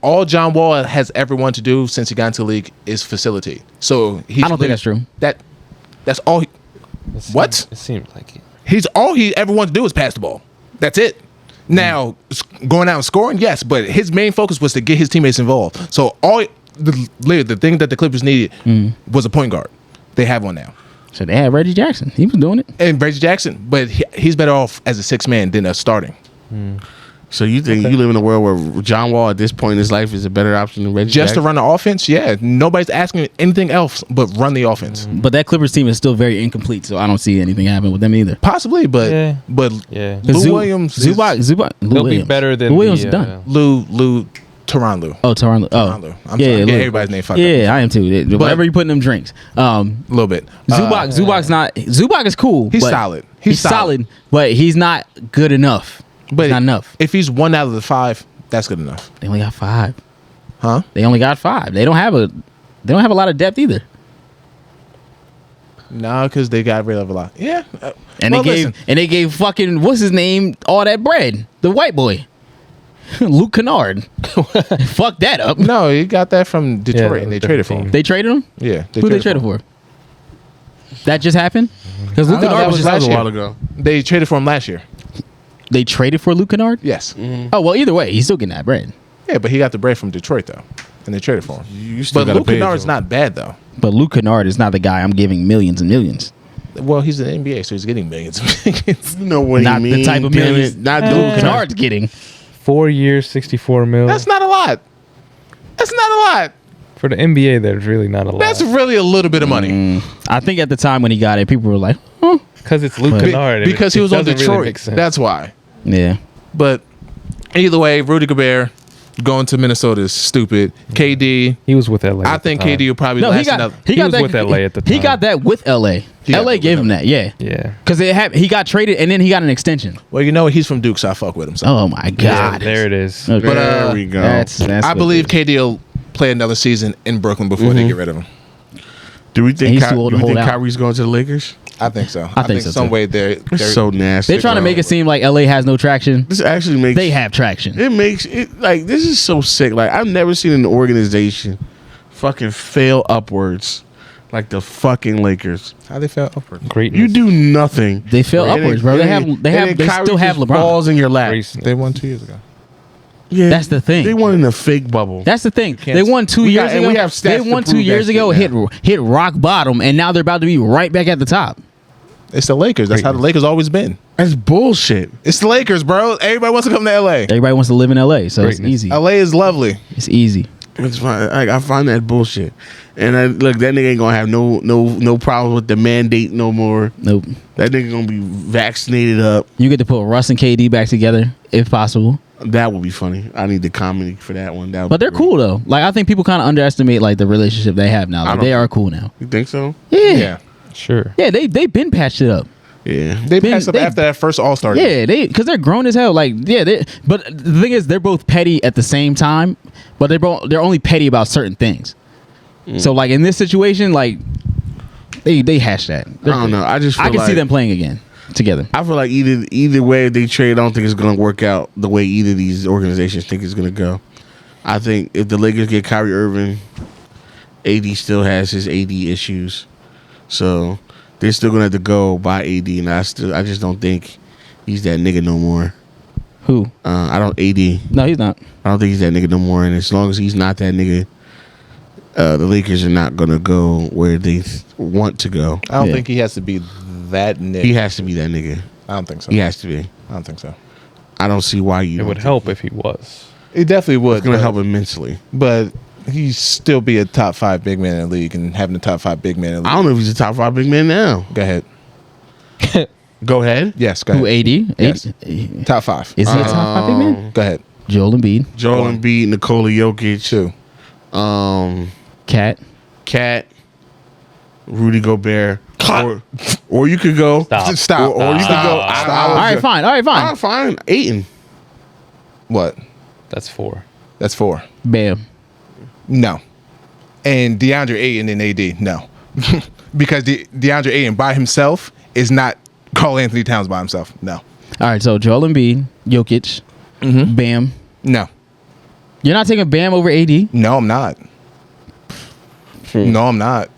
all John Wall has ever wanted to do since he got into the league is facilitate. So he's I don't think that's true. That's all. What? It seems like it. He's all he ever wanted to do is pass the ball. That's it. Now going out and scoring, yes, but his main focus was to get his teammates involved. So the thing that the Clippers needed was a point guard. They have one now, So they had Reggie Jackson. He was doing it. and Reggie Jackson. But he's better off as a 6 man than a starting. So you think you live in a world where John Wall at this point in his life is a better option than Reggie Just to Jackson? run the offense, yeah. Nobody's asking anything else but run the offense. But that Clippers team is still very incomplete, so I don't see anything happen with them either. Possibly, but Yeah. but Yeah. Lou Williams, is- Zubac, Lou They'll be Williams. better than Lou Williams the, is done. Lou Teron Lou. Oh, Toronto. Oh, Teron Lou. I'm sorry. Lou. Everybody's name fucked up. Yeah, I am too. Whatever you put in them drinks. A little bit. Zubac's not. Zubac is cool. He's but solid. He's solid, but he's not good enough. But He's not enough. If he's 1 out of the 5, that's good enough. They only got 5. Huh? They only got 5. They don't have a lot of depth either. No, because they got rid of a lot. Yeah. And well, they gave fucking what's his name all that bread. The white boy, Luke Kennard. Fuck that up. No, he got that from Detroit, and they traded for him. They traded him. Yeah. Who they traded for? That just happened because Luke No, Kennard that was was just last a year. while ago. They traded for him last year. They traded for Luke Kennard. Yes. Oh well, either way, he's still getting that bread. Yeah, but he got the bread from Detroit though, and they traded for him. You still But gotta Luke pay Kennard's for it. not bad though. But Luke Kennard is not the guy I'm giving millions and millions. Well, he's in the NBA, so he's getting millions and millions. You know what Not he the mean, type of damn millions it. Not Luke Luke Kennard's getting. 4 years, 64 mil. That's not a lot. That's not a lot. For the NBA, there's really not a lot. That's really a little bit of money. I think at the time when he got it, people were like, "Huh." because it's Luke Be- Kennard. and Because it he was on doesn't really Detroit. make sense. That's why. Yeah. But either way, Rudy Gobert going to Minnesota is stupid. KD, He was with LA. I at the think time. KD will probably No, last he got another. He was that with LA at the He time. got that with LA. He got LA that gave with him that, yeah. Yeah. Because he got traded and then he got an extension. Well, you know what? He's from Duke, so I fuck with him. So. Oh my god. There it is. Okay. But, There we go. That's I what believe it is. KD will play another season in Brooklyn before they get rid of him. Do we And think, he's too old to hold out. Kyrie's going to the Lakers? I think so. I think so, some too. way they're It's so nasty. They're trying to make it seem like LA has no traction. This actually makes They have traction. it makes it like this is so sick. Like I've never seen an organization fucking fail upwards like the fucking Lakers. how they fell upward. Greatness. You do nothing. They fail And upwards, then- bro. They and have then- they and have then they Kyrie still have just LeBron. falls in your lap. Recently. They won 2 years ago. Yeah, That's the thing. They won in a fake bubble. That's the thing. Can't- They won 2 we years got- and ago. we have stats They to won 2 prove years that ago. shit Hit rock bottom, and now they're about to be right back at the top. It's the Lakers. That's how the Lakers always been. That's bullshit. It's the Lakers, bro. Everybody wants to come to LA. Everybody wants to live in LA, so it's Greatness. easy. LA is lovely. It's easy. It's fine. I find that bullshit. And I, look, that nigga ain't gonna have no problem with the mandate no more. Nope. That nigga gonna be vaccinated up. You get to put Russ and KD back together if possible. That would be funny. I need the comedy for that one. That would But they're be great. cool though. Like I think people kind of underestimate like the relationship they have now. Like, don't- they are cool now. You think so? Yeah. Sure. Yeah, they've been patched it up. Yeah. They passed up they- after that first All Star. Yeah, because they're grown as hell. Like, yeah, but the thing is, they're both petty at the same time, but they're only petty about certain things. So, like in this situation, like they hash that. I don't know. I just feel I can see like- them playing again together. I feel like either way they trade, I don't think it's gonna work out the way either of these organizations think it's gonna go. I think if the Lakers get Kyrie Irving, AD still has his AD issues, so they're still gonna have to go by AD, and I just don't think he's that nigga no more. Who? I don't AD. No, he's not. I don't think he's that nigga no more, and as long as he's not that nigga, the Lakers are not gonna go where they want to go. I don't Yeah. think he has to be that nigga. He has to be that nigga. I don't think so. He has to be. I don't think so. I don't see why you. It would help if he was. It definitely would. It's gonna but- help immensely. But he still be a top 5 big man in the league, and having a top 5 big man in the I league. don't know if he's a top 5 big man now. Go ahead. Go ahead. Yes, go Who? ahead. AD? Yes. AD? Top 5. Is he a top 5 big man? Go ahead. Joel Embiid, Joel One. Embiid, Nikola Jokic, 2. Cat. Cat, Rudy Gobert, or you could go. Stop. Stop. Or you could go. Stop. All right, fine. All right, fine. Fine. Aiton. What? That's 4. That's 4. Bam. No. And DeAndre Ayton and AD, no. Because DeAndre Ayton by himself is not Karl Anthony Towns by himself. No. All right, so Joel Embiid, Jokic, Bam. No. You're not taking Bam over AD? No, I'm not. No, I'm not.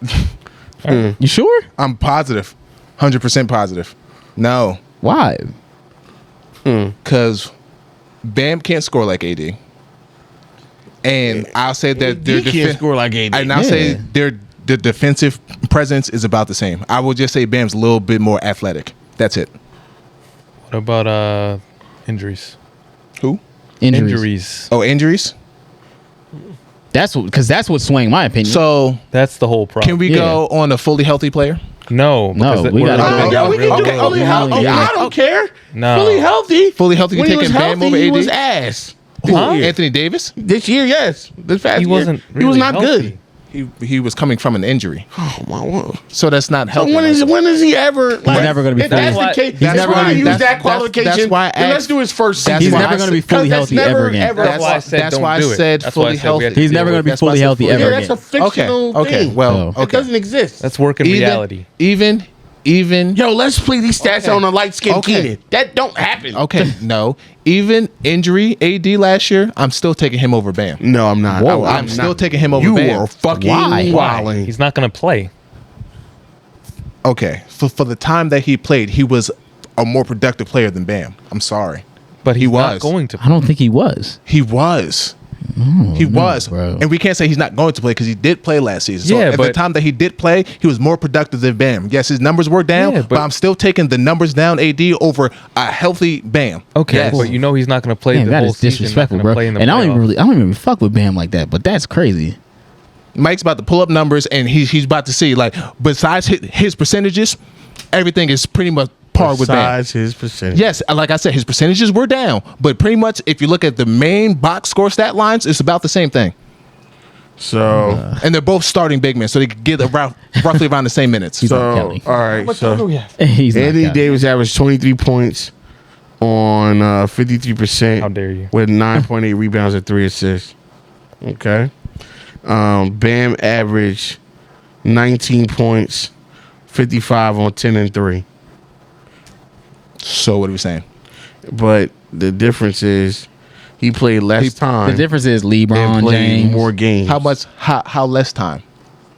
You sure? I'm positive. 100% positive. No. Why? Because Bam can't score like AD. And I'll say that their He can't score like AD. And I'll say Yeah. the defensive presence is about the same. I will just say Bam's a little bit more athletic. That's it. What about injuries? Who? Injuries. Oh, injuries. That's what swaying my opinion. So That's the whole problem. can we go on a fully healthy player? No. No, because we we're gotta living go. on we real can do world. fully healthy. Yeah. I don't care. No. Fully healthy. Fully healthy. You When he was taking Bam healthy, over he AD? was ass. Who? Huh? Anthony Davis? This year, yes. This past He year, wasn't. he was really not healthy. good. He was coming from an injury, Oh my word. so that's not So healthy. when is he ever? Like, never gonna be If fully that's the healthy. case, He's that's never why gonna I be- use that's- that qualification. that's why I Then let's asked- do his first that's season. He's why never I going to be said- fully That's healthy never, ever again. ever- That's why I said That's don't why I do it. said That's why I fully said we healthy. have to He's deal never with going it. to be That's why fully I said healthy fully- ever Yeah, that's again. a fictional Okay. thing. Well, Oh. It doesn't exist. Let's work in reality. Even. Yo, let's play these stats Okay. on a light skinned Okay. kid. That don't happen. Okay, no. Even injury AD last year, I'm still taking him over Bam. No, I'm not. Whoa, I'm still taking him over You Bam. were fucking Why? wilding. He's not going to play. Okay, for the time that he played, he was a more productive player than Bam. I'm sorry. But He he's not was. going to. I don't think he was. He was. He was. bro. And we can't say he's not going to play because he did play last season. So Yeah, at the but- time that he did play, he was more productive than Bam. Yes, his numbers were down, Yeah, but, but- I'm still taking the numbers down AD over a healthy Bam. Okay, Yes. but you know he's not going to play Damn, the that whole is season. disrespectful, not gonna bro. play in the And I playoffs. don't even fuck with Bam like that. But that's crazy. Mike's about to pull up numbers and he's about to see, like, besides his percentages, everything is pretty much par with Bam. Besides his percentage. Yes, like I said, his percentages were down, but pretty much if you look at the main box score stat lines, it's about the same thing. So, And they're both starting big men, so they could get roughly around the same minutes. He's not so Kelly. all right. So He's not Anthony Kelly. Davis averaged 23 points on 53%. How dare you? With 9.8 rebounds and 3 assists. Okay. Bam averaged 19 points, 55 on 10 and 3. So what are we saying? But the difference is he played less time. The difference is and LeBron played James. more games. How much? How less time?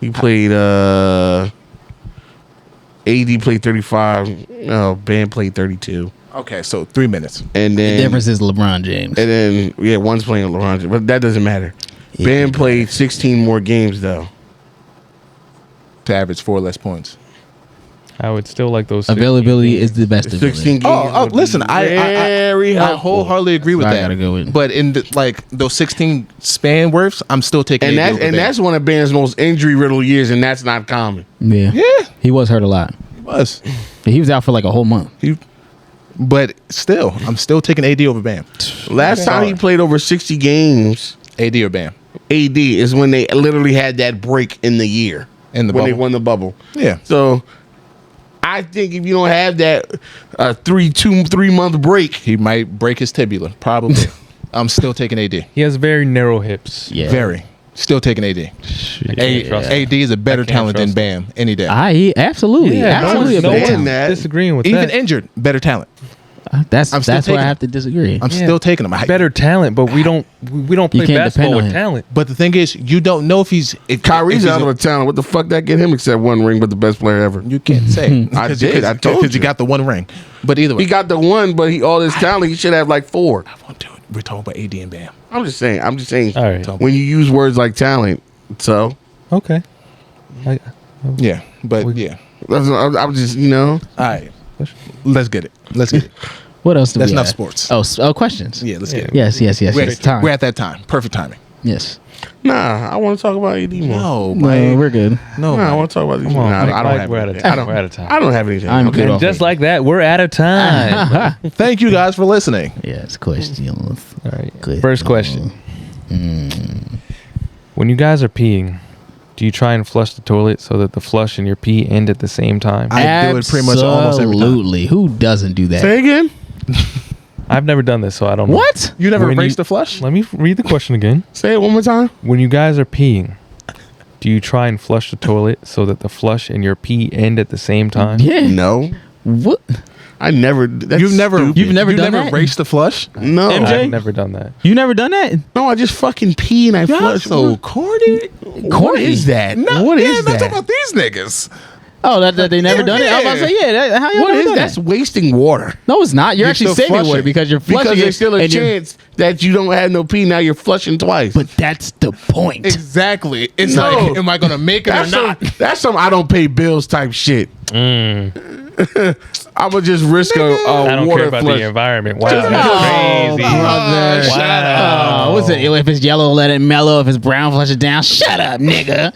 He played AD played 35. No, Bam played 32. Okay, so 3 minutes. And The then difference is LeBron James. And then one's playing LeBron, but that doesn't matter. Bam played 16 more games though. To average 4 less points. I would still like those. Availability is the best. 16 games. Oh, would listen, be I very helpful. wholeheartedly agree with I that. gotta go with. But in those 16 span worths, I'm still taking. And AD over Bam. that's one of Bam's most injury riddled years, and that's not common. Yeah. Yeah. He was hurt a lot. It was. He was out for like a whole month. But still, I'm still taking AD over Bam. Last time he played over 60 games, AD or Bam AD is when they literally had that break in the year in the when they bubble. won the bubble. Yeah. So I think if you don't have that 3 month break, He might break his tibia. Probably. I'm still taking AD. He has very narrow hips. Yeah. Very. Still taking AD. I can't trust him. AD is a better I can't talent than trust Bam any day. He absolutely, Yeah, absolutely a no better one's talent. that. disagreeing with Even that. injured, better talent. That's I'm still where taking I him. have to disagree. I'm still taking him. Better talent, but we don't play can't basketball depend on with him. talent. But the thing is, you don't know if Kyrie's if out of a talent. What the fuck that get him except one ring, but the best player ever? You can't say. I did. I told because you. you got the one ring. But either way, He got the one, but all his talent, he should have like 4. I won't do it. We're talking about AD and Bam. I'm just saying. All right. When you use words like talent, so Okay. Yeah, but yeah. I'm just All right, let's get it. Let's get it. What else do That's we enough have? sports. Oh, questions. Yeah, let's get it. Yes. We're, Time. we're at that time. Perfect timing. Yes. nah. I want to talk about AD more. No, No, Mike. we're good. No, Nah, I Mike. want to talk about these. Come on, Nah, Mike, I don't Mike, have we're out of anything. time. We're out of time. I don't have anything. I'm Okay. good And off just it. like that, we're out of time. Thank you guys for listening. Yes. Questions. All right. Good. First question. When you guys are peeing, do you try and flush the toilet so that the flush and your pee end at the same time? I do it pretty much almost every time. Absolutely. Who doesn't do that? Say again. I've never done this, so I don't know. What? You never When raced you- the flush? Let me read the question again. Say it one more time. When you guys are peeing, do you try and flush the toilet so that the flush and your pee end at the same time? Yeah. No, What? I never. That's You've never stupid. You've never done that? raced the flush? No, MJ? I've never done that. You never done that? no. I just fucking pee and I flush. So corny. What is that? What is I'm that? talking about these niggas. Oh, that they never done it? I was about to say, yeah. How y'all What never is done that's that? wasting water. No, it's not. You're You're actually still saving water flushing. because you're flushing Because it there's still a and you're- chance that you don't have no pee. Now you're flushing twice. But that's the point. Exactly. It's No. like, am I gonna make it or that's not? that's some I don't pay bills type shit. I'm gonna just risk a I don't water care about flush. the environment. Wow, Just- that's Oh, crazy. brother. Wow. What's it? If it's yellow, let it mellow. If it's brown, flush it down. Shut up, nigga.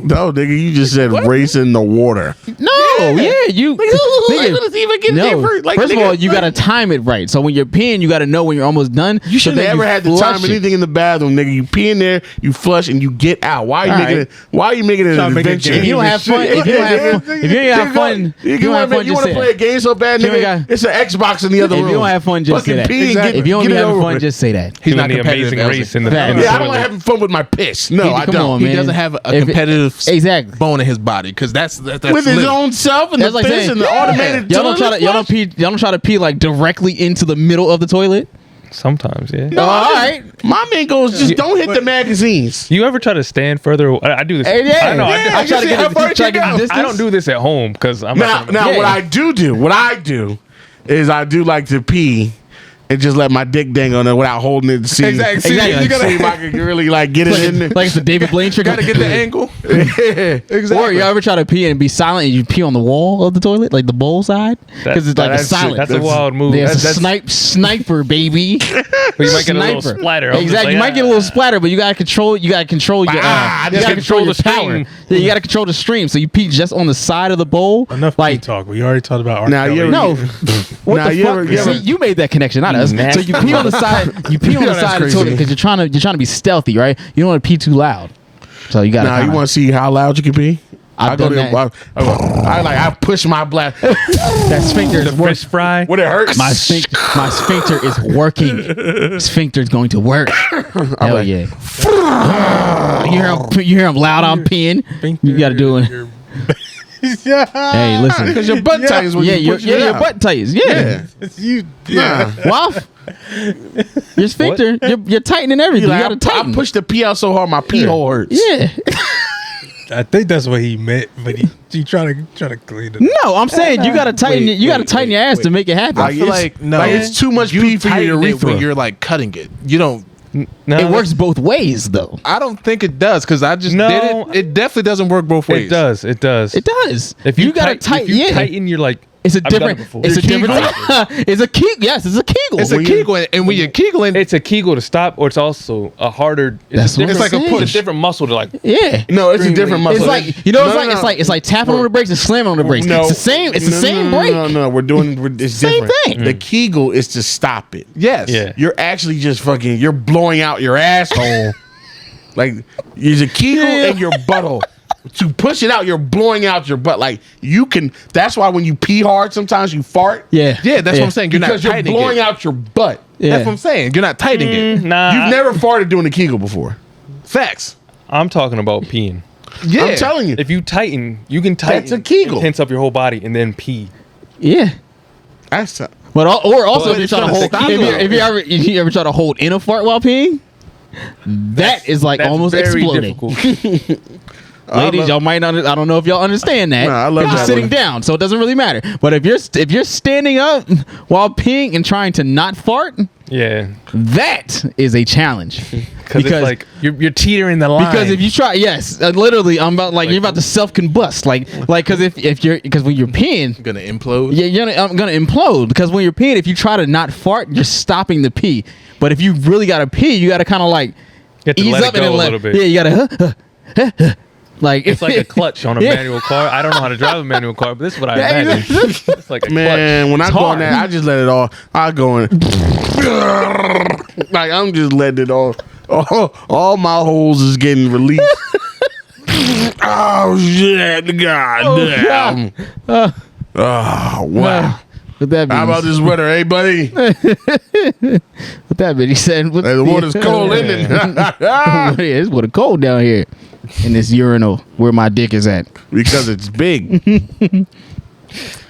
No, nigga, you just said race in the water. No, you. Nigga, no. First of all, you gotta time it right. So when you're peeing, you gotta know when you're almost done. You should never had to time anything in the bathroom, nigga. You pee in there, you flush, and you get out. Why are you All making right. it? Why are you making it Trying an to make a adventure? game. If you don't have fun, if you don't have fun, if you ain't have fun, you don't have fun, you just want to say play a that. game so bad, If you nigga. ain't got- It's an Xbox in the other If room. you don't have fun, just say Fucking that. pee and get- If you don't get be it having over fun, with. just say that. He's Doing not the competitive. amazing Elsie. race in the Fact. in the Yeah, I don't toilet. like having fun with my piss. No, I Come don't. on, He man. doesn't have a If it- competitive Exactly. bone in his body because that's With his lit. own self and That's the like piss saying, and the automated y'all don't try toilet to, y'all don't flush? pee, y'all don't try to pee like directly into the middle of the toilet. Sometimes, yeah. No, All right. My man goes, just don't hit the magazines. You ever try to stand further? I do this. Hey, yeah. I know. Yeah, I try to see get how a, far try you to get go. a distance. I don't do this at home because I'm not. Now, Yeah. what I do is I do like to pee and just let my dick dangle on there without holding it to see. Exactly. See, Exactly. you gotta, See if I can really like get it in there. Like it's the David Blaine trick. gotta get the angle. Exactly. Or you ever try to pee and be silent and you pee on the wall of the toilet, like the bowl side, because it's like a that's- silent. That's a wild move. There's a that's- sniper, baby. But you might get a little Sniper. splatter. I'm just Exactly. like, You might get a little splatter, but you gotta control. You gotta control your. Ah, you just gotta control control your the power. stream. Yeah, you gotta control the stream. So you pee just on the side of the bowl. Enough pee like talk. We already talked about R. Now, Kelly. you ever- no. What Now, the you fuck? ever- you See, ever- you made that connection, not us. So you pee on the side. You pee on the that's side of the crazy. toilet because you're trying to be stealthy, right? You don't want to pee too loud. So you gotta. Now, you kinda- want to see how loud you can pee? I've done that. I push my bladder. that sphincter is working. fish fry. When it hurts. My sphincter is working. Sphincter's going to work. Hell like, yeah. you hear him loud. I'm peeing. You got to do it. Hey, listen. Because your butt tightens when Yeah, you push it your out. butt tightens. Yeah. Nah. Waff. Your sphincter, you're tightening everything. Like, You got to I tighten. push the pee out so hard my pee hole hurts. Yeah. I think that's what he meant, but he trying to clean it. No, I'm saying you got to tighten. Wait, you got to wait, tighten your ass to make it happen. I feel like no, it's too much pee for your tighten it urethra. when you're like cutting it. You don't. No, it works both ways, though. I don't think it does because I just No. did it. It definitely doesn't work both ways. It does. It does. It does. If you got to tighten, tighten, tighten, you're like. it's a I've done different. it before. It's a You're different. It's a kegel. Yes, it's a kegel. It's a kegel, and when you're kegling, It's a Kegel to stop, or it's also a harder. That's what It's I'm like a saying. push. It's a different muscle to like. Yeah. No, it's a different muscle. It's like it's like tapping on the brakes and slamming on the brakes. No, It's the same. It's the no, same no, brake. No, it's Same different. thing. The Kegel is to stop it. yes, Yeah. You're actually just fucking. You're blowing out your asshole. Like there's a Kegel Yeah. and your butthole. To push it out, you're blowing out your butt. Like you can. That's why when you pee hard, sometimes you fart. Yeah. yeah. That's what I'm saying. You're not Because you're tightening blowing it. out your butt. Yeah. That's what I'm saying. You're not tightening it. Nah, You've never farted doing the Kegel before. Facts. I'm talking about peeing. Yeah, I'm telling you. If you tighten, you can tighten. That's a Kegel. and tense up your whole body and then pee. Yeah. That's But or also But if you're it's trying to gonna hold, stop if you ever try to hold in a fart while peeing, that is like That's almost very exploding. difficult. Ladies, y'all might not. I don't know if y'all understand that. Nah, I love You're that sitting one. down, so it doesn't really matter. But if you're standing up while peeing and trying to not fart, Yeah, that is a challenge. because it's like you're teetering the line. Because if you try, yes, literally, I'm about like you're about to self combust, like because because when you're peeing, gonna implode. yeah, I'm gonna implode because when you're peeing, if you try to not fart, you're stopping the pee. But if you really gotta pee, you gotta kind of like you have to ease let up it and go then a little bit. Yeah, you gotta like It's like a clutch on a Yeah. manual car. I don't know how to drive a manual car, but this is what I Yeah, imagine. It's like a Man, when I It's go hard. on that, I just let it all. I go in. Like I'm just letting it all. All my holes is getting released. Oh shit! God damn! Uh, Oh wow! What that means? How about this weather, hey buddy? What that mean? He said, "What Hey, the water's cold, isn't it? It's water cold down here in this urinal where my dick is at. Because it's big. It's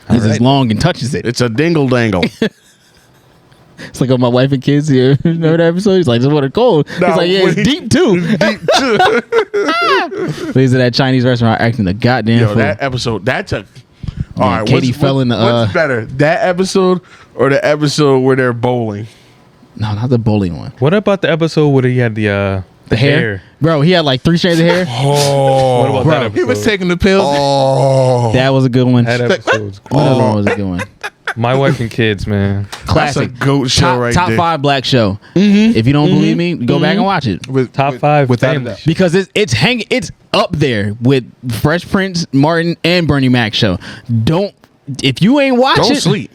as long and touches it. It's a dingle dangle. It's like on my wife and kids here. Remember that episode? He's like, "This water cold." He's like, "Yeah, it's deep too." Deep too. He's at that Chinese restaurant acting the goddamn Yo, fool. that episode. That's a. All Man, right, Katie fell in the, What's better, that episode or the episode where they're bowling? No, not the bowling one. What about the episode where he had the The hair. Bro, he had like 3 strands of hair. What about that He episode? was taking the pills. Oh, That was a good one. That episode's Another one was a good one. My Wife and Kids, man. Classic. that's a goat show top, right top there. 5 black show. If you don't believe me, go back and watch it. Top 5 without a family. doubt. Because it's up there with Fresh Prince, Martin, and Bernie Mac show. If you ain't watch Don't it, sleep.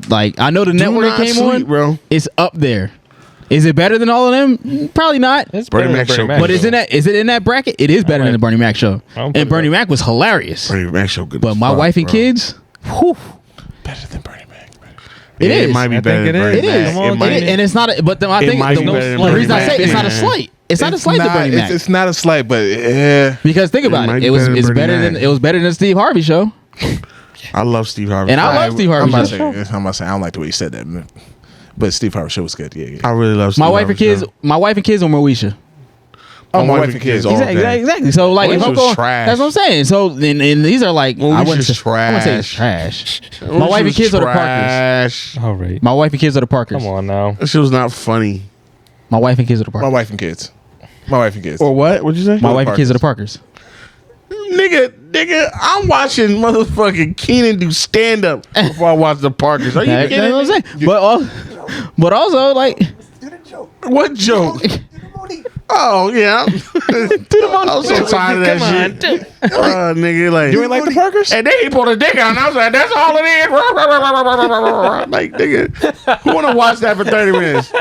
like I know the Do network not it came sleep, on, bro. it's up there. Is it better than all of them? Probably not. It's Bernie better than Mac show. But is it in that bracket? It is better than the Bernie Mac show. I'll put And it Bernie up. Mac was hilarious. Bernie Mac show good. But as My fuck, Wife and bro. Kids, whew, Better than Bernie Mac. It Yeah, is. It might be I better think than it Bernie it is. is. Mac. Come on, It might. And it's not. But I It think might the be better than the reason I Bernie say it's not a Mac. slight. It's not a slight to Bernie Mac. It's not a slight, but yeah. Because think about might it. be It was better than it's Bernie better Mac. than it was better than the Steve Harvey show. I love Steve Harvey. And I love Steve Harvey I'm show. not saying I don't like the way you said that, man. But Steve Harvey show was good. Yeah. I really love Steve My wife Harvey and kids. show. My wife and kids on Moesha. Oh, my wife and kids. all Exactly, day. exactly. So like, Moesha if I'm was going, trash. that's what I'm saying. So and these are like, I wouldn't Moesha's say, I wouldn't say it's trash. My She wife and was kids are the Parkers. trash. All right. My wife and kids are the Parkers. Come on now. That shit was not funny. My wife and kids are the My Parkers. wife and kids. My wife and kids. Or what? What'd you say? My wife and Parkers. kids are the Parkers. Nigga, I'm watching motherfucking Keenan do stand up before I watch the Parkers. Are you That's kidding what me? I'm saying. But also like, What joke? Oh yeah, I'm so tired of that shit. Nigga, like You ain't like the Parkers? and then he pulled a dick out, and I was like, "That's all it is." Like, nigga, who wanna watch that for 30 minutes? Hey,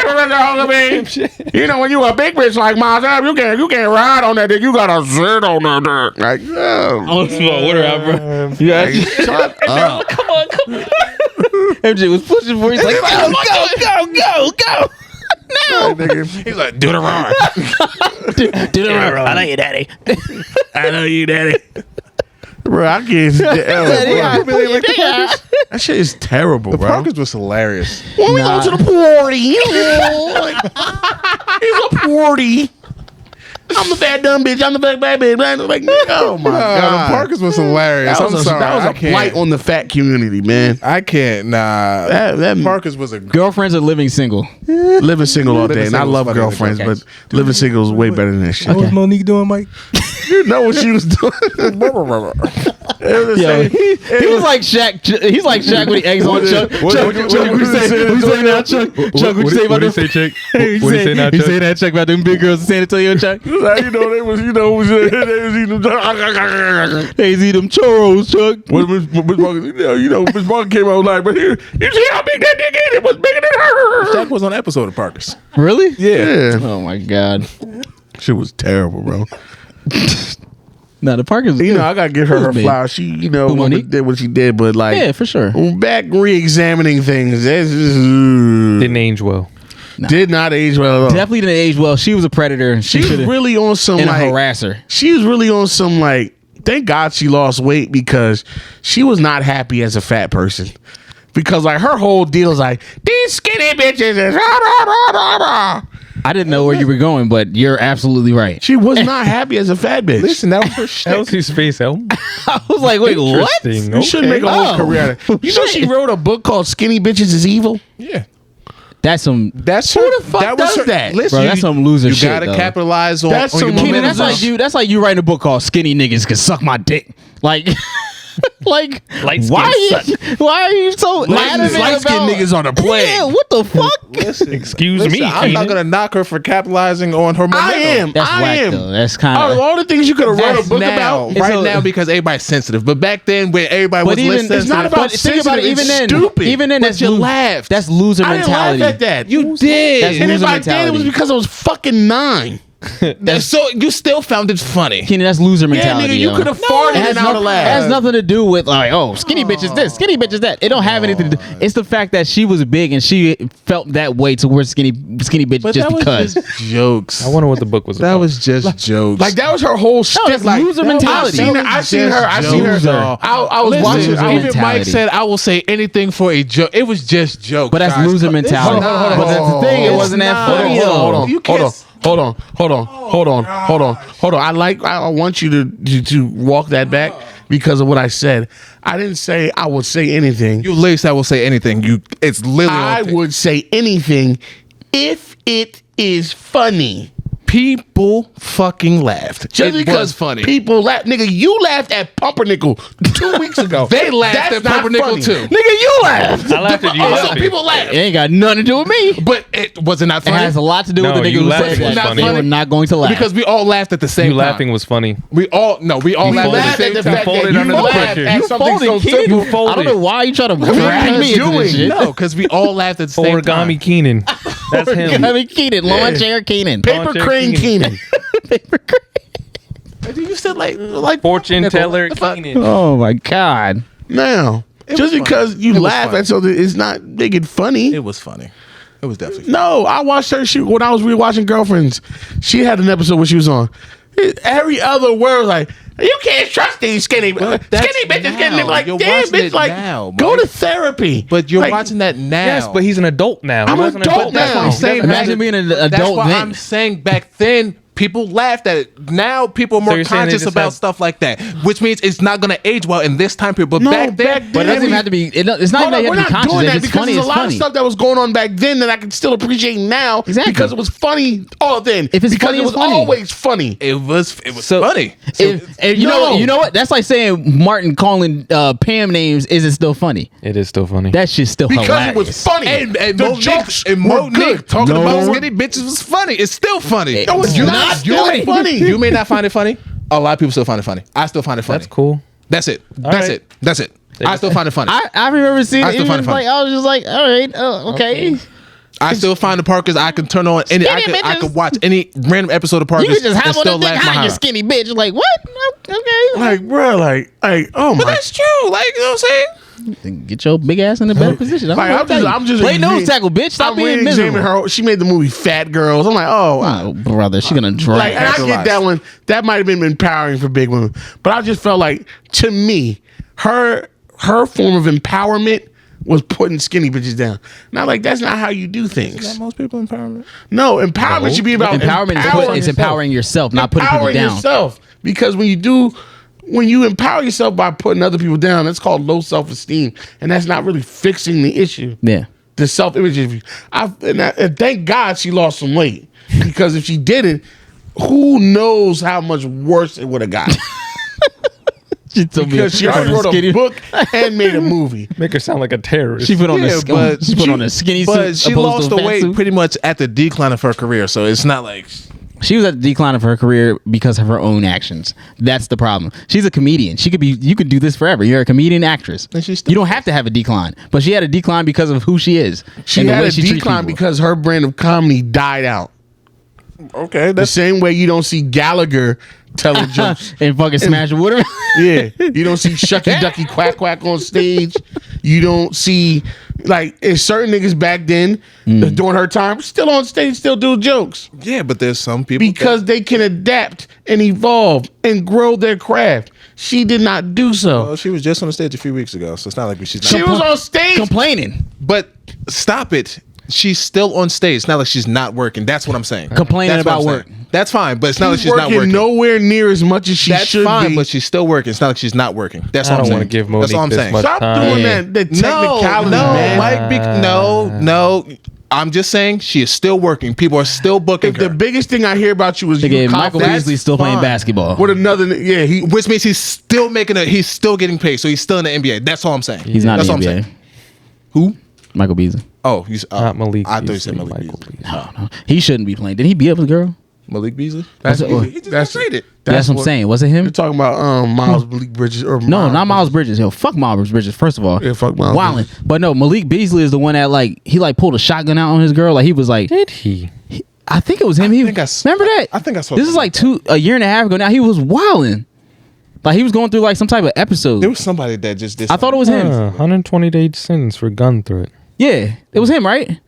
Mr. Huckabee, you know when you a big bitch like myself, you can't ride on that dick. You gotta sit on that dick. Like, oh, I'm small water out, bro. Yeah, like, shut up. come on. MJ was pushing for. He's like, go. Like, nigga, He's like, do the wrong. Do the run. I know you, daddy. I know you, daddy. Bro, I can't. That shit is terrible, The bro. Parkers was hilarious. When we go to the party, it's a party. I'm the fat dumb bitch. I'm the fat bad bitch. Like, oh my The god, Parkers was hilarious. that was I'm a, sorry. that was I a can't. blight on the fat community, man. I can't. Nah. That Parkers was a Girlfriends are living single. living single all day, Living and I Single love was better than girlfriends, but Girlfriends. living single is way better than that shit. What was Monique doing, Mike? You know what she was doing? Yo, he's like Shaq. He's like Shaq when he eggs on Chuck. Chuck, what you say now, Chuck? Chuck, what you say about them? Chuck? What you say now, Chuck? You say that, Chuck, about them big girls in San Antonio, Chuck? You know they was eating them. They eat them churros, Chuck. When Miss Morgan, Miss Morgan came out like, but here, you see how big that dick is? It was bigger than her. Shaq was on an episode of Parkers. Really? Yeah, Oh my God. shit was terrible, bro. No, the Parkers. You know, I gotta give her Who's her big? flowers. She, Who, Monique? did what she did, but like, Yeah, for sure. back re-examining things, that's just, Didn't age well. did not age well at all. Definitely didn't age well. She was a predator. She She's should have really on some been a like harasser. she was really on some like. Thank God she lost weight because she was not happy as a fat person. Because like her whole deal is like these skinny bitches is I didn't know where you were going, but you're absolutely right. She was not happy as a fat bitch. Listen, that was her shit. That was his face album. I was like, wait, what? Interesting. You should make a whole Oh. career out of it. You know she wrote a book called Skinny Bitches is Evil? Yeah. That's some. That's Who her, the fuck that was does her, that? Listen, Bro, that's some loser you shit, gotta though. capitalize on, That's on your some Keenan, momentum. that's like you writing a book called "Skinny Niggas Can Suck My Dick." Like, like, Light why skin are you so adamant light-skinned about- niggas on the plague. Yeah, what the fuck? Excuse me. I'm not gonna knock her for capitalizing on her momentum. I am. That's I whack am. though. That's kind Out of of. all the things you could have wrote a That's book now, about, It's right a- now because everybody's sensitive. But back then, when everybody was But even less sensitive, it's not about but think about it. sensitive, Even it's then, stupid. even then, But that's you lo- laughed. That's loser I didn't mentality. laugh at that. you did. That's And if loser I did, it was mentality. because I was fucking 9. So you still found it funny. Keenan, that's loser Yeah, mentality. nigga, you yo. could have It farted has, and out of it laugh. has nothing to do with like, oh, skinny bitch is this, skinny bitch is that. It don't have anything to do. It's the fact that she was big and she felt that way towards skinny bitch But just that because. was just jokes. I wonder what the book was That about. was just jokes. Like that was her whole shtick. that's Like loser that was- mentality. I seen her. I seen her. Loser. I was Listen, watching. loser I was, even Mike mentality. said, "I will say anything for a joke." It was just jokes. But that's guys. loser mentality. Hold on. But that's the thing. It It's wasn't that not. funny. Hold though. on. You can't- Hold on. I want you to walk that back because of what I said. I didn't say I would say anything. You laced. I will say anything. It's literally. I would say anything if it is funny. People fucking laughed. Just it because was funny. people laugh, nigga, you laughed at Pumpernickel 2 weeks ago. They laughed That's at not Pumpernickel funny. too. Nigga, you laughed. I laughed at you. Also, laughing. people laugh. It ain't got nothing to do with me. But it was it not It funny? has a lot to do No, with the you nigga who laughing said was that. funny. They were not going to laugh. because we all laughed at the same You time. laughing was funny. We all laughed We at the laughed same at the time. fact folded that under you the laughed pressure. at You something so Keenan. simple. I don't know why you try to What drag are me you into this doing? shit. No, because we all laughed at the same time. Origami Keenan. That's him. Origami Keenan, lawn chair Keenan. Paper Lawn chair crane Keenan. Keenan. You said like Fortune Nickel. teller The fuck? Keenan. Oh my god. Now, It just was because funny. you It was laugh funny. at something, it's not making funny. It was funny. It was definitely funny. No, I watched her shoot when I was rewatching Girlfriends. She had an episode where she was on. Every other word, like, you can't trust these skinny that's bitches. Skinny now. like, You're damn, watching bitch, it like, now, go Mike. to therapy. But you're Like, watching that now. Yes, but he's an adult now. I'm He an wasn't adult That's what now. I'm saying. Imagine being an That's adult what then. I'm saying. Back then, people laughed at it. Now people are So more you're saying they conscious just about have- stuff like that, which means it's not going to age well in this time period. But No, back then, But it doesn't even have to be. It's not even that you we're have to be not conscious. doing If that it's because funny, there's it's a lot funny. of stuff that was going on back then that I can still appreciate now Exactly. because it was funny all then. If it's because funny, it was it's funny. always funny. it was So- funny. If you know what? That's like saying Martin calling Pam names. Is it still funny? It is still funny. That shit's still Because hilarious. it was funny. And the Monique, jokes and were Monique good. talking No. about skinny bitches was funny. It's still funny. No, it's not still funny. You may not find it funny. A lot of people still find it funny. I still find it funny. That's cool. That's it. All That's right. it. That's it. I still find it funny. I remember seeing I it. still It find was it funny. like I was just like, all right, okay. I still find the Parkers. I can turn on any. I Skinny could bitches. watch any random episode of Parkers You can just and have on still a dick laugh my high, you heart out. skinny bitch. Like what? Okay. Like, bro, like, oh But my. that's true. Like you know what I'm saying. Then get your big ass in a better position. Like, I'm just play nose tackle, bitch. Stop I'm being re-examining miserable. her. She made the movie Fat Girls. I'm like, Oh, brother, she gonna drag. like, and I get that one. That might have been empowering for big women, but I just felt like, to me, her form of empowerment was putting skinny bitches down. Not like that's not how you do things. Most people empowerment. No, empowerment should be about Empowerment is empowering yourself, not putting people empowering down. yourself. Because when you empower yourself by putting other people down, that's called low self-esteem, and that's not really fixing the issue. Yeah. The self-image issue. And thank God she lost some weight, because if she didn't, who knows how much worse it would have gotten. She told me Because she already wrote a book and made a movie. Make her sound like a terrorist. She put on Yeah, but she put on a skinny suit. But she opposed lost to the a fat weight suit. pretty much at the decline of her career, so it's not like She was at the decline of her career because of her own actions. That's the problem. She's a comedian. You could do this forever. You're a comedian actress. And she's still- You don't have to have a decline. But she had a decline because of who she is. She and the had way a she treats decline people. because her brand of comedy died out. okay, The same way you don't see Gallagher telling jokes. and fucking smash whatever. Yeah, you don't see Shucky Ducky Quack Quack on stage. You don't see like certain niggas back then during her time still on stage, still do jokes yeah, but there's some people because they can adapt and evolve and grow their craft. She did not do so. well, she was just on the stage a few weeks ago, so it's not like she's not. She was on stage. Complaining. But stop it. She's still on stage. It's not like she's not working. That's what I'm saying. Complaining That's what about I'm work. saying. That's fine, but it's not like She's she's not working working. nowhere near as much as she That's should fine, be. but she's still working. It's not like she's not working. That's I all I'm don't saying. want to give That's all I'm Monique this saying. much Stop time. doing Yeah. that. The technicality, man. No. I'm just saying she is still working. People are still booking If the her. biggest thing I hear about you is you Nigga, Michael confident Beasley's still playing fine. basketball. with another. Yeah, he. Which means he's still he's still getting paid, so he's still in the NBA. That's all I'm saying. He's not That's in all the I'm NBA. saying. Who? Michael Beasley. Oh, he's Not Malik. I thought you said Beasley, Malik Michael Beasley. Beasley. He shouldn't be playing. Did he beat up a girl? Malik Beasley. That's it. He just got traded. That's what I'm saying. Was it him? You're talking about Miles Malik Bridges or No, not Miles Bridges. Yo, fuck Miles Bridges. First of all, Yeah, fuck Miles Wildin'. Bridges. But no, Malik Beasley is the one that he pulled a shotgun out on his girl. Like he was like, Did he? I think it was him. think I Remember that? I think I saw This is like a year and a half ago now. He was wilding. Like he was going through like some type of episode. There was somebody that just did. I thought it was him. 120-day sentence for gun threat. Yeah, it was him, right?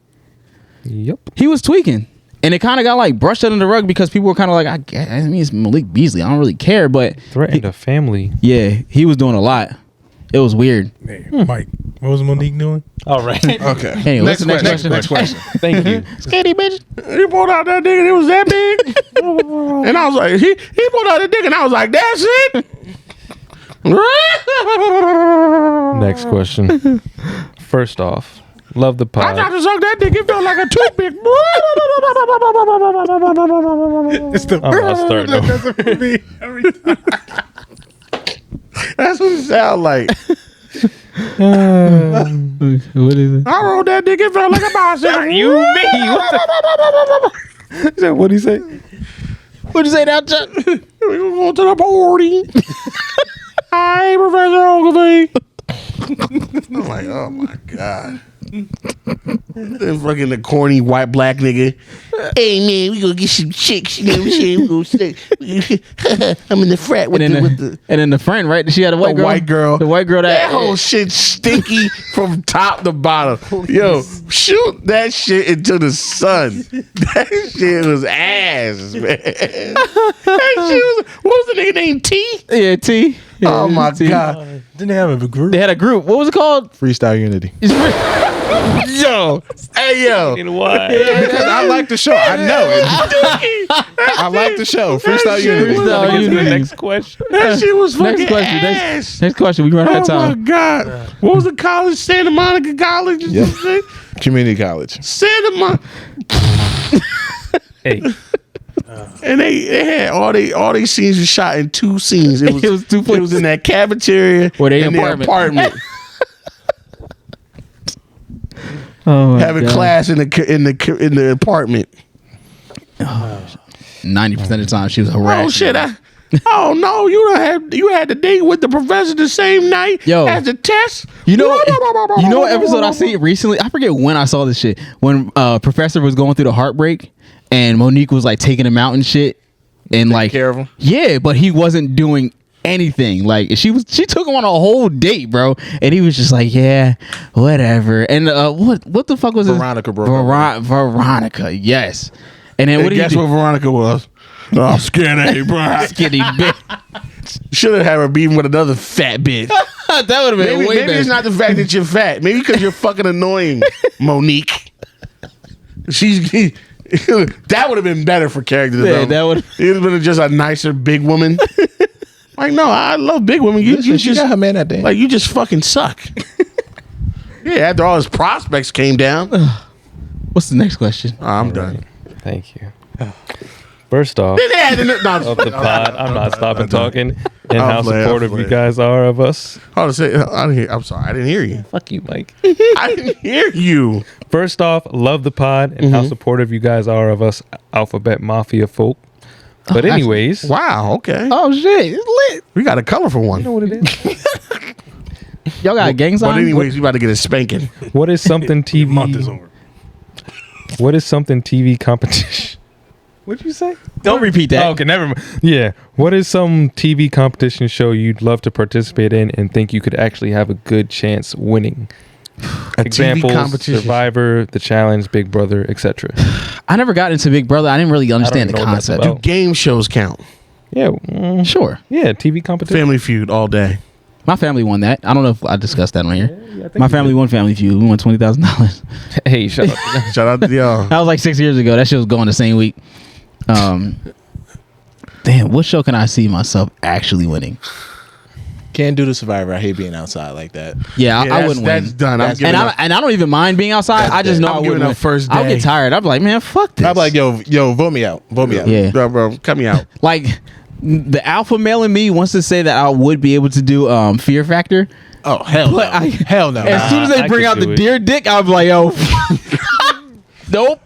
Yep. He was tweaking. And it kind of got like brushed under the rug because people were kind of like, I mean, it's Malik Beasley. I don't really care. But Threatened a family. yeah, he was doing a lot. It was weird. Hey, Mike, what was Monique doing? All right. Okay. Anyway, what's the next question? Next question. Thank you. Skinny bitch. He pulled out that dick and it was that big. And I was like, he pulled out the dick and I was like, that's it. Next question. First off, Love the I pod. tried to suck that dick. It felt like a toothpick. It's the I'm not starting over. That's it for me every time. That's what it sounds like. What is it? I rolled that dick. It felt like a bicycle. You me? What do you say? What'd you say now, Chuck? We gonna go to the party. Hi, Professor Ogilvy. I'm like, oh my god. Then fucking the corny white black nigga. Hey man, we gonna get some chicks. You know what I'm saying? We gonna stay. I'm in the frat with the And then the friend, right? She had a white girl. white girl. The white girl That whole shit stinky from top to bottom. Yo, shoot that shit into the sun. That shit was ass, man. That shit was, what was the nigga named T? Yeah, T. Yeah, Oh my T. god. Didn't they have a group? They had a group. What was it called? Freestyle Unity. Yo, hey yo. Why? Because I like the show. I know it. I like the show. Freestyle Unity. Freestyle Unity. Next question. That shit was fucking Next question. ass. Next question. We run out of Oh my time. god. What was the college? Santa Monica College or Yeah. something? Community college. Santa Monica. Hey, And they had all they scenes were shot in two scenes. It was, It was two It was in that cafeteria Or their and their apartment. apartment. Oh my Having God. class in the apartment. 90% of the time she was harassed. Oh shit! Oh no! You had to date with the professor the same night Yo. as the test. You know what episode I seen recently? I forget when I saw this shit. When Professor was going through the heartbreak and Monique was like taking him out and shit. And like care of him? Yeah, but he wasn't doing anything. Like she took him on a whole date, bro. And he was just like, yeah, whatever. And what the fuck was Veronica, this? bro. Veronica, yes. And then what did Guess he what do? Veronica was? Oh, skinny, bro. Skinny bitch. Should have had her beating with another fat bitch. That would have been Maybe, way maybe better. it's not the fact that you're fat. Maybe because you're fucking annoying, Monique. That would have been better for character development. that would. It would have been just a nicer big woman. Like, no, I love big women. You She just got her man that day. like you just fucking suck. Yeah, after all his prospects came down. What's the next question? Oh, I'm done. thank you. First off, Then they had to- of the pod, I'm not stopping talking. And I'll how play, I'll supportive play. you guys are of us. Hold on, I'm sorry, I didn't hear you. Fuck you, Mike. I didn't hear you. First off, love the pod and how supportive you guys are of us Alphabet Mafia folk. But anyways, Wow, okay. Oh shit, it's lit. We got a colorful one. you know what it is? Y'all got gang But signs? anyways, we about to get a spanking. What is something TV? Month is over. What is something TV competition? What'd you say? Don't repeat that. Oh, okay, never mind. Yeah. What is some TV competition show you'd love to participate in and think you could actually have a good chance winning? A Examples: TV competition. Survivor, The Challenge, Big Brother, etc. I never got into Big Brother. I didn't really understand the even know what that's concept. about. Game shows count. Yeah. Sure. Yeah. TV competition. Family Feud all day. My family won that. I don't know if I discussed that on here. Yeah, I think My you family won Family Feud. We won $20,000. did. Hey, shut up. Shout out to y'all. That was like 6 years ago. That shit was going the same week. Damn, what show can I see myself actually winning? Can't do the Survivor. I hate being outside like that. Yeah, Yeah, I wouldn't that's win. done. I'm That's- giving And up. I don't even mind being outside. I just know I'm I giving wouldn't up win. first I'll day. get tired. I'll be like, man, fuck this. I'm like, yo, vote me out. Vote me out. Yeah. Bro, cut me out. Like the alpha male in me wants to say that I would be able to do Fear Factor. Oh hell no. But Hell no. As soon as they I bring could out the do it. deer dick, I'll be like, yo, nope,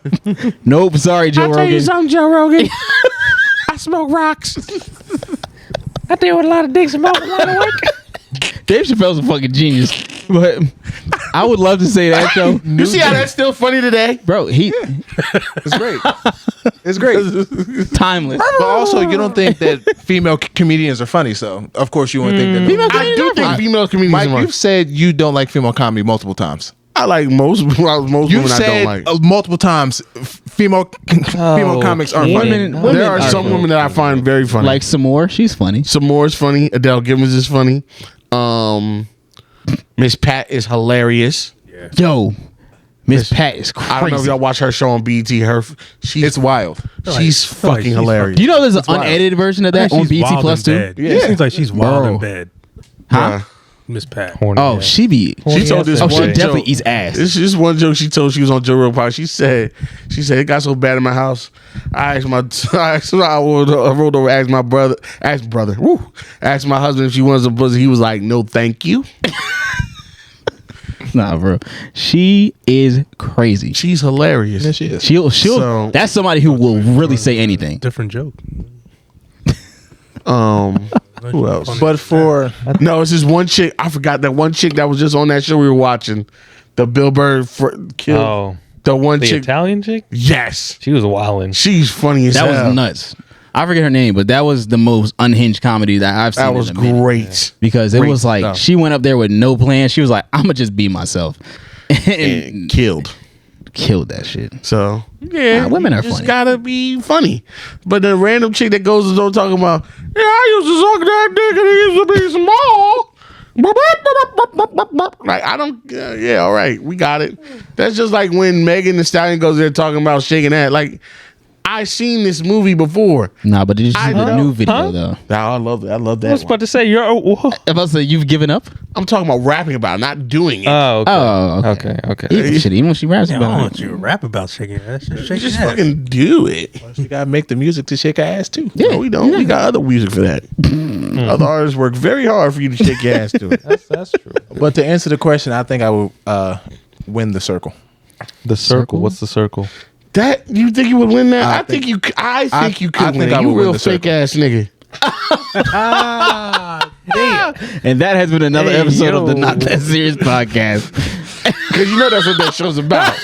nope. Sorry, Joe I'll tell you Rogan. something, Joe Rogan. I smoke rocks. I deal with a lot of dicks and mouth a lot of work. Dave Chappelle's a fucking genius, but I would love to say that show. You see how that's still funny today? Bro, he It's great. It's great. timeless. But also, you don't think that female comedians are funny, so of course you wouldn't think that. Female I comedians do are think fine. female comedians Mike, are you've said you don't like female comedy multiple times. I like most You've women I said don't like. multiple times female comics aren't funny. Women There are are some funny. women that I find very funny. Like some more. She's funny. some more is funny. Adele Gibbons is funny. Miss Pat is hilarious. Yo, Miss Pat is crazy. I don't know if y'all watch her show on BT. It's wild. She's fucking she's hilarious. Do you know there's an wild. unedited version of that on BT Plus too? It seems like she's wild in bed. Huh? Miss Pat. Horny Oh, ass. she be. Horny She told ass this Oh, bitch. she one definitely joke. eats ass. This is one joke she told. She was on Joe Rogan podcast. She said it got so bad in my house. I asked I rolled over, asked my brother, asked my husband if she wanted some pussy. He was like, no, thank you. Nah, bro. She is crazy. She's hilarious. Yes, she is. She'll. So- That's somebody who will really say anything. Different joke. Who else? But for No, it's this one chick. I forgot that one chick that was just on that show we were watching. The Bill Burr killed. Oh, The one the chick. Italian chick? Yes. She was wildin'. She's funny as That hell. was nuts. I forget her name, but that was the most unhinged comedy that I've seen. That was in a minute. great. Because it Great was like stuff. she went up there with no plan. She was like, "I'm gonna just be myself," and And killed. killed that shit. So yeah, women you are just funny. gotta be funny. But the random chick that goes to the door talking about, yeah, I used to suck that dick and it used to be small. Like I don't. Yeah, all right, we got it. That's just like when Megan Thee Stallion goes there talking about shaking that. Like I seen this movie before. Nah, but did you see I the know. new video Huh? though? I love that. I love I that. was one. about to say, you're. I'm about to say you've given up. I'm talking about rapping about, it, not doing it. Oh, okay. Oh, okay. Okay. Even, shit, even when she raps Yeah, I don't about want it. you to rap about shaking that shit. You Shake just your ass. fucking do it. you gotta make the music to shake her ass too. No, we don't. We got other music for that. Other artists work very hard for you to shake your ass to it. That's true. But to answer the question, I think I will win the circle. The circle. What's the circle? That you think you would win that? I think you. think- I think you could I think win. I You would win real the fake circle. ass nigga. And that has been another Hey, episode of the yo. Not That Serious podcast. Because you know that's what that show's about.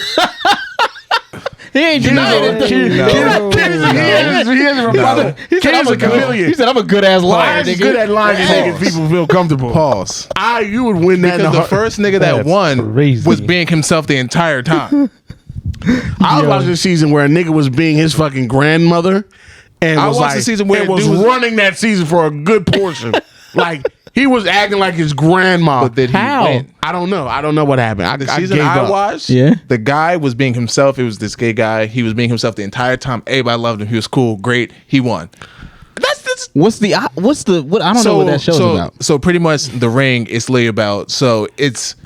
He ain't denying it. He hasn't rebutted. He said I'm a chameleon. He said I'm a good ass liar, I'm nigga. good at lying and making people feel comfortable. Pause. You would win that. Because the first nigga that That's won crazy. was being himself the entire time. I was watching a season where a nigga was being his fucking grandmother, and I was watched like, the season where and the was dude was- running that season for a good portion. Like he was acting like his grandma. But did he win? I don't know. I don't know what happened. The I season gave I up. watched, Yeah. the guy was being himself. It was this gay guy. He was being himself the entire time. Everybody loved him. He was cool, great. He won. That's What I don't know what that show's about. So pretty much the ring is literally about. So it's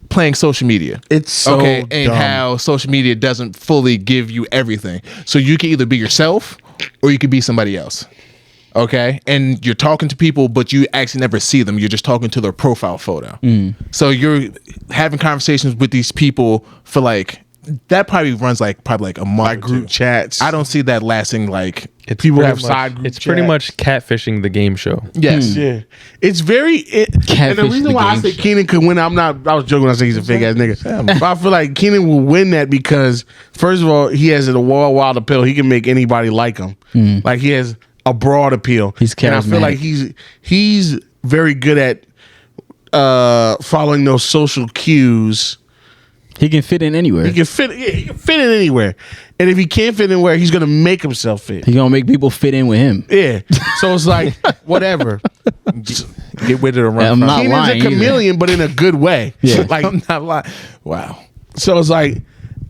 playing social media. It's so okay, and dumb. how social media doesn't fully give you everything. So you can either be yourself or you can be somebody else. Okay, and you're talking to people, but you actually never see them. You're just talking to their profile photo. So you're having conversations with these people for like that probably runs like a month. Like or group two. chats. I don't see that lasting like. People pretty have much- side group It's pretty chats. much catfishing the game show. Yes. Yeah, it's very. And the Catfish reason the why I game say show. Keenan could win, I was joking when I say he's a fake ass nigga. But I feel like Keenan will win that because first of all, he has a wild appeal. He can make anybody like him. Like he has a broad appeal. He's and I feel like he's very good at following those social cues. He can fit in anywhere. He can fit in anywhere, and if he can't fit anywhere, he's gonna make himself fit. He gonna make people fit in with him. Yeah, so it's like whatever. Get with it or run I'm from not it. Keenan's lying a either. chameleon, but in a good way. Yeah. like I'm not lying. Wow. so it's like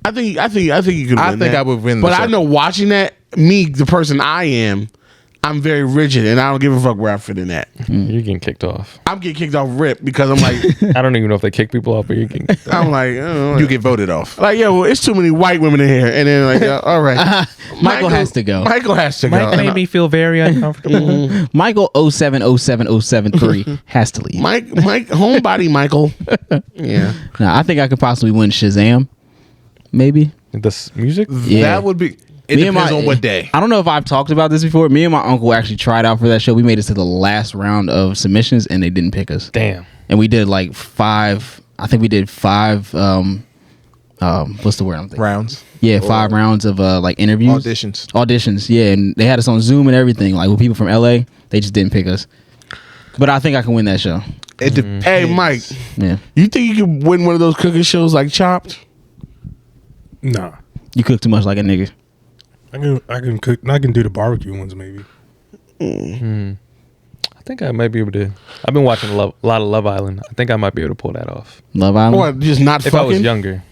I think you could. I win think that. I would win the But I circle. know watching that, me, the person I am, I'm very rigid, and I don't give a fuck where I fit in at. You're getting kicked off. I'm getting kicked off rip because I'm like, I don't even know if they kick people off, but you're getting kicked off. I'm like, oh, You get voted off. like, yeah, well, it's too many white women in here, and then like, all right, Michael has to go. Michael has to go. Mike made me feel very uncomfortable. Michael 0707073 has to leave. Mike, homebody, Michael. Yeah, Nah, I think I could possibly win Shazam. Maybe. Music? Yeah. That would be. It Me and depends on what day. I don't know if I've talked about this before. Me and my uncle actually tried out for that show. We made it to the last round of submissions and they didn't pick us. Damn. And we did like 5. I think we did 5. What's the word I'm thinking? Rounds. Yeah, 5 rounds of like interviews. Auditions. Yeah, and they had us on Zoom and everything. Like with people from LA, they just didn't pick us. But I think I can win that show. It depends. Hey, Mike, Yeah, you think you can win one of those cooking shows like Chopped? Nah. you cook too much like a nigga. I can cook. I can do the barbecue ones maybe. I think I might be able to. I've been watching a lot of Love Island. I think I might be able to pull that off. Love Island. Or just not If I was fucking? younger,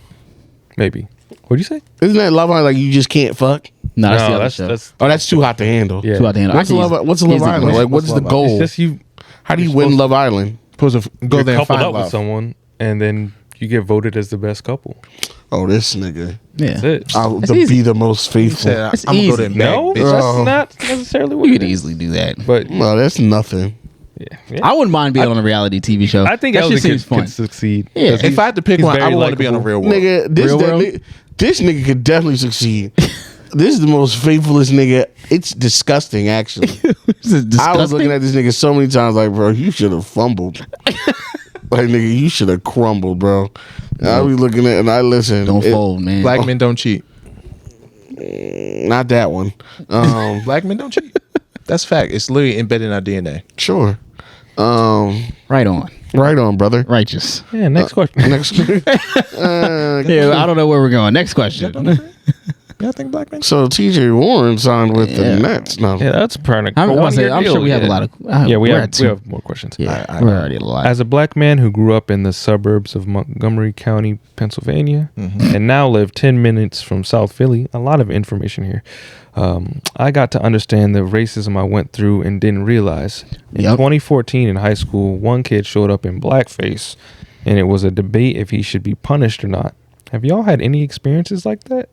maybe. What'd you say? Isn't that Love Island like you just can't fuck? No, that's the no, other that's show. that's Oh, that's too hot to handle. yeah. Too hot to handle. What's I the can Love, use- what's the Love easy Island? push. Like, what's the It's goal? just you. How do you you're win supposed- Love Island? supposed to go You're there and coupled find up with love. someone, and then you get voted as the best couple. Oh, this nigga. Yeah. That's it. I'll That's be easy. the most He faithful. said, That's I'm gonna go there easy. and beg, No, bitch. Oh. that's not necessarily what You it could is. easily do that. But No, that's nothing. yeah. I wouldn't mind being on a reality TV show. I think that Elton shit seems can fun. succeed. Yeah. 'Cause If I had to pick he's one, I very would want to be on a likable. real world. Nigga, Real world? this nigga could definitely succeed. This is the most faithfulest nigga. It's disgusting, actually. This is I was looking disgusting. at this nigga so many times, like, bro, you should have fumbled. Like, nigga, you should have crumbled, bro. And I be looking at, and I listen. Don't fold, man. Black men don't cheat. Not that one. Black men don't cheat. That's fact. It's literally embedded in our DNA. Sure. Right on. Right on, brother. Righteous. Yeah, next question. Next. Yeah, I don't know where we're going. Next question. Y'all think black men? So T.J. Warren signed with the Yeah. Nets. No. Yeah, that's pretty. I'm sure we have a lot of. Yeah, we we're at have two. more questions. Yeah, I- we're already at a lot. As a black man who grew up in the suburbs of Montgomery County, Pennsylvania, and now live 10 minutes from South Philly, a lot of information here. I got to understand the racism I went through and didn't realize. In Yep. 2014 in high school, one kid showed up in blackface, and it was a debate if he should be punished or not. Have y'all had any experiences like that?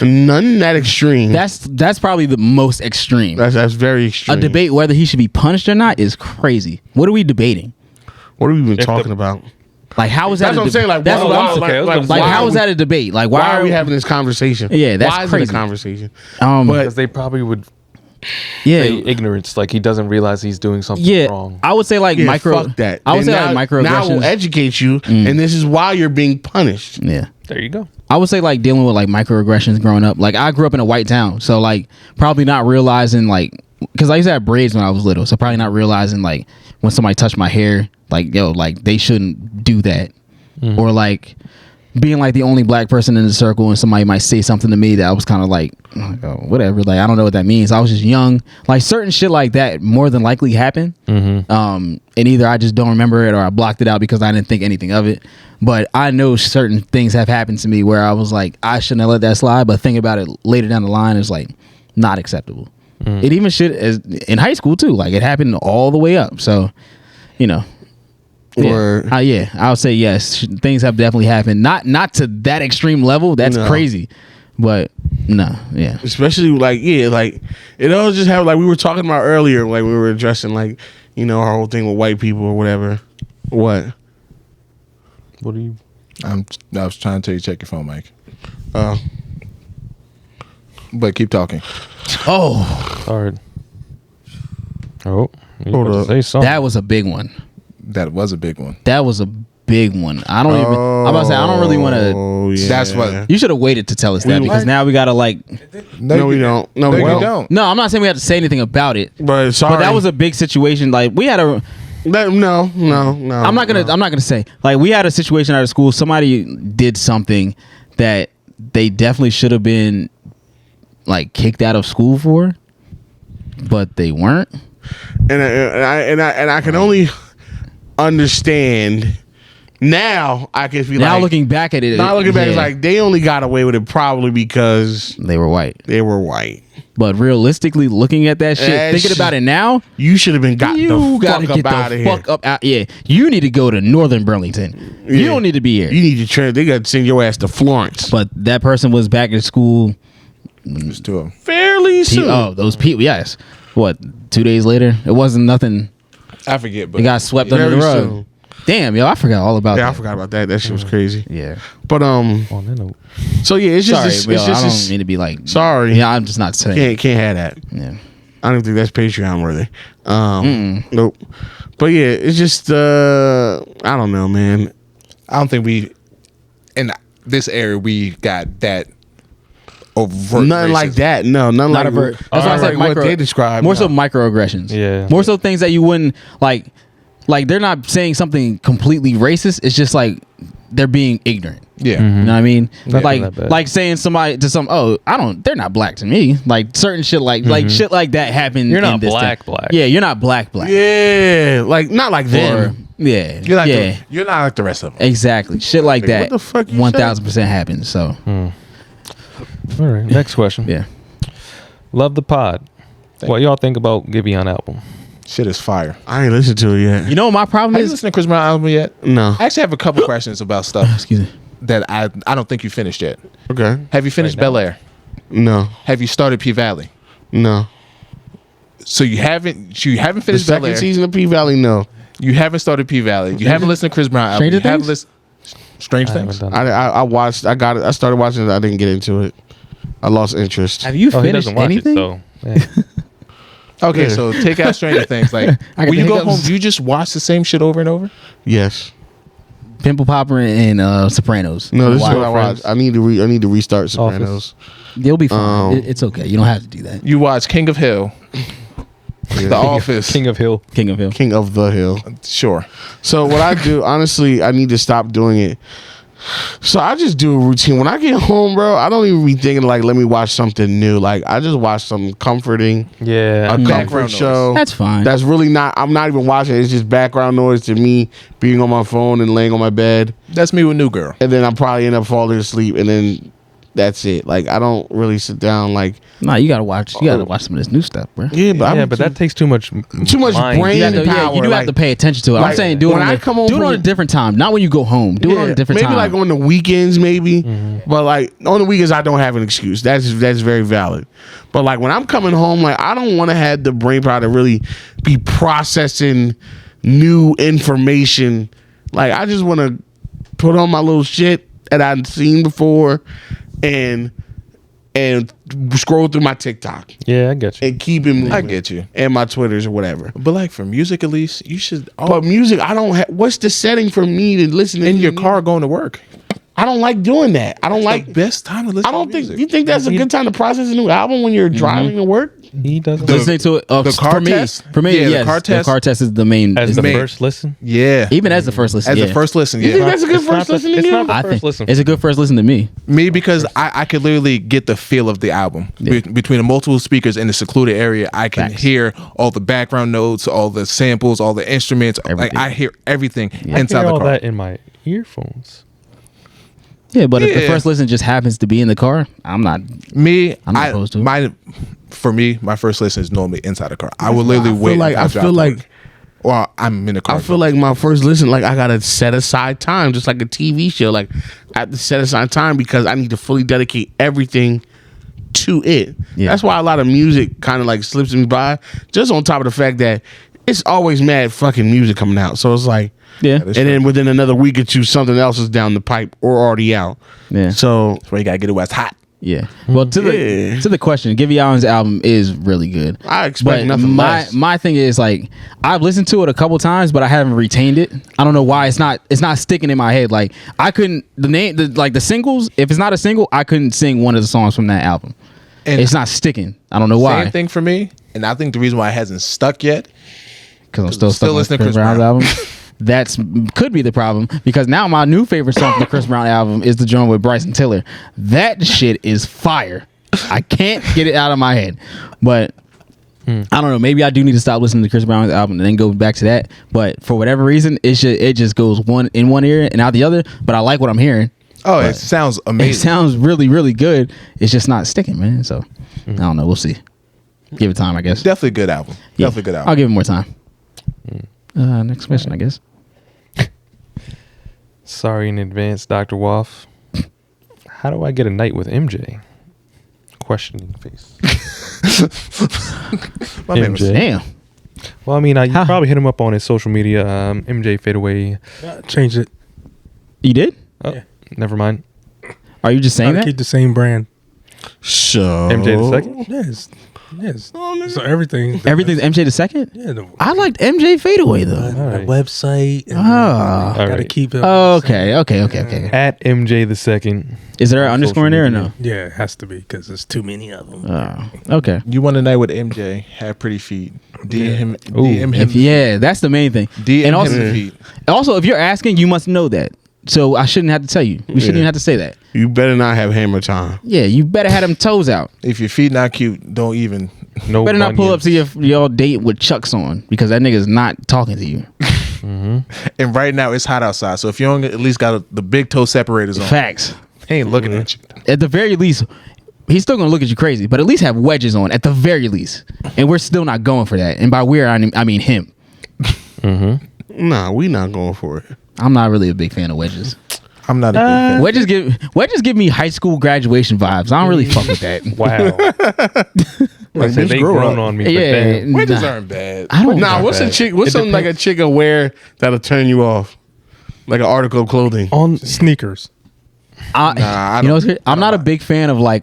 None that extreme. That's probably the most extreme. That's very A extreme. debate whether he should be punished or not is crazy. What are we debating? What have we been If talking the- about? Like, how is that? That's what I'm saying. Like, that's why, what I'm why- saying. okay, I was gonna Like, why how are is we- that a debate? Like, Why are we having this conversation? Yeah, that's why is crazy. it a conversation? But Because they probably would yeah, say ignorance, like he doesn't realize he's doing something yeah. wrong. I would say like Yeah, micro. fuck that. I would Then say like now we'll microaggressions. educate you, and this is why you're being punished. Yeah. There you go. I would say like dealing with like microaggressions growing up. Like I grew up in a white town, so like probably not realizing like because I used to have braids when I was little, so probably not realizing like when somebody touched my hair, like yo, like they shouldn't do that, or like being like the only black person in the circle and somebody might say something to me that I was kind of like oh, whatever, like I don't know what that means. I was just young. Like certain shit like that more than likely happened. And either I just don't remember it or I blocked it out because I didn't think anything of it. But I know certain things have happened to me where I was like, I shouldn't have let that slide. But thinking about it later down the line is like not acceptable. It even shit as in high school too. Like it happened all the way up. So, you know. Or Yeah, I would say yes. Things have definitely happened. Not to that extreme level. That's No. crazy. But no, yeah. especially like like it all just happened. Like we were talking about earlier, like we were addressing like our whole thing with white people or whatever. What? What do you? I was trying to tell you check your phone, Mike. Uh, But keep talking. Oh, Hard. Oh, you Hold about to up. say something. that was a big one. That was a big one. That was a big one. I don't even. I'm about to say I don't really want to. Oh yeah. That's what- You should have waited to tell us that because now we gotta like. No, we don't. No, we you don't. don't. No, I'm not saying we have to say anything about it. But sorry. But that was a big situation. Like we had a. no. I'm not gonna say like we had a situation at a school. Somebody did something that they definitely should have been like kicked out of school for, but they weren't. And I can only understand now. I can feel Now like looking back at it, now looking back, it's yeah, like they only got away with it probably because they were white. they were white. But realistically, looking at that shit, That thinking shit- about it now, You should have been got you the gotta fuck get up out the of here. fuck up out. Yeah, you need to go to Northern Burlington. You Yeah. don't need to be here. You need to They got to send your ass to Florence. But that person was back at school. There's two of them. Fairly soon. Oh, those people. Yes. What? 2 days later, it wasn't nothing. I forget, but It got swept under the Very rug. soon. Damn, yo, I forgot all about Yeah, I that. forgot about that. That shit was crazy. Yeah. But On that note, so yeah, it's just Sorry, it's Bill, I just don't this- mean to be like. sorry. Yeah, I'm just not saying. Can't have that. Yeah. I don't think that's Patreon worthy. Nope. But yeah, it's just I don't know, man. I don't think we in this area we got that overt Nothing racism. like that. No, nothing Not like avert. That's why I said like micro. what they described. More no. so microaggressions. Yeah. More so things that you wouldn't like. Like they're not saying something completely racist. It's just like they're being ignorant. Yeah. You know what I mean? Not Like that bad. like saying somebody to some. Oh, they're not black to me. Like certain shit like shit like that happened. You're in not this black, thing. black. Yeah, you're not black. Yeah, like not like Or them. yeah, You're not yeah. you're not like the rest of them. Exactly. Shit like Like, that. what the fuck you 1000% happens. So all right. Next question. yeah. Love the pod. What y'all think about Giveon album? Shit is fire. I ain't listened to it yet. You know what my problem Have you is? listened to Chris Brown album yet? No. I actually have a couple questions about stuff Excuse me. that I don't think you finished yet. Okay. Have you finished Right now. Bel Air? No. Have you started P Valley? No. So you haven't The finished Bel second Air. season of P Valley, no. You haven't started P Valley. You haven't listened to Chris Brown album. Stranger You haven't Things? listened Strange I haven't Things. done I watched. I got it. I started watching it. I didn't get into it. I lost interest. Have you Oh, he finished doesn't watch anything? it, so yeah. Okay, Yeah. so take out Stranger Things. Like I got when you the go hiccups. home, do you just watch the same shit over and over? Yes. Pimple Popper and Sopranos. No, this is Why? what I watched. I need to restart Sopranos. They'll be fine. Um, It's okay. You don't have to do that. You watch King of Hill, Yeah. The Office. King of Hill. King of Hill. King of the Hill. Sure. So what I do, honestly, I need to stop doing it. So I just do a routine. When I get home, bro, I don't even be thinking like, let me watch something new. Like I just watch something comforting, Yeah. a Background comfort noise. show. That's fine. That's really not. I'm not even watching it. It's just background noise to me being on my phone and laying on my bed, That's me with New Girl. and then I probably end up falling asleep, and then that's it. Like I don't really sit down like Nah, you gotta watch. You gotta watch some of this new stuff, bro. yeah, but Yeah, but that takes too much too much mind. brain You, have to, power. you do have like- to pay attention to it. I'm like, saying do it when on I a, come home do it from- on a different time, not when you go home. Do it on a different maybe time. like on the weekends, maybe. Mm-hmm. But like on the weekends, I don't have an excuse. That's very valid. But like when I'm coming home, like I don't want to have the brain power to really be processing new information. Like I just want to put on my little shit that I've seen before, and scroll through my TikTok Yeah, I get you. and keep it moving. I get you. And my Twitters or whatever. But like for music, at least you should. But music, I don't have. What's the setting for me to listen to in your music? car going to work. I don't like doing that. I don't Like like. best time to listen. I don't to think. music. You think that's a good time to process a new album when you're driving to work? He doesn't. listening to it. the car for me, test? For me, Yeah, the yes, car test. is the main. As is the the main. first listen. Yeah, Even as the first listen, as yeah. the first listen. You think Yeah, that's a good It's not first the- listen to it's you? not the I first think listen. it's a good first listen to me. me because I could literally get the feel of the album between the multiple speakers in the secluded area. I can Facts. hear all the background notes, all the samples, all the instruments. Everything. Like I hear everything I inside hear the all car. that in my earphones. Yeah, but if the Yeah. first listen just happens to be in the car, I'm not. Me, I'm not opposed to it. my first listen is normally inside the car. I will literally I feel wait. like- until I drive feel to like- work. Or I'm in the car. I feel like my first listen, like I gotta set aside time, just like a TV show. Like I have to set aside time because I need to fully dedicate everything to it. Yeah. That's why a lot of music kind of like slips me by. Just on top of the fact that it's always mad fucking music coming out. So it's like, Yeah, is and then within another week or two, something else is down the pipe or already out. yeah, So that's why you gotta get it while it's hot. yeah. Well, to Yeah. the question, Gibby Allen's album is really good. I expect But nothing less. my thing is like I've listened to it a couple times, but I haven't retained it. I don't know why it's not sticking in my head. Like I couldn't the singles. If it's not a single, I couldn't sing one of the songs from that album. And It's not sticking. I don't know why. Same thing for me, and I think the reason why it hasn't stuck yet. Because I'm still Still stuck on listening to Chris Chris Brown's Brown. album. That's could be the problem because now my new favorite song from the Chris Brown album is the joint with Bryson Tiller. That shit is fire. I can't get it out of my head, but I don't know. Maybe I do need to stop listening to Chris Brown's album and then go back to that. But for whatever reason, it just goes one in one ear and out the other. But I like what I'm hearing. Oh, it sounds It amazing. sounds really, really good. It's just not sticking, man. So I don't know. We'll see. Give it time, I guess. Definitely a good album. Yeah. Definitely a good album. I'll give it more time. Next question, I guess. Sorry in advance, Dr. Waff. How do I get a night with MJ? Questioning face. My man was- MJ. Damn. Well, I mean, you Huh. probably hit him up on his social media. MJ Fadeaway. Change it. You did? Oh, Yeah. never mind. Are you just saying Gotta that? keep the same brand. So MJ the second. Yes. Yes. So everything. Everything's MJ the second? Yeah. The, I liked MJ Fadeaway though. the Alright. website. And Ah. gotta Alright. keep it. Oh, okay. At MJ the second. Is there an On underscore in social there or media. no? Yeah, it has to be because there's too many of them. Okay. You want a night with MJ? Have pretty feet. DM him. Ooh. DM him. Yeah, that's the main thing. DM and him also, the feet. if you're asking, you must know that. So I shouldn't have to tell you. We shouldn't even have to say that. you better not have hammer time. Yeah, you better have them toes out. If your feet not cute, don't even. No. Better not pull up bunions. to your date with Chucks on because that nigga's not talking to you. And right now it's hot outside, so if you don't at least got the big toe separators on, Facts. he ain't looking at you. At the very least, he's still gonna look at you crazy. But at least have wedges on at the very least. And we're still not going for that. And by we're, I mean him. Nah, we not going for it. I'm not really a big fan of wedges. I'm not a big fan. Wedges give me high school graduation vibes. I don't really fuck with that. Wow. Like, I said they grown on me. Yeah, But damn. Wedges aren't bad. I don't. Nah, what's a chick? What's something like a chick will wear that'll turn you off? Like an article of clothing. On Sneakers. I you know, I'm not a big fan of like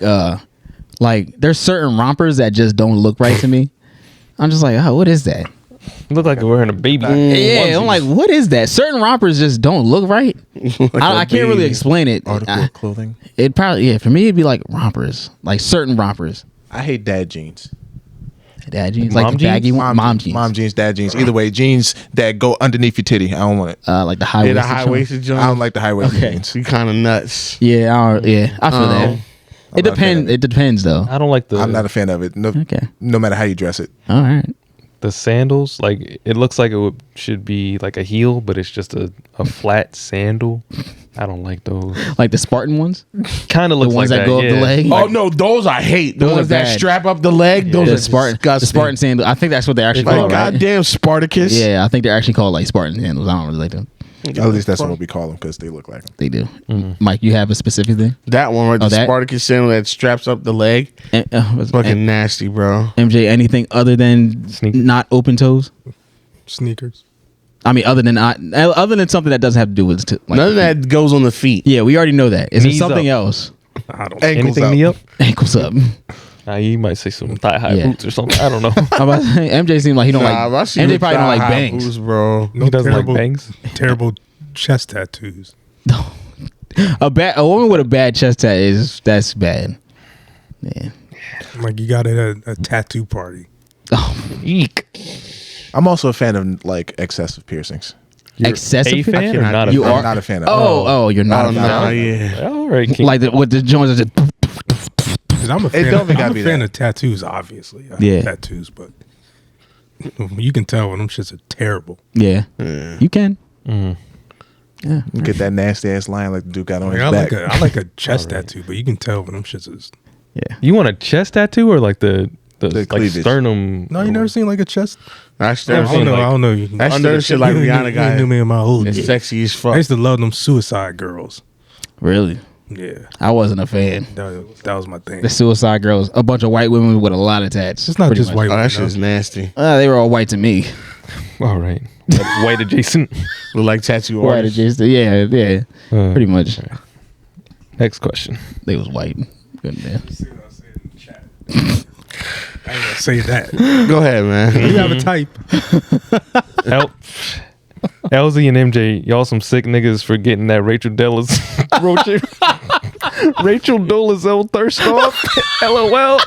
there's certain rompers that just don't look right to me. I'm just like, oh, what is that? look like you're wearing a baby. Yeah, I'm like, what is that? Certain rompers just don't look right. I can't really explain it. Article of clothing. It probably for me it'd be like rompers, like certain rompers. I hate dad jeans. Dad jeans, Mom like the jeans? baggy mom jeans, Mom jeans, dad jeans. Either way, jeans that go underneath your titty. I don't want it. like the high Yeah, the waisted. high waisted joint. I don't like the high waisted Okay. jeans. You kind of nuts. Yeah, I feel that. It not a fan depends. of it. It depends though. I don't like the I'm not a fan of it. No, Okay. no matter how you dress it. All right. the sandals. Like it looks like should be like a heel, but it's just a flat sandal. I don't like those. Like the Spartan ones, Kind of the looks ones like that go up the yeah. leg. Oh no, those I hate. The Those ones are that bad. strap up the leg. Those the are Spartan disgusting. sandal. I think that's what they're actually Like called. Right? goddamn Spartacus. Yeah, I think they're actually called like Spartan sandals. I don't really like them. At least that's what we call them because they look like them. They do. Mike, you have a specific thing? That one, right? The that? Spartacus sandal that straps up the leg. Fucking nasty, bro. MJ, anything other than not open toes? Sneakers. I mean, other than something that doesn't have to do with like, None of that goes on the feet. Yeah, we already know that. Is there Knees something up. else? I don't. Ankles Anything up. knee up? Ankles up. You might say some thigh high Yeah. boots or something. I don't know. I'm about to say, MJ seems like he don't Nah, like. I see MJ you probably don't like thigh-high bangs. boots, bro. No He doesn't like terrible, bangs? terrible chest tattoos. A woman with a bad chest tat that's bad. Yeah. Like you got it at a tattoo party. Eek. I'm also a fan of like excessive piercings. Excessive. A fan or cannot- not a You fan? are I'm not a fan of. Oh, you're not. Oh a fan. no, yeah. All right, King. Like with the joints are just. 'Cause I'm a fan. don't gotta I'm be a fan that. of tattoos. Obviously, I have Yeah. tattoos, but you can tell when them shits are terrible. Yeah, you can. Yeah. Get that nasty ass line like the dude got on Like, his back. I like a chest tattoo, but you can tell when them shits is. Yeah. You want a chest tattoo or like the like cleavage. sternum? No, you never seen like a chest. That's Never I seen don't know. like- I don't know. That's Under the the shit like you Rihanna got. knew me in my hood. It's sexy as I fuck. used to love them suicide girls. Really, Yeah, I wasn't a fan. that was my thing. The Suicide Girls, a bunch of white women with a lot of tats. It's not pretty just much. white Oh, women. that shit's nasty. They were all white to me. All right, white adjacent. Look like tattoo White artists. adjacent. Yeah, pretty much. Next question. They was white. Good man. I ain't gonna say that. Go ahead, man. You have a type. LZ and MJ, y'all some sick niggas for getting that Rachel Dolezal thirst off. LOL.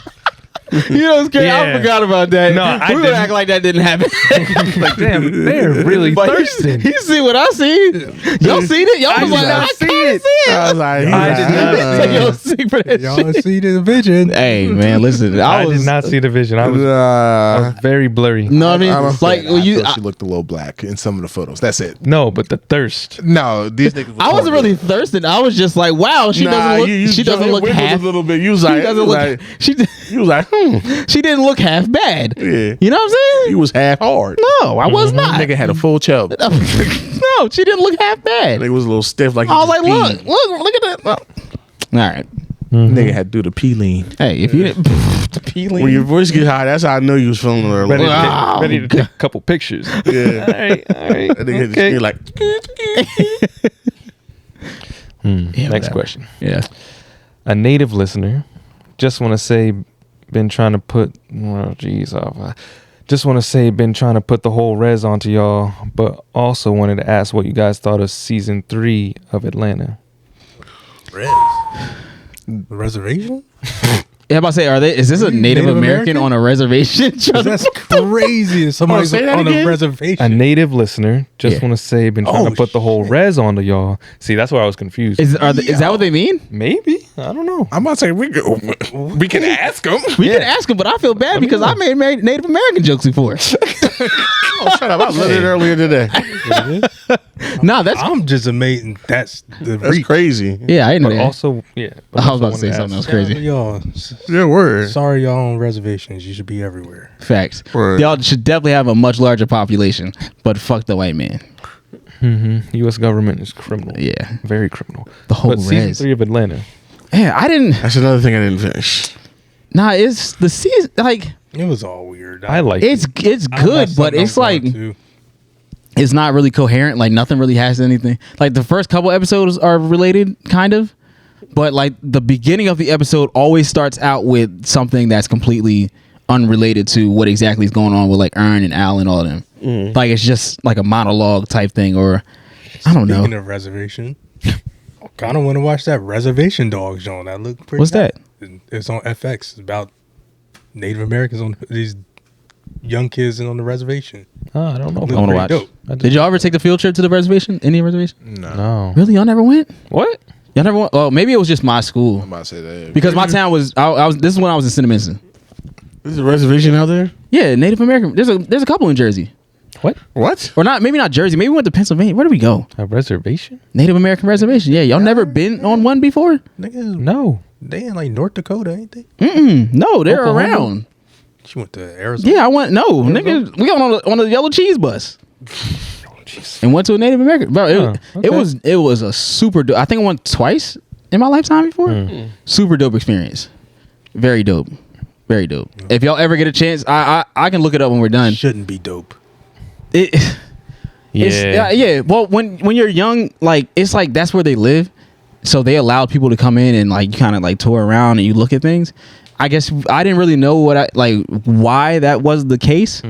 You know what's crazy? I Yeah. forgot about that. No, I we would didn't. act like that didn't happen. Like damn, they're really But thirsting. you see what I see? Y'all seen it? Y'all I was did like, not I see can't it. see it. I was like, I did not So y'all sick for that Y'all shit. see the vision. Hey man, listen. I did not see the vision. I was very blurry. No, I mean, I'm a like fan. when I you. thought she looked a little black in some of the photos. That's it. No, but the thirst. No, these niggas. I wasn't really thirsting. I was just like, wow, she doesn't look. She doesn't look half. a little bit. You was She like, doesn't look. She you was like, she didn't look half bad. Yeah. You know what I'm saying? He was half hard. No, I was not. Nigga had a full chub. No, she didn't look half bad. Nigga was a little stiff. Like I was like, he just look at that. Oh. All right. Nigga had to do the pee lean. Hey, if you didn't. When your voice get high, that's how I know you was feeling a little. Ready, Wow. ready to take a couple pictures. Yeah. All right. That nigga had the Okay. skin like. Yeah, Next whatever. question. Yeah. A native listener, just want to say, been trying to put, just want to say, been trying to put the whole res onto y'all, but also wanted to ask what you guys thought of season 3 of Atlanta. The reservation? Yeah, I'm about to say, is this a Native American on a reservation? That's crazy. If somebody's say that on again? a reservation. A native listener, just Yeah. want to say, been trying to put the whole res onto y'all. See, that's where I was confused. Is that what they mean? Maybe? I don't know. I'm about to say we can ask them. We can ask them, but I feel bad because I made Native American jokes before. Oh, shut up! I was it earlier today. No, that's I'm just amazing. That's the That's reach. crazy. yeah. I didn't know But that. also, yeah. But I was also about to say wanted something else ask- crazy. Y'all, Yeah, word. sorry, y'all on reservations. You should be everywhere. Facts. Word. Y'all should definitely have a much larger population, but fuck the white man. U.S. government is criminal. Yeah. Very criminal. The whole But season res. 3 of Atlanta. Yeah, I didn't. That's another thing I didn't finish. Nah, it's the season. Like It was all weird. I like it's it. good, but it's like it's not really coherent. Like nothing really has anything. Like the first couple episodes are related, kind of, but like the beginning of the episode always starts out with something that's completely unrelated to what exactly is going on with like Earn and Al and all of them. Like it's just like a monologue type thing, or I don't know. Speaking of reservation, I kind of want to watch that Reservation Dogs joint. That look pretty. What's that? It's on FX. It's about Native Americans on these young kids on the reservation. I don't know. I I want to watch. Dope. Did y'all ever take the field trip to the reservation? Indian reservation? No. Really? Y'all never went? What? Y'all never went? Well, maybe it was just my school I'm about to say that. because my town was. I was. This is when I was in Cinnamon. There's a reservation out there? Yeah, Native American. There's a couple in Jersey, What? What? or not? Maybe not Jersey. Maybe we went to Pennsylvania. Where did we go? A reservation? Native American reservation. Yeah, y'all never been on one before? Niggas, No. they in like North Dakota, ain't they? No, they're Oklahoma? around. She went to Arizona. Yeah, I went. No, nigga, we got on a yellow cheese bus and went to a Native American. Bro, Huh, it okay. was a super. I think I went twice in my lifetime before. Super dope experience. Very dope. Very dope. If y'all ever get a chance, I can look it up when we're done. Shouldn't be dope. It, Yeah. yeah. Well, when you're young, like it's like that's where they live, so they allowed people to come in and like kind of like tour around and you look at things. I guess I didn't really know why that was the case,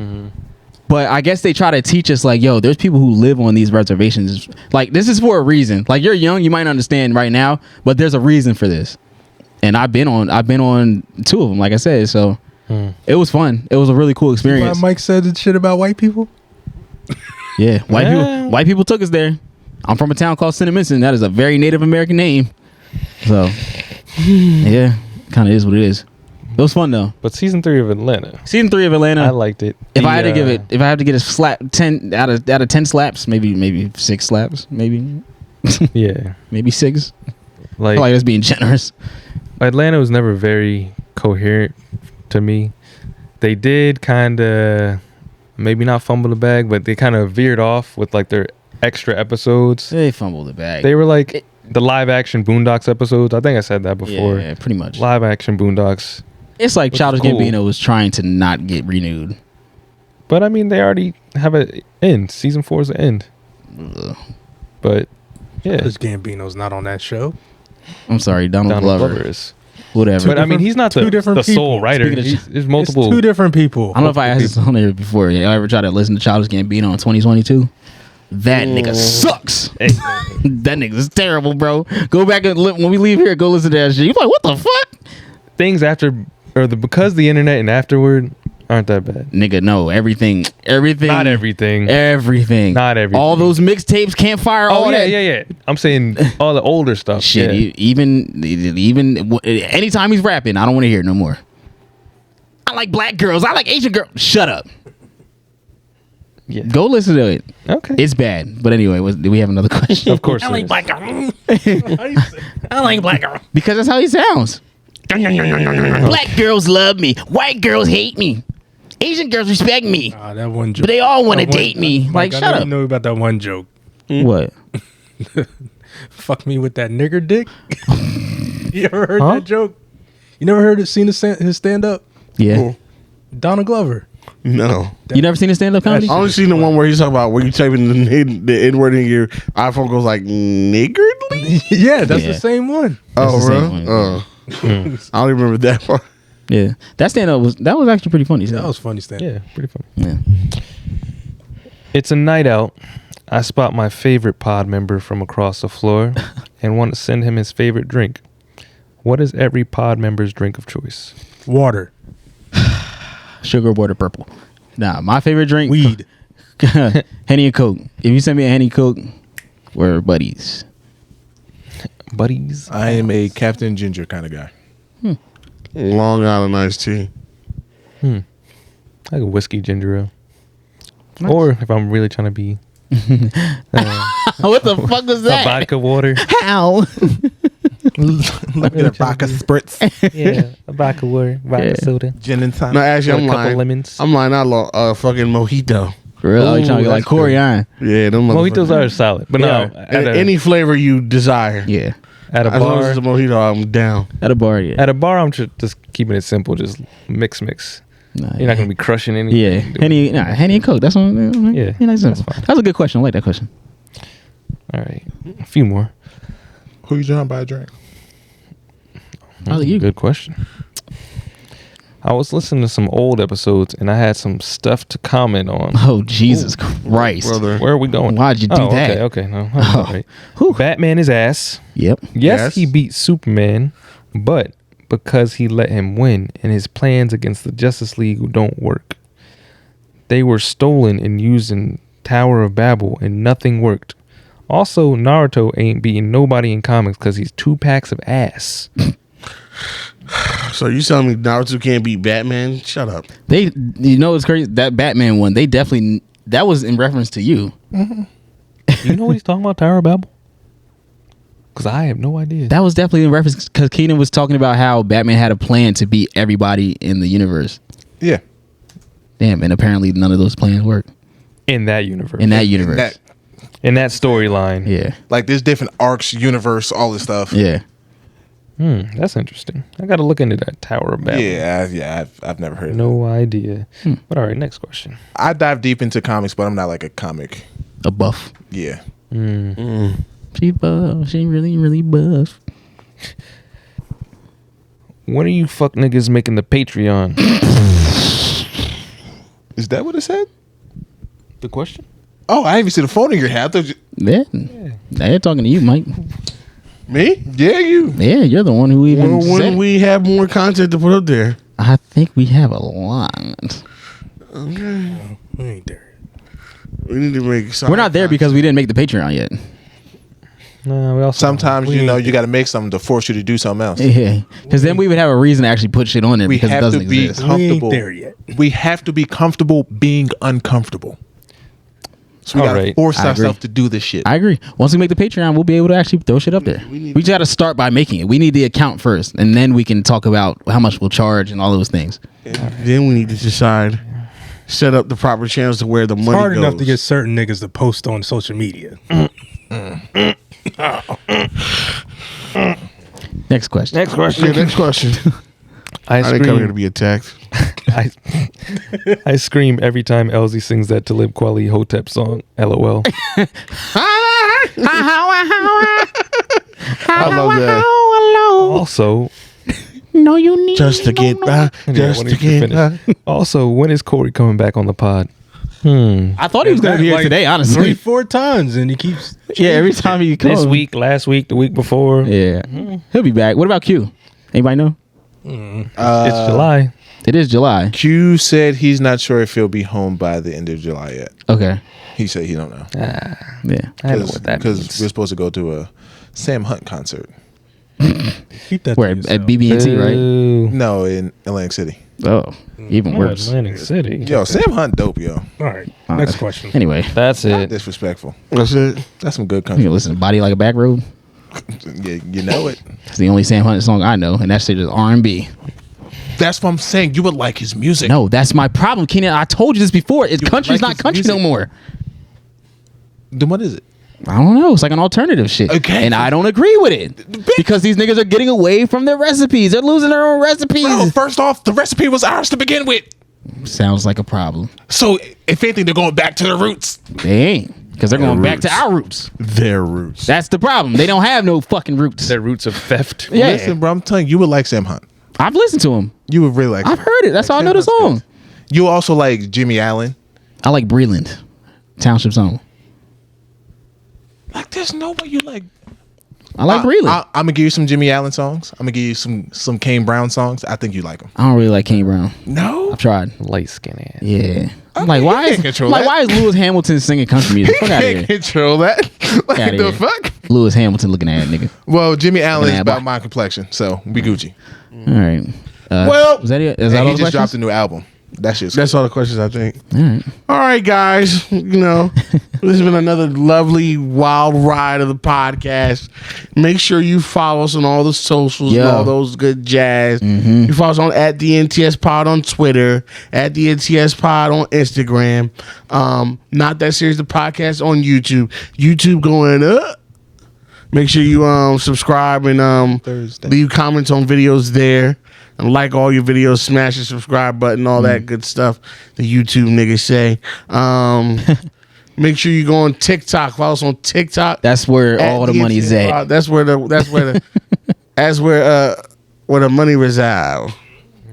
but I guess they try to teach us like, yo, there's people who live on these reservations. Like this is for a reason. Like you're young, you might not understand right now, but there's a reason for this. And I've been on two of them, like I said. So it was fun. It was a really cool experience. Mike said the shit about white people. Yeah, Yeah. white people took us there. I'm from a town called Cinnamon. That is a very Native American name. So, yeah, kind of is what it is. It was fun though. But season 3 of Atlanta. Season 3 of Atlanta. I liked it. If I had to get a slap 10 out of 10 slaps, maybe 6 slaps, maybe Yeah. maybe 6. I Like, feel like that's being generous. Atlanta was never very coherent to me. They did kind of maybe not fumble the bag, but they kind of veered off with like their extra episodes. They fumbled the bag. They were like the live action Boondocks episodes. I think I said that before. Yeah, pretty much. Live action Boondocks. It's like Which is Childish cool. Gambino was trying to not get renewed. But I mean, they already have an end. Season 4 is the end. Ugh. But yeah, This Gambino's not on that show. I'm sorry, Donald Donald Glover. Glover is. Whatever. But I mean, he's not two the different sole people. writer. Speaking of There's multiple. It's two different people. I don't know if I asked this on there before. I ever tried to listen to Childish Gambino in 2022? That nigga sucks. Hey, That nigga's terrible, bro. Go back and when we leave here, go listen to that shit. You like, what the fuck? things after or because the internet and afterward aren't that bad. Nigga, no. Everything. Not everything. Everything. Not everything. All those mixtapes, Campfire, all Oh yeah, that. yeah. I'm saying all the older stuff. Shit, yeah. even anytime he's rapping, I don't want to hear it no more. I like black girls. I like Asian girls. Shut up. Yeah. Go listen to it. Okay. It's bad. But anyway, do we have another question? Of course. I it like is. black girl. I like black girl. Because that's how he sounds. Black girls love me. White girls hate me. Asian girls respect me. That one joke. But they all want to That one- date me. Mike, Like, I shut know up. you know about that one joke. What? Fuck me with that nigger dick. You ever heard Huh? that joke? You never seen his stand up? Yeah. Donald Glover. No. You never seen a stand-up comedy? I only seen the one where he's talking about where you typing the N word in your iPhone goes like niggardly. Yeah, that's Yeah. the same one. Oh, the same bro. one. I don't even remember that part. Yeah. That stand-up was actually pretty funny. That was funny stand up. Yeah, pretty funny. Yeah. It's a night out. I spot my favorite pod member from across the floor and want to send him his favorite drink. What is every pod member's drink of choice? Water. Sugar, water, purple. Nah, my favorite drink. Weed. Henny and Coke. If you send me a Henny Coke, we're buddies. Buddies. I am a Captain Ginger kind of guy. Long Island iced tea. Like a whiskey ginger ale. Or if I'm really trying to be What the fuck was A that? vodka water. How? Let me get a vodka spritz, Yeah, a vodka water, vodka Yeah. soda. gin and tonic. No, actually, With I'm a couple lying. lemons. I'm lying. I fucking mojito. For real? You trying to Ooh, get like that's Corey good. on? Yeah, them Mojitos motherfuckers. are solid, but Yeah. no, at a, Any flavor you desire. Yeah. at a As long as bar. it's a mojito, I'm down. At a bar, yeah. At a bar, I'm just keeping it simple. Just mix. Nah, You're not gonna be crushing anything. Yeah. Henny and Coke. That's what. Yeah, Yeah, that's simple. fine. That's a good question. I like that question. All right, a few more. Who you trying to buy a drink? Probably you. Good question. I was listening to some old episodes and I had some stuff to comment on. Oh Jesus Christ! Brother. Where are we going? Why'd you do that? Okay, no. All right. Whew. Batman is ass. Yep. Yes, he beat Superman, but because he let him win and his plans against the Justice League don't work. They were stolen and used in Tower of Babel and nothing worked. Also, Naruto ain't beating nobody in comics because he's 2 packs of ass. So you telling me Naruto can't beat Batman? Shut up. They, you know, it's crazy. That Batman one, they definitely, that was in reference to you. You know what he's talking about, Tower of Babel? Because I have no idea. That was definitely in reference because Keenan was talking about how Batman had a plan to beat everybody in the universe. Yeah. Damn, and apparently none of those plans worked in that universe. in that universe. In that storyline. Yeah, Like there's different arcs, universe, all this stuff. yeah. That's interesting. I got to look into that Tower of Babel. I've never heard of it. No idea. But all right, next question. I dive deep into comics, but I'm not like a comic. A buff. Yeah. She buff. She really buff. When are you fuck niggas making the Patreon? Is that what it said? The question? Oh, I didn't even see the phone in your hand. I thought Yeah. They're talking to you, Mike. me? Yeah, you. Yeah, you're the one who even Well, said when it. we have more content to put up there. I think we have a lot. We ain't there. We need to make. We're not there because we didn't make the Patreon yet. No, we also Sometimes you got to make something to force you to do something else. Yeah, because then we would have a reason to actually put shit on there We because it have doesn't to be exist. comfortable. We ain't there yet. We have to be comfortable being uncomfortable. So we All got to right. force I agree. ourselves to do this shit. I agree. Once we make the Patreon, we'll be able to actually throw shit up there. We just got to start by making it. We need the account first, and then we can talk about how much we'll charge and all those things. Then we need to decide, set up the proper channels to where the It's money hard goes. enough to get certain niggas to post on social media. Next question. Next question. Okay, next question. I I didn't come here to scream. be attacked. I scream every time Elsie sings that Talib Kweli Hotep song. LOL. I love that. Also, No, you need Just to get by. Just when to he get by. finish. Also, when is Corey coming back on the pod? I thought he was going to be here Like today, honestly. 3-4 times, and he keeps. Yeah, every time he comes. This week, last week, the week before. Yeah. He'll be back. What about Q? Anybody know? It's July. It is July. Q said he's not sure if he'll be home by the end of July yet. Okay. He said he don't know. Yeah. I don't know what that Because means. we're supposed to go to a Sam Hunt concert. Keep that. Where? to At yourself. BB&T, right? Boo. No, in Atlantic City. Oh, even worse. Atlantic City. Yo, Sam Hunt dope, yo. All right. Next question. Anyway, That's it. Disrespectful. That's it. That's some good you country. can listen to Body Like a Back Road. Yeah, you know it. It's the only Sam Hunt song I know, and that shit is R&B. That's what I'm saying. You would like his music. No, that's my problem, Keenan. I told you this before. It's You country's like not his country no music? more. Then what is it? I don't know. It's like an alternative shit. Okay. And I don't agree with it. Because these niggas are getting away from their recipes. They're losing their own recipes. Bro, first off, the recipe was ours to begin with. Sounds like a problem. So, if anything, they're going back to the roots. They ain't. Because they're going back to roots. our roots. Their roots. That's the problem. They don't have no fucking roots. Their roots of theft. Yeah. Listen, bro, I'm telling you, you would like Sam Hunt. I've listened to him. You would really like I've him. heard it. That's how I Sam know the Hunt's song. good. You also like Jimmy Allen. I like Breland. Township song. Like, there's no way you like. I like Breland. I'm gonna give you some Jimmy Allen songs. I'm gonna give you some Kane Brown songs. I think you like them. I don't really like Kane Brown. No, I've tried. Light skin ass. Yeah. I'm Okay, like, why he is can't control like that. why is Lewis Hamilton singing country music? Fuck out of can't here. control that. Like Outta the here. fuck. Lewis Hamilton looking at nigga. Well, Jimmy Allen is Nah, about boy. my complexion, so we Gucci. All right. Well, is that it? Is and that all he the just dropped questions? a new album. That shit's That's all the questions, I think. All right, guys. This has been another lovely wild ride of the podcast. Make sure you follow us on all the socials and all those good jazz. You follow us on at the NTS Pod on Twitter, at the NTS Pod on Instagram. Not That Serious, the podcast on YouTube. YouTube going up. Make sure you subscribe and leave comments on videos there. And like all your videos, smash the subscribe button, all that good stuff the YouTube niggas say. Make sure you go on TikTok. Follow us on TikTok. That's where all the money's at. That's where the money resides.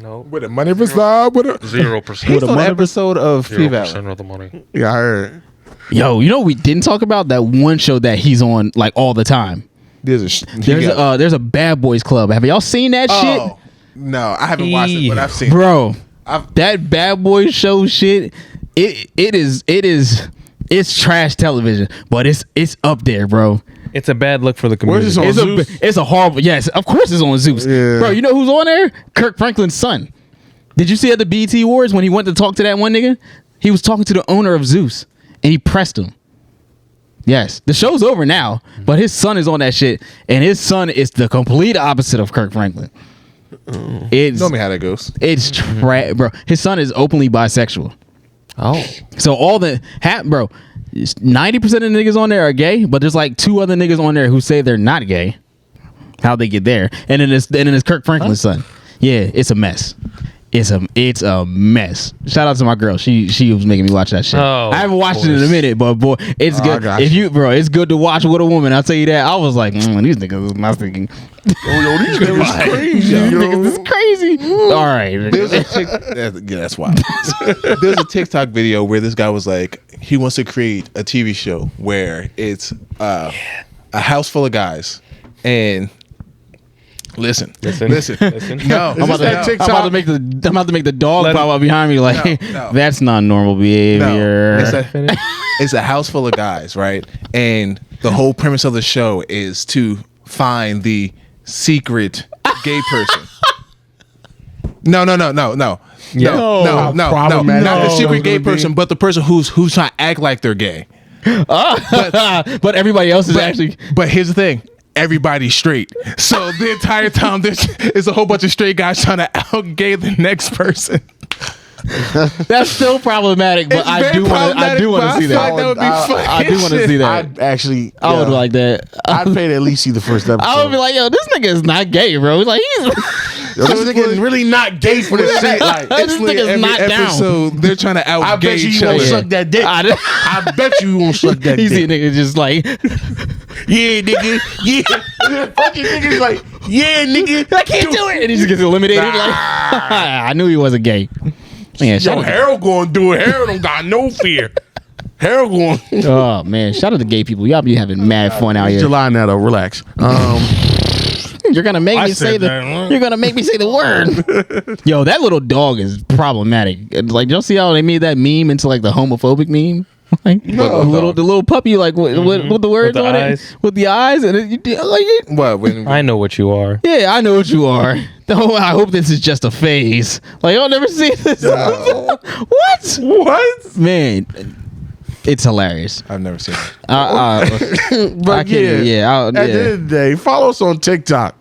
No. with a money reside with a 0%. with an episode of P Valley. 0% of the money. Yeah, I heard. Yo, you know what we didn't talk about? That one show that he's on like all the time. There's There's a Bad Boys Club. Have y'all seen that shit? No, I haven't watched it, but I've seen Bro, that Bad Boys show shit, it's trash television, but it's up there, bro. It's a bad look for the community. Where's this on Zeus? It's a horrible. Yes, of course it's on Zeus. Yeah. Bro, you know who's on there? Kirk Franklin's son. Did you see at the BET Awards when he went to talk to that one nigga? He was talking to the owner of Zeus, and he pressed him. Yes, the show's over now, but his son is on that shit, and his son is the complete opposite of Kirk Franklin. It's Tell me how that goes. it's bro. His son is openly bisexual. Oh. So all the 90% of the niggas on there are gay, but there's like 2 other niggas on there who say they're not gay. How they get there? And then it's Kirk Franklin's son. Yeah, it's a mess. It's a mess. Shout out to my girl. She was making me watch that shit. Oh, I haven't watched it in a minute, but boy, it's good. It's good to watch with a woman. I'll tell you that. I was like, these niggas is not thinking. These niggas crazy. These niggas is crazy. All right. That's wild. There's a TikTok video where this guy was like, he wants to create a TV show where it's a house full of guys and. Listen. No, I'm about to make the dog pop up behind me like No. that's not normal behavior. It's a house full of guys, right? And the whole premise of the show is to find the secret gay person. No. Not the secret gay person, but the person who's trying to act like they're gay. But everybody else is actually. But here's the thing. Everybody's straight. So the entire time there's a whole bunch of straight guys trying to out-gay the next person. That's still problematic, but I do want to see that. That would be funny. I do want to see that. I would like that. I'd pay to at least see the first episode. I would be like, yo, this nigga is not gay, bro. He's like, Yo, this nigga is really not gay for this shit. Like, this nigga's not down. So they're trying to I out-gay bet you each won't other. suck that dick. I bet you won't suck that He's a dick. nigga just like, Yeah, nigga. Yeah. Fucking nigga's like, yeah, nigga. I can't do it, and he just gets eliminated. Like, I knew he wasn't gay. Man, Yo, Harold gonna do it. Harold don't got no fear. Harold going. Oh man, shout out to gay people. Y'all be having mad fun out here. July now though. Relax. You're gonna make me say You're gonna make me say the word. Yo, that little dog is problematic. Like, y'all see how they made that meme into like the homophobic meme? Like the little puppy, like with the words With the on eyes. it, with the eyes, and What? I know what you are. yeah, I know what you are. I hope this is just a phase. Like, I'll never see this. What? Man, it's hilarious. I've never seen it. but at the end of the day, follow us on TikTok.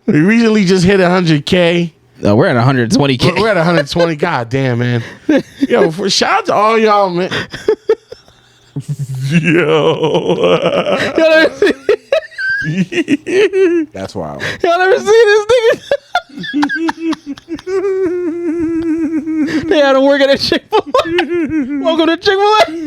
We recently just hit 100K. We're at 120K. We're at 120. God damn, man. Yo, shout out to all y'all, man. That's wild. Y'all never seen this nigga? They had to work at a Chick-fil-A. Welcome to Chick-fil-A.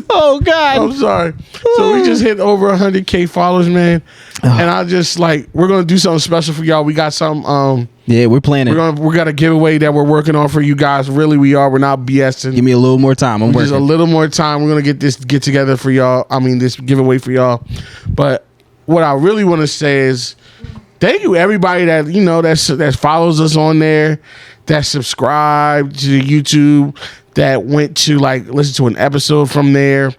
Oh God. I'm sorry. So we just hit over 100K followers, man. And I just we're gonna do something special for y'all. We got some Yeah, we're planning. we got a giveaway that we're working on for you guys. Really, we are. We're not BSing. Give me a little more time. I'm Just a working. little more time. We're gonna get this together for y'all. I mean, this giveaway for y'all. But what I really want to say is, thank you everybody that that follows us on there, that subscribed to YouTube, that went to listen to an episode from there,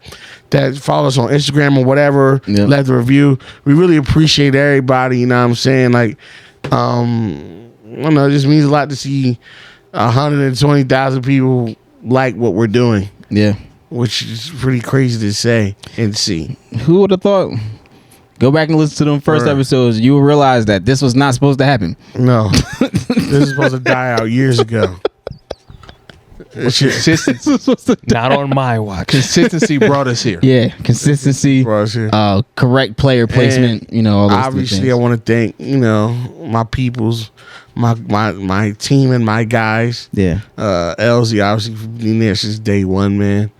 that follow us on Instagram or whatever, left a review. We really appreciate everybody. You know what I'm saying? don't know. It just means a lot to see 120,000 people like what we're doing, Yeah. which is pretty crazy to say and see. Who would have thought? Go back and listen to them first Right. episodes. You will realize that this was not supposed to happen. No, this is supposed to die out years ago. Consistency, Not on my watch. consistency brought us here. Yeah, consistency, Brought us here. correct player placement. All those Obviously, I want to thank my peoples, my team and my guys. Yeah, LZ obviously for being there since day one, man.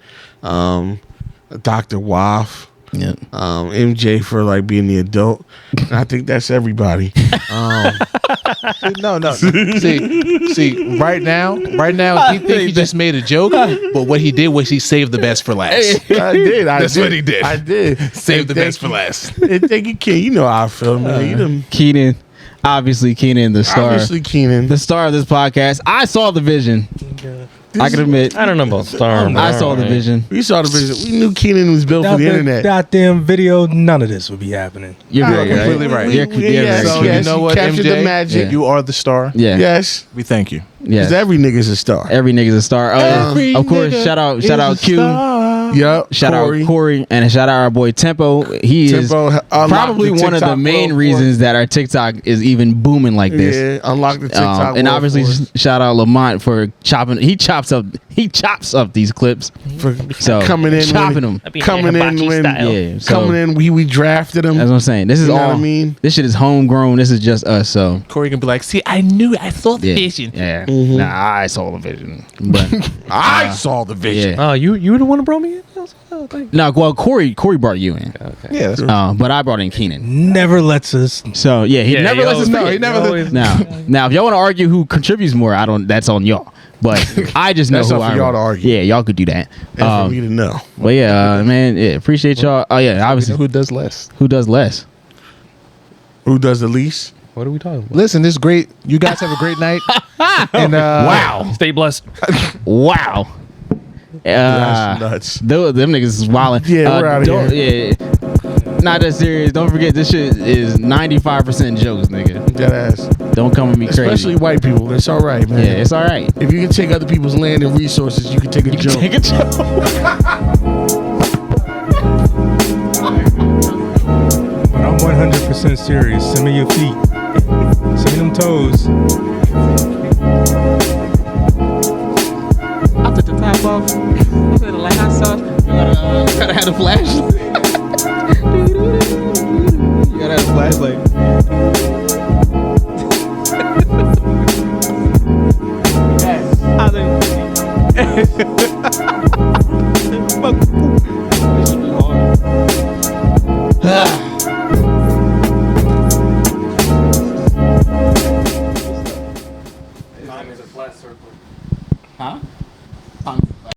Dr. Waff, yeah. MJ for like being the adult. And I think that's everybody. No. See, right now, he think he just made a joke, but what he did was he saved the best for last. I did. That's what he did. I did. Save the best for last. And thank you, Ken. You know how I feel, man. You done, Keenan, Keenan, the star, obviously, Keenan. the star of this podcast. I saw the vision. I can admit, I don't know about Star. I saw the vision. We saw the vision. We knew Keenan was built for the internet. Goddamn video, none of this would be happening. You're very right. completely right. You're very So right. you know he what, captured MJ? the magic. You are the star. Yeah. Yes. We thank you. Because Yeah. every nigga's a star. Every nigga's a star. Of course, shout out Q. Yup. Shout out Corey, and shout out our boy Tempo. He is Tempo unlocked probably the one of the TikTok main world reasons that our TikTok is even booming like this. Yeah, unlock the TikTok. And world obviously, for us. shout out Lamont for chopping. He chops up these clips. for So coming in, chopping them. coming in when Yeah, so coming in. We drafted him. that's what I'm saying. This is You know all. what I mean? This shit is homegrown. This is just us. So Corey can be like, see, I knew it. I saw the yeah, vision. yeah. Mm-hmm. Nah, I saw the vision, but I saw the vision. yeah. Oh, you were the one who brought me in? Oh, thank you. No, well, Corey brought you in. Okay. Yeah, that's But I brought in Keenan. Never lets us. So yeah, he never lets us no, speak. he never always- Now, if y'all want to argue who contributes more, I don't. That's on y'all. But I just know That's who up for I y'all to argue. Yeah, y'all could do that. And for me to know. But yeah, man, yeah, appreciate y'all. Oh yeah, obviously, who does less. who does less? Who does the least? What are we talking about? Listen, this is great. You guys have a great night. And Wow, Stay blessed. wow. That's nuts. Them niggas is wildin'. Yeah, we're outta don't- Yeah, not that serious. Don't forget, this shit is 95% jokes, nigga. That ass. Don't come at me crazy. Especially white people. It's all right, man. Yeah, it's all right. If you can take other people's land and resources, you can take a joke. Take a joke. But I'm 100% serious. Send me your feet. Send me them toes. I took the top off. I said like hot sauce. You gotta have a flashlight. You gotta have a flashlight.